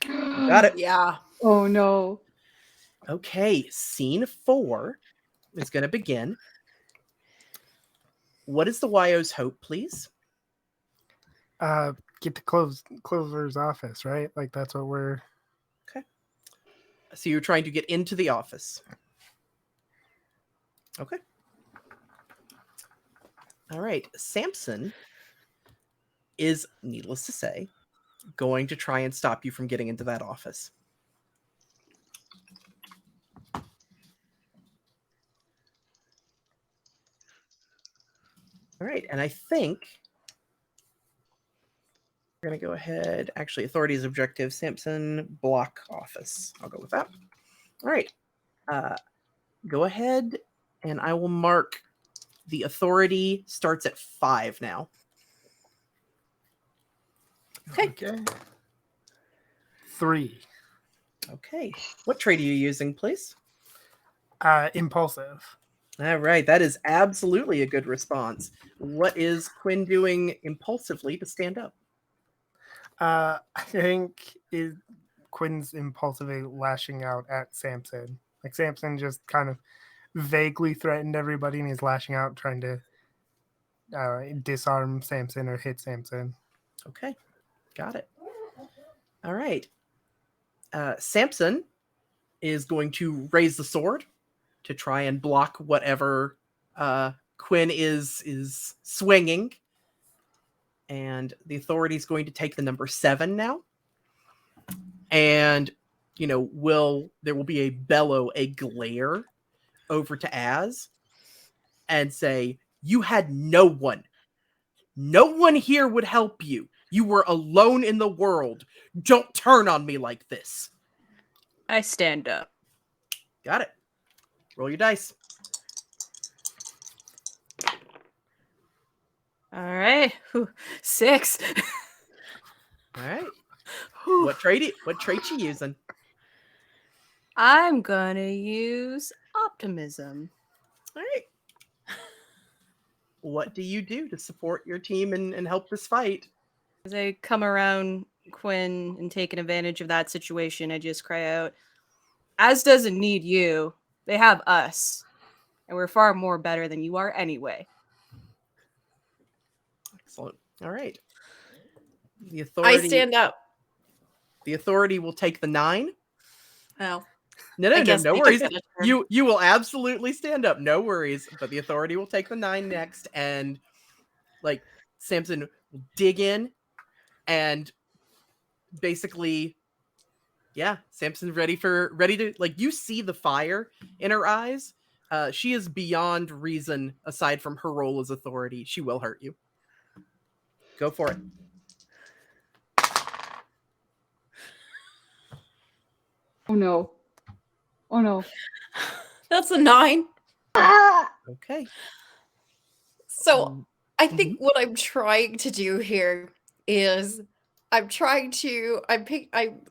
Got it. Yeah. Oh no. Okay, scene 4 is going to begin. What is the YO's hope, please? Get to Clover's office, right? Like that's what we're. So you're trying to get into the office. Okay. All right. Samson is, needless to say, going to try and stop you from getting into that office. All right. And I think we're going to go ahead. Actually, authority's objective, Samson, block office. I'll go with that. All right. Go ahead, and I will mark the authority starts at 5 now. Okay. 3. Okay. What trait are you using, please? Impulsive. All right. That is absolutely a good response. What is Quinn doing impulsively to stand up? I think Quinn's impulsively lashing out at Samson. Like Samson just kind of vaguely threatened everybody, and he's lashing out, trying to disarm Samson or hit Samson. Okay. Got it. All right. Samson is going to raise the sword to try and block whatever Quinn is swinging. And the authority is going to take the number 7 now. And, there will be a bellow, a glare over to Az and say, you had no one. No one here would help you. You were alone in the world. Don't turn on me like this. I stand up. Got it. Roll your dice. All right. 6. All right. What trait you using? I'm gonna use optimism. All right. What do you do to support your team and help this fight? As I come around Quinn and taking advantage of that situation, I just cry out, Az doesn't need you. They have us. And we're far more better than you are anyway. Excellent. All right. The authority. I stand up. The authority will take the 9. Oh. No I guess they worries. took it a turn. You will absolutely stand up. No worries. But the authority will take the 9 next, and Samson will dig in, and basically, yeah, Samson's ready to you see the fire in her eyes. She is beyond reason aside from her role as authority. She will hurt you. Go for it. Oh no. Oh no. That's a 9. Ah! Okay. So I think what I'm trying to do here is I'm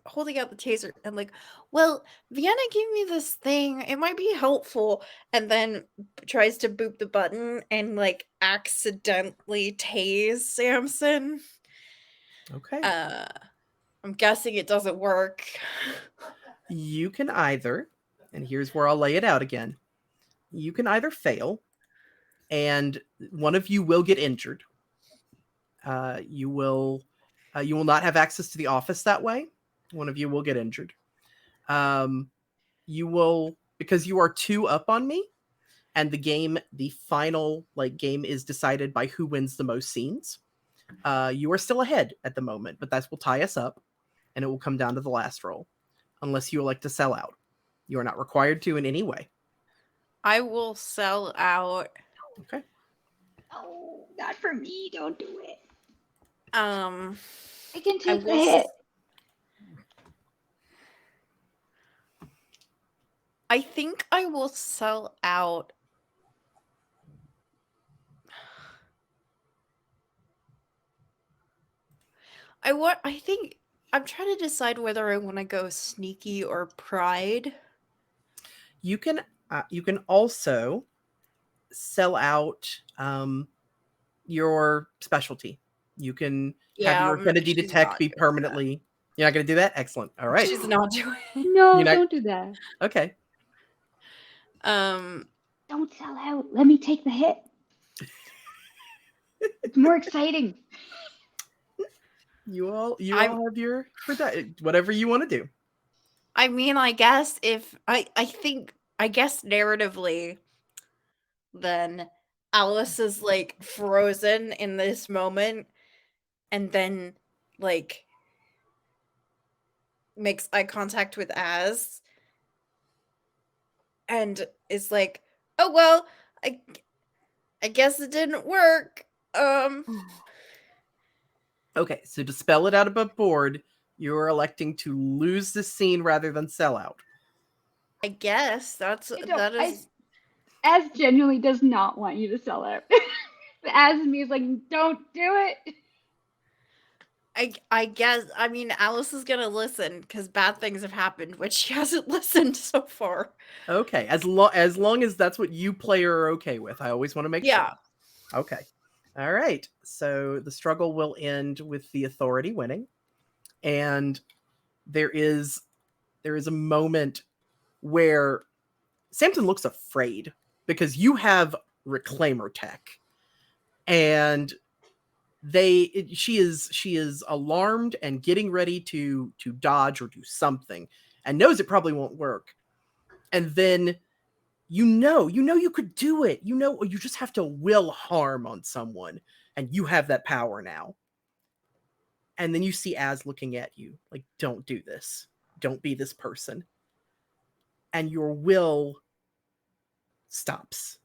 holding out the taser and well, Vienna gave me this thing. It might be helpful. And then tries to boop the button and accidentally tase Samson. Okay. I'm guessing it doesn't work. You can either, and here's where I'll lay it out again. You can either fail, and one of you will get injured. You will not have access to the office that way. One of you will get injured. You will, because you are 2 up on me, and the final game is decided by who wins the most scenes. You are still ahead at the moment, but that will tie us up, and it will come down to the last roll. Unless you would like to sell out. You are not required to in any way. I will sell out. Okay. Oh, not for me. Don't do it. I I can take the will. hit. I think I will sell out. I think I'm trying to decide whether I want to go sneaky or pride. You can also sell out your specialty. You can have your affinity she's detect not be doing permanently. You're not going to do that? Excellent. All that. right. She's not doing it. No, You're not- don't do that. Okay. Don't sell out. Let me take the hit. It's more exciting. You all I'm- have your whatever you want to do. I mean, I guess if I guess narratively, then Alice is like frozen in this moment, and then like makes eye contact with Az, and is like, "Oh well, I guess it didn't work." Okay, so to spell it out above board, you're electing to lose the scene rather than sell out. I guess that is. Az genuinely does not want you to sell out. Az and me is like, don't do it. I guess, I mean, Alice is gonna listen because bad things have happened, which she hasn't listened so far. Okay, as long as that's what you player are okay with. I always want to make sure. Okay. All right. So the struggle will end with the authority winning, and there is a moment where Samson looks afraid because you have reclaimer tech, and she is alarmed and getting ready to dodge or do something, and knows it probably won't work. And then you know you could do it. You just have to will harm on someone, and you have that power now. And then you see Az looking at you like, don't do this. Don't be this person. And your will stops.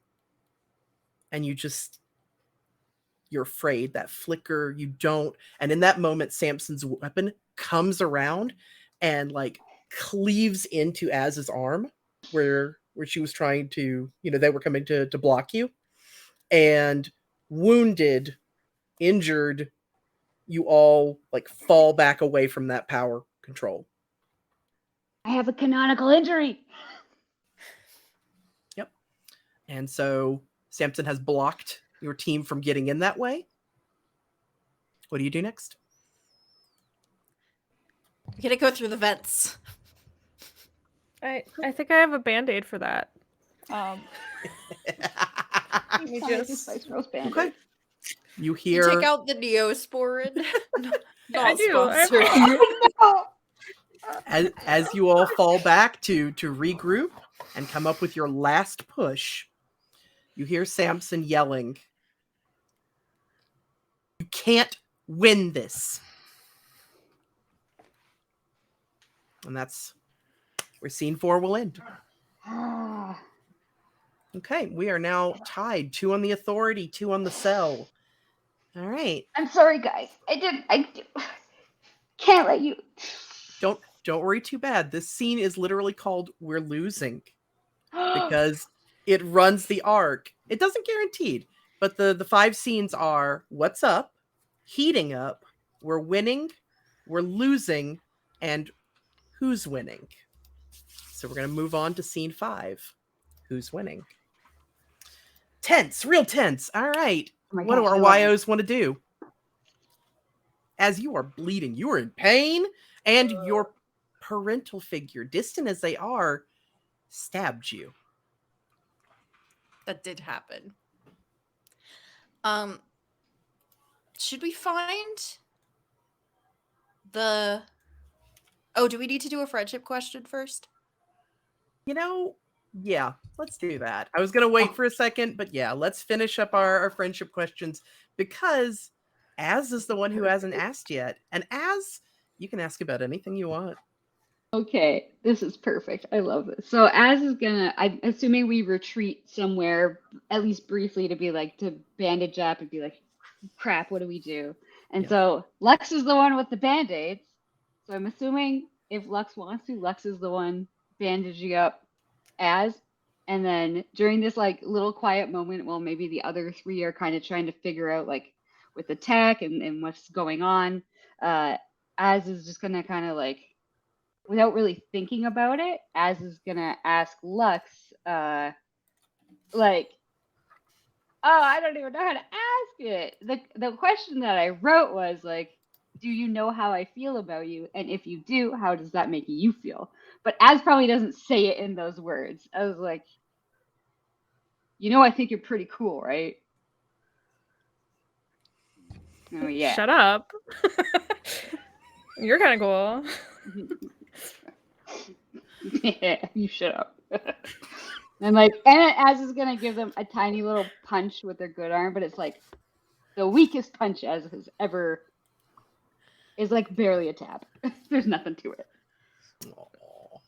And you're afraid, that flicker, you don't. And in that moment, Samson's weapon comes around and like cleaves into Az's arm where she was trying to, they were coming to block you. And wounded, injured, you all like fall back away from that power control. I have a canonical injury. Yep. And so Samson has blocked your team from getting in that way. What do you do next? We gotta go through the vents. I think I have a band-aid for that. He's me just- Spice Girls band. Okay. You You hear take out the Neosporin. I do. as you all fall back to regroup and come up with your last push, you hear Samson yelling, "You can't win this." And that's where scene 4 will end. Okay, we are now tied. 2 on the authority, 2 on the cell. All right. I'm sorry, guys. I can't let you. Don't worry too bad. This scene is literally called "We're Losing" because it runs the arc. It doesn't guaranteed, but the 5 scenes are what's up, heating up, we're winning, we're losing, and who's winning. So we're going to move on to scene 5. Who's winning? Tense, real tense. All right. Oh What do gosh, our I love it. YOs want to do? As you are bleeding, you are in pain, and your parental figure, distant as they are, stabbed you. That did happen. Should we find the... Oh, do we need to do a friendship question first? Yeah, let's do that. I was going to wait for a second, but yeah, let's finish up our friendship questions because Az is the one who hasn't asked yet. And Az, you can ask about anything you want. Okay, this is perfect. I love this. So Az is gonna, I'm assuming we retreat somewhere, at least briefly, to be like, to bandage up and be like, crap, what do we do? And Yeah. so Lux is the one with the band-aids. So I'm assuming if Lux wants to, Lux is the one bandaging up Az. And then during this like little quiet moment, while maybe the other three are kind of trying to figure out like with the tech and what's going on, Az is just gonna kind of like, without really thinking about it, Az is gonna ask Lux, like, oh, I don't even know how to ask it. The question that I wrote was like, do you know how I feel about you? And if you do, how does that make you feel? But Az probably doesn't say it in those words. I was like, I think you're pretty cool, right? Oh yeah. Shut up. You're kind of cool. Yeah, you shut up. And Az is gonna give them a tiny little punch with their good arm, but it's like the weakest punch Az has ever, is like barely a tap. There's nothing to it. Aw.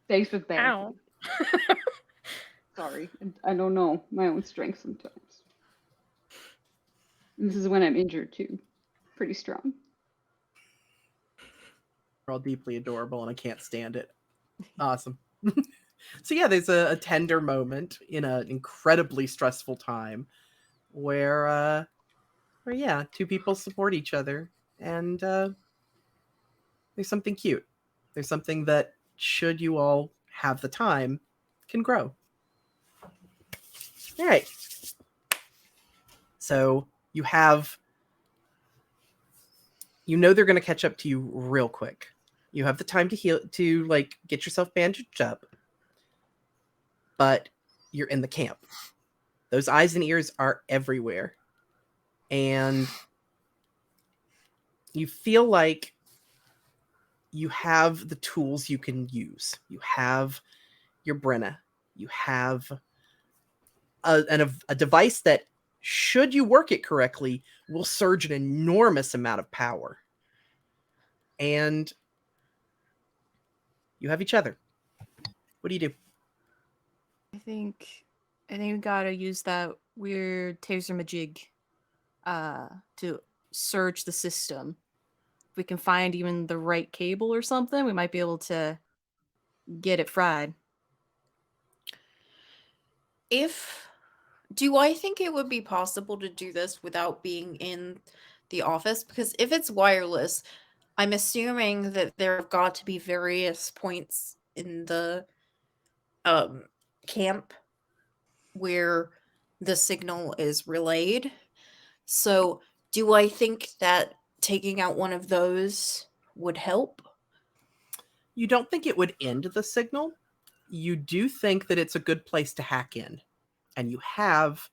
Thanks for bad. Ow. Sorry, I don't know my own strength sometimes. And this is when I'm injured too. Pretty strong. We're all deeply adorable, and I can't stand it. Awesome. So yeah, there's a tender moment in an incredibly stressful time where yeah, two people support each other, and there's something cute. There's something that, should you all have the time, can grow. All right. So you have, they're going to catch up to you real quick. You have the time to heal, to like get yourself bandaged up, but you're in the camp. Those eyes and ears are everywhere. And you feel like you have the tools you can use. You have your Brenna. You have a device that, should you work it correctly, will surge an enormous amount of power. And you have each other. What do you do? I think we gotta use that weird taser majig to search the system. If we can find even the right cable or something, we might be able to get it fried. Do I think it would be possible to do this without being in the office? Because if it's wireless, I'm assuming that there have got to be various points in the camp where the signal is relayed. So, do I think that taking out one of those would help? You don't think it would end the signal. You do think that it's a good place to hack in. And you have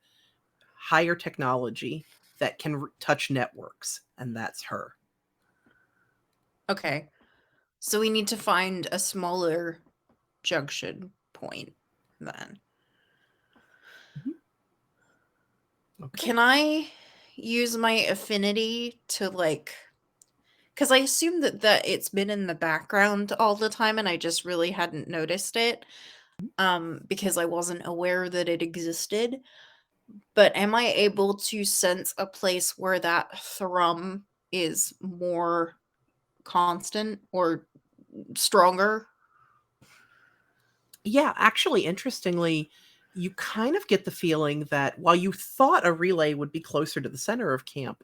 higher technology that can touch networks. And that's her. Okay. So we need to find a smaller junction point then. Okay. Can I use my affinity to because I assume that it's been in the background all the time and I just really hadn't noticed it because I wasn't aware that it existed. But am I able to sense a place where that thrum is more constant or stronger? Yeah, actually, interestingly, you kind of get the feeling that while you thought a relay would be closer to the center of camp,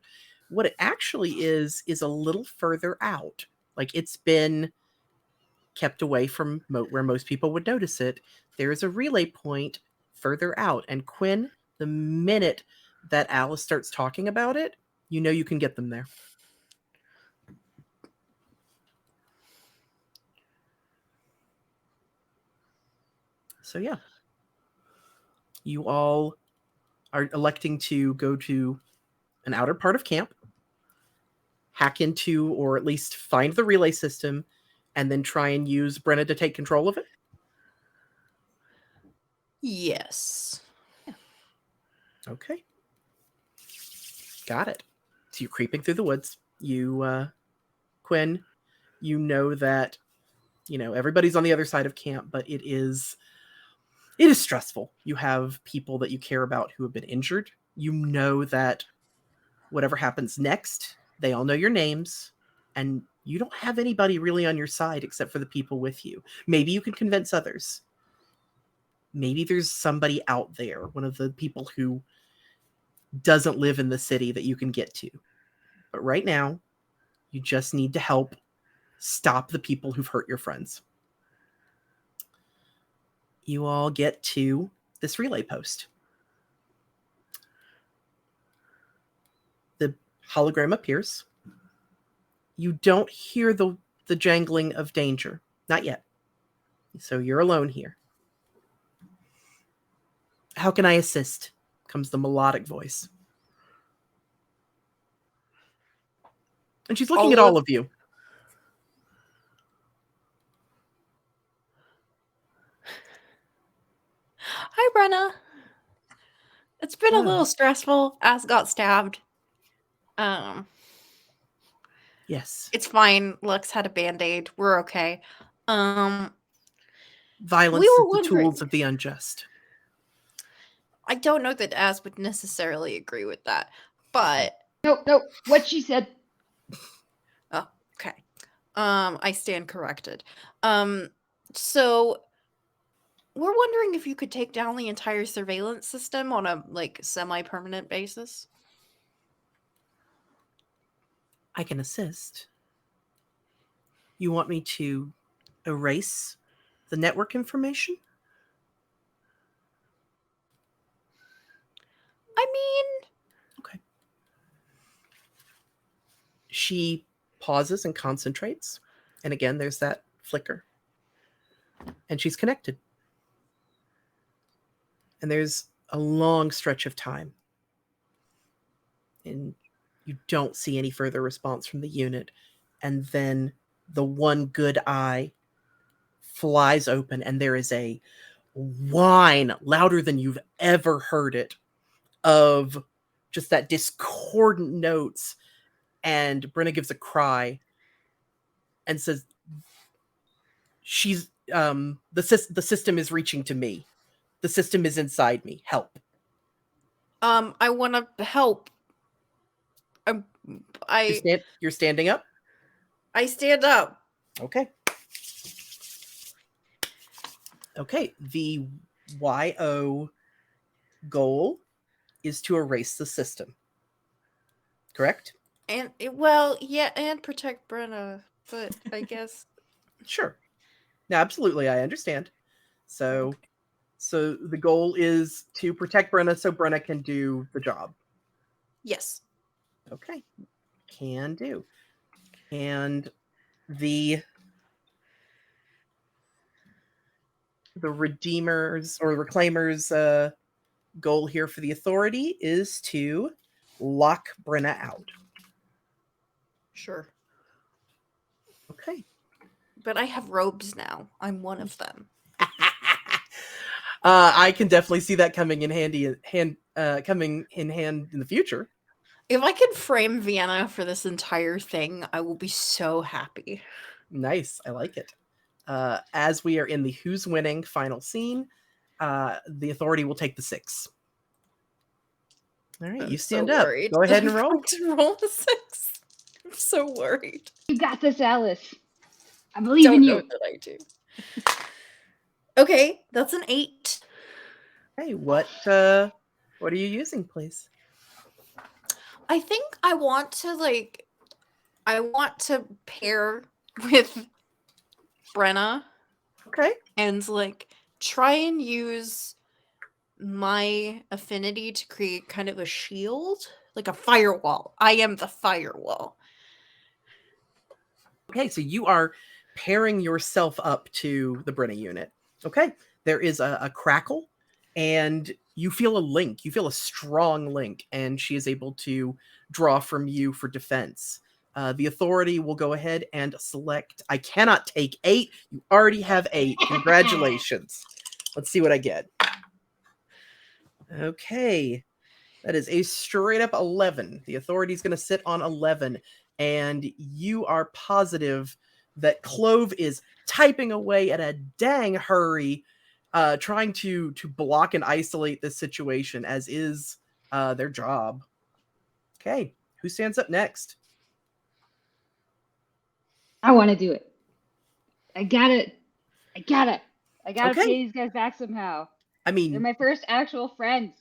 what it actually is a little further out. Like, it's been kept away from where most people would notice it. There is a relay point further out. And Quinn, the minute that Alice starts talking about it, you can get them there. So yeah, you all are electing to go to an outer part of camp, hack into, or at least find the relay system, and then try and use Brenna to take control of it? Yes. Okay. Got it. So you're creeping through the woods. You, Quinn, You know that, everybody's on the other side of camp, but it is stressful. You have people that you care about who have been injured. You know that whatever happens next, they all know your names, and you don't have anybody really on your side except for the people with you. Maybe you can convince others. Maybe there's somebody out there, one of the people who doesn't live in the city that you can get to. But right now, you just need to help stop the people who've hurt your friends. You all get to this relay post. The hologram appears. You don't hear the jangling of danger. Not yet. So you're alone here. How can I assist? Comes the melodic voice. And she's looking at all of you. Hi, Brenna. It's been a little stressful. As got stabbed. Yes. It's fine. Lux had a band-aid. We're okay. Violence we is were the wondering- tools of the unjust. I don't know that Az would necessarily agree with that, but Nope. What she said. oh, okay. I stand corrected. So we're wondering if you could take down the entire surveillance system on a semi-permanent basis. I can assist. You want me to erase the network information? I mean, okay. She pauses and concentrates. And again, there's that flicker. And she's connected. And there's a long stretch of time. And you don't see any further response from the unit. And then the one good eye flies open, and there is a whine louder than you've ever heard it of just that discordant notes. And Brenna gives a cry and says, "She's the system is reaching to me. The system is inside me. Help." I want to help. You're standing up? I stand up. Okay. Okay. The YO goal is to erase the system. Correct? And and protect Brenna, but I guess Sure. No, absolutely, I understand. So the goal is to protect Brenna so Brenna can do the job. Yes. Okay. Can do. And the Redeemers or Reclaimers goal here for the Authority is to lock Brenna out. Sure. Okay. But I have robes now. I'm one of them. I can definitely see that coming in coming in hand in the future. If I could frame Vienna for this entire thing, I will be so happy. Nice. I like it. As we are in the who's winning final scene, the Authority will take the 6. All right, you stand up. Worried. Go ahead and roll. Roll the 6. I'm so worried. You got this, Alice. I believe in you. Don't know that I do. Okay, that's an 8. Hey, what are you using, please? I think I want to pair with Brenna. Okay. And try and use my affinity to create kind of a shield, like a firewall. I am the firewall. Okay, so you are pairing yourself up to the Brenna unit. Okay, there is a crackle, and you feel a link. You feel a strong link, and she is able to draw from you for defense. The Authority will go ahead and select. I cannot take 8. You already have 8. Congratulations. Let's see what I get. Okay. That is a straight up 11. The Authority is going to sit on 11. And you are positive that Clove is typing away at a dang hurry, trying to block and isolate this situation, as is their job. Okay, who stands up next? I want to do it. I gotta Okay. pay these guys back somehow. I They're mean, my first actual friends.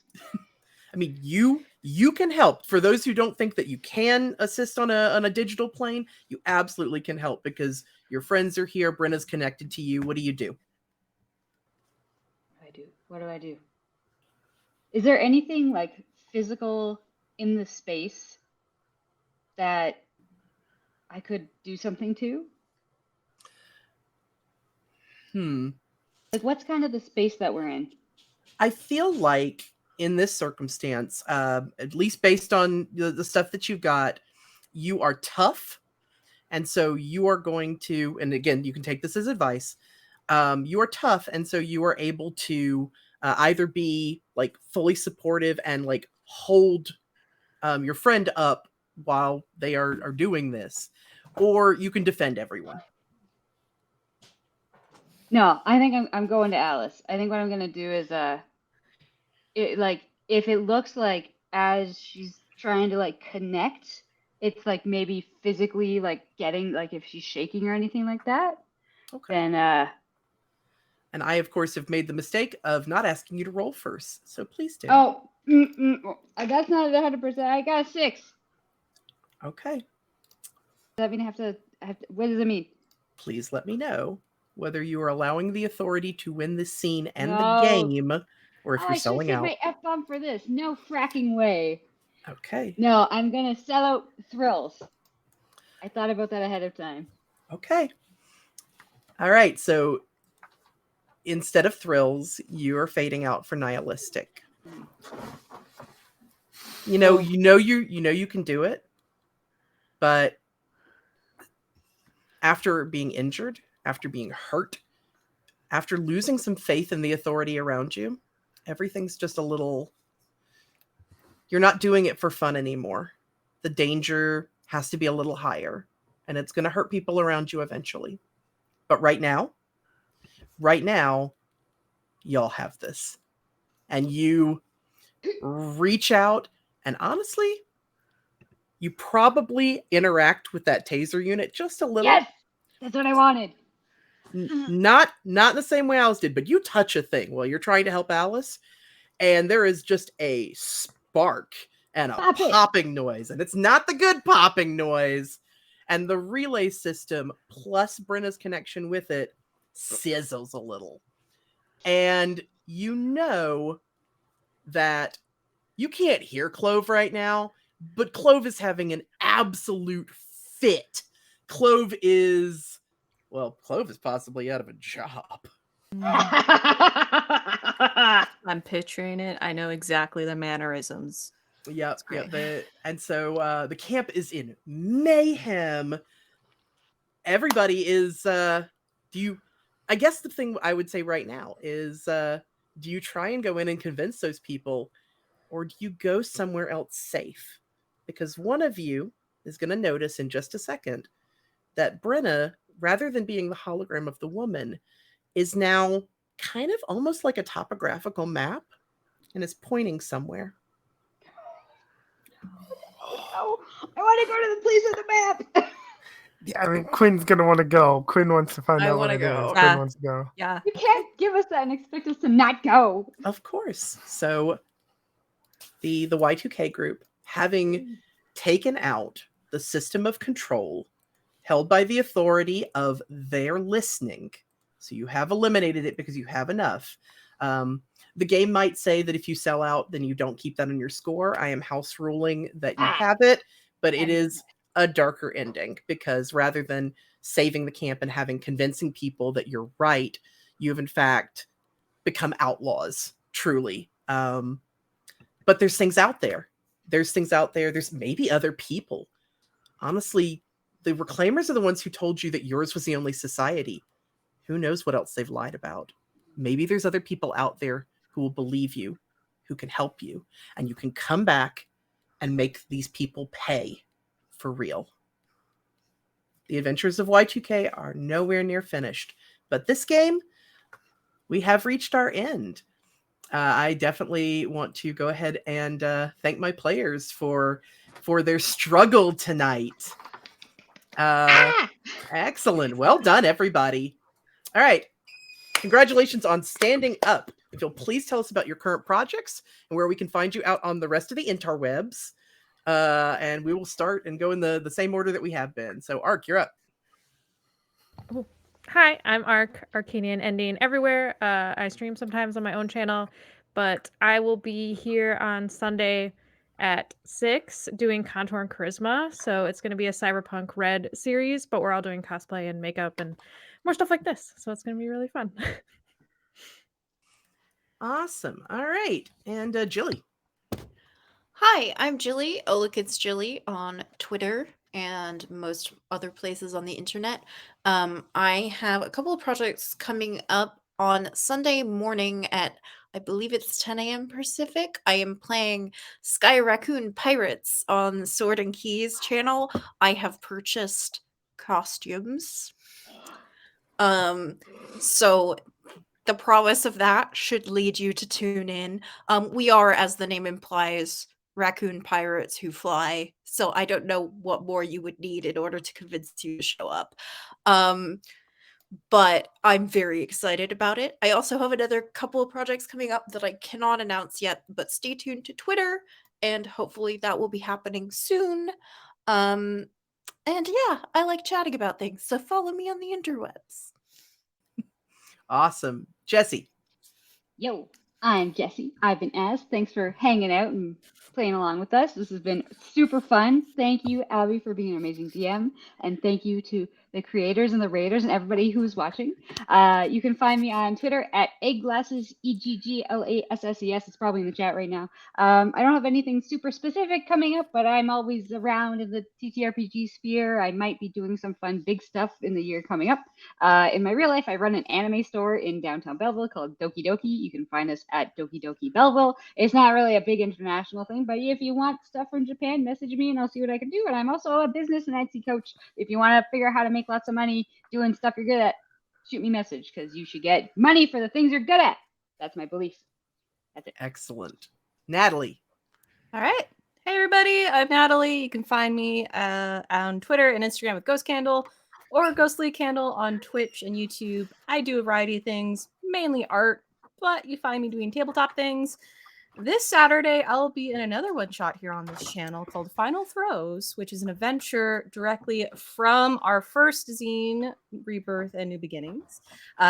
you can help. For those who don't think that you can assist on a digital plane, you absolutely can help because your friends are here. Brenna's connected to you. What do you do? What do I do? Is there anything like physical in the space that I could do something to? Like, what's kind of the space that we're in? I feel like in this circumstance, at least based on the stuff that you've got, you are tough. And so you are going to, and again, you can take this as advice. You are tough. And so you are able to either be like fully supportive and like hold your friend up while they are doing this, or you can defend everyone. No, I think I'm going to Alice. I think what I'm gonna do is if it looks like as she's trying to like connect, it's like maybe physically like getting like if she's shaking or anything like that. Okay. Then and I of course have made the mistake of not asking you to roll first, so please do. Oh, that's not 100%. I got a 6. Okay. Does that mean I have to? What does it mean? Please let me know whether you are allowing the authority to win the scene and No. the game, or if you're I should selling save out. my F-bomb for this. No fracking way. Okay. No, I'm gonna sell out thrills. I thought about that ahead of time. Okay. All right. So instead of thrills, you are fading out for nihilistic. You know you can do it, but after being injured, after being hurt, after losing some faith in the authority around you, everything's just a little. You're not doing it for fun anymore. The danger has to be a little higher, and it's going to hurt people around you eventually. But right now, y'all have this. And you reach out, and honestly, you probably interact with that taser unit just a little. Yes! That's what I wanted. Not in the same way Alice did, but you touch a thing while you're trying to help Alice, and there is just a spark and a popping noise, and it's not the good popping noise. And the relay system plus Brenna's connection with it sizzles a little. And you know that you can't hear Clove right now, but Clove is having an absolute fit. Clove is possibly out of a job. I'm picturing it. I know exactly the mannerisms. Yep. And so the camp is in mayhem. Everybody is I guess the thing I would say right now is do you try and go in and convince those people, or do you go somewhere else safe? Because one of you is going to notice in just a second that Brenna, rather than being the hologram of the woman, is now kind of almost like a topographical map and is pointing somewhere. Oh, I want to go to the place with the map. Yeah, I mean, Quinn's gonna want to go. Quinn wants to find out what it is. Quinn wants to go. Yeah. You can't give us that and expect us to not go. Of course. So the Y2K group, having taken out the system of control held by the authority of their listening, so you have eliminated it because you have enough. The game might say that if you sell out, then you don't keep that on your score. I am house ruling that you have it, but it is a darker ending because rather than saving the camp and having convincing people that you're right, you have in fact become outlaws, truly. But there's things out there. There's maybe other people. Honestly, the Reclaimers are the ones who told you that yours was the only society. Who knows what else they've lied about? Maybe there's other people out there who will believe you, who can help you, and you can come back and make these people pay for real. The adventures of Y2K are nowhere near finished, but this game, we have reached our end. I definitely want to go ahead and thank my players for their struggle tonight. Excellent. Well done, everybody. All right. Congratulations on standing up. If you'll please tell us about your current projects and where we can find you out on the rest of the interwebs. And we will start and go in the same order that we have been. So, Ark, you're up. Hi, I'm Ark, Arcanian Ending everywhere. I stream sometimes on my own channel, but I will be here on Sunday at 6 doing Contour and Charisma. So it's going to be a Cyberpunk Red series, but we're all doing cosplay and makeup and more stuff like this. So it's going to be really fun. Awesome. All right. And Jilly. Hi, I'm Jilly. It's Jilly on Twitter and most other places on the internet. I have a couple of projects coming up on Sunday morning at, I believe it's 10 a.m. Pacific. I am playing Sky Raccoon Pirates on Sword and Keys channel. I have purchased costumes. So the promise of that should lead you to tune in. We are, as the name implies, raccoon pirates who fly. So I don't know what more you would need in order to convince you to show up. But I'm very excited about it. I also have another couple of projects coming up that I cannot announce yet, but stay tuned to Twitter and hopefully that will be happening soon. And yeah, I like chatting about things, so follow me on the interwebs. Awesome. Jesse. Yo, I'm Jesse. I've been Az. Thanks for hanging out and playing along with us. This has been super fun. Thank you, Abby, for being an amazing DM. And thank you to the creators and the raiders and everybody who's watching. You can find me on Twitter at egglasses, EGGLASSES. It's probably in the chat right now. I don't have anything super specific coming up, but I'm always around in the TTRPG sphere. I might be doing some fun big stuff in the year coming up. In my real life, I run an anime store in downtown Belleville called Doki Doki. You can find us at Doki Doki Belleville. It's not really a big international thing, but if you want stuff from Japan, message me and I'll see what I can do. And I'm also a business and Etsy coach. If you want to figure out how to make lots of money doing stuff you're good at, shoot me a message because you should get money for the things you're good at. That's my belief. That's it. Excellent. Natalie. All right. Hey, everybody. I'm Natalie. You can find me on Twitter and Instagram with Ghost Candle or Ghostly Candle on Twitch and YouTube. I do a variety of things, mainly art, but you find me doing tabletop things. This Saturday, I'll be in another one-shot here on this channel called Final Throws, which is an adventure directly from our first zine, Rebirth and New Beginnings,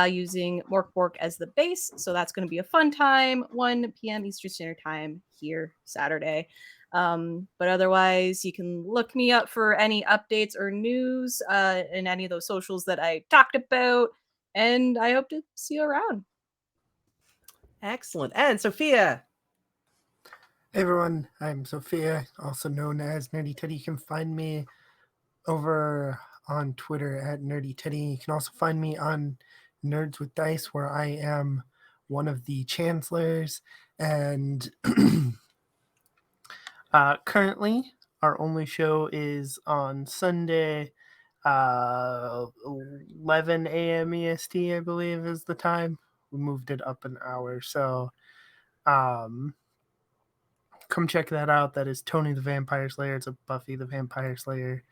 using Mork Bork as the base. So that's going to be a fun time, 1 p.m. Eastern Standard Time here Saturday. But otherwise, you can look me up for any updates or news in any of those socials that I talked about. And I hope to see you around. Excellent. And Sophia. Hey everyone, I'm Sophia, also known as Nerdy Teddy. You can find me over on Twitter at Nerdy Teddy. You can also find me on Nerds with Dice, where I am one of the chancellors. And currently, our only show is on Sunday, 11 a.m. EST, I believe is the time. We moved it up an hour, so come check that out. That is Tony the Vampire Slayer. It's a Buffy the Vampire Slayer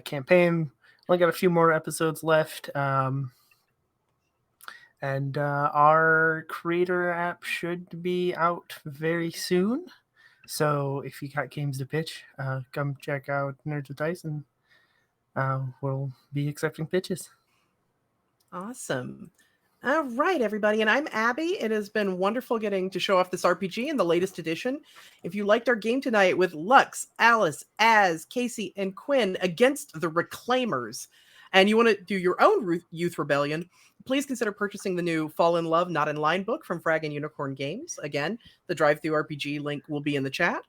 campaign. Only got a few more episodes left. And our creator app should be out very soon. So if you got games to pitch, come check out Nerds with Dice and we'll be accepting pitches. Awesome. All right, everybody. And I'm Abby. It has been wonderful getting to show off this RPG in the latest edition. If you liked our game tonight with Lux, Alice, Az, Casey, and Quinn against the Reclaimers, and you want to do your own Youth Rebellion, please consider purchasing the new Fall in Love, Not in Line book from Frag and Unicorn Games. Again, the Drive-Thru RPG link will be in the chat.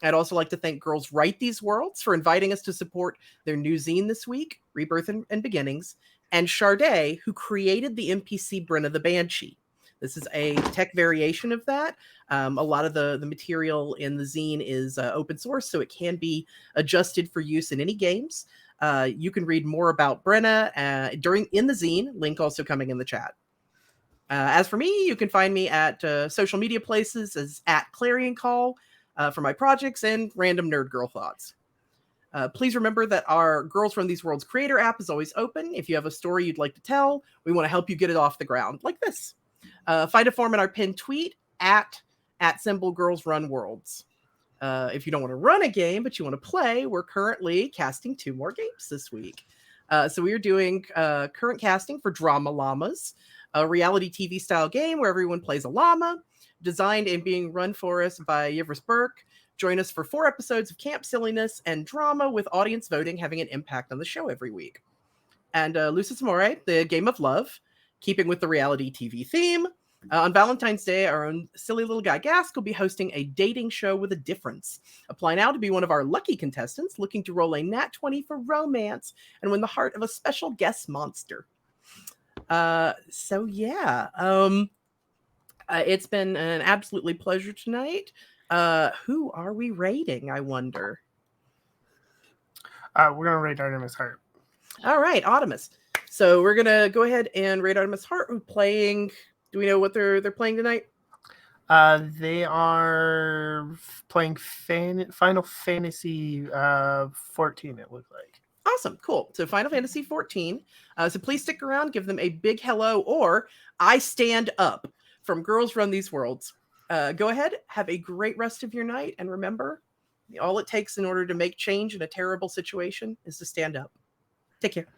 I'd also like to thank Girls Write These Worlds for inviting us to support their new zine this week, Rebirth and Beginnings, and Charday, who created the NPC Brenna the Banshee. This is a tech variation of that. A lot of the material in the zine is open source, so it can be adjusted for use in any games. You can read more about Brenna in the zine, link also coming in the chat. As for me, you can find me at social media places as at Clarion Call for my projects and random nerd girl thoughts. Please remember that our Girls from These Worlds creator app is always open. If you have a story you'd like to tell, we want to help you get it off the ground, like this. Find a form in our pinned tweet at symbol Girls Run Worlds. If you don't want to run a game, but you want to play, we're currently casting 2 more games this week. So we are doing current casting for Drama Llamas, a reality TV style game where everyone plays a llama, designed and being run for us by Yivris Burke. Join us for 4 episodes of camp silliness and drama with audience voting having an impact on the show every week. And Lucis Amore, the Game of Love, keeping with the reality TV theme. On Valentine's Day, our own silly little guy Gask will be hosting a dating show with a difference. Apply now to be one of our lucky contestants looking to roll a nat 20 for romance and win the heart of a special guest monster. So yeah, it's been an absolutely pleasure tonight. Who are we rating, I wonder? We're gonna rate Artemis Heart. All right, Artemis. So we're gonna go ahead and rate Artemis Heart. Who's playing? Do we know what they're playing tonight? They are playing Final Fantasy 14. It looks like. Awesome, cool. So Final Fantasy 14. So please stick around, give them a big hello, or I stand up from Girls Run These Worlds. Go ahead, have a great rest of your night, and remember, all it takes in order to make change in a terrible situation is to stand up. Take care.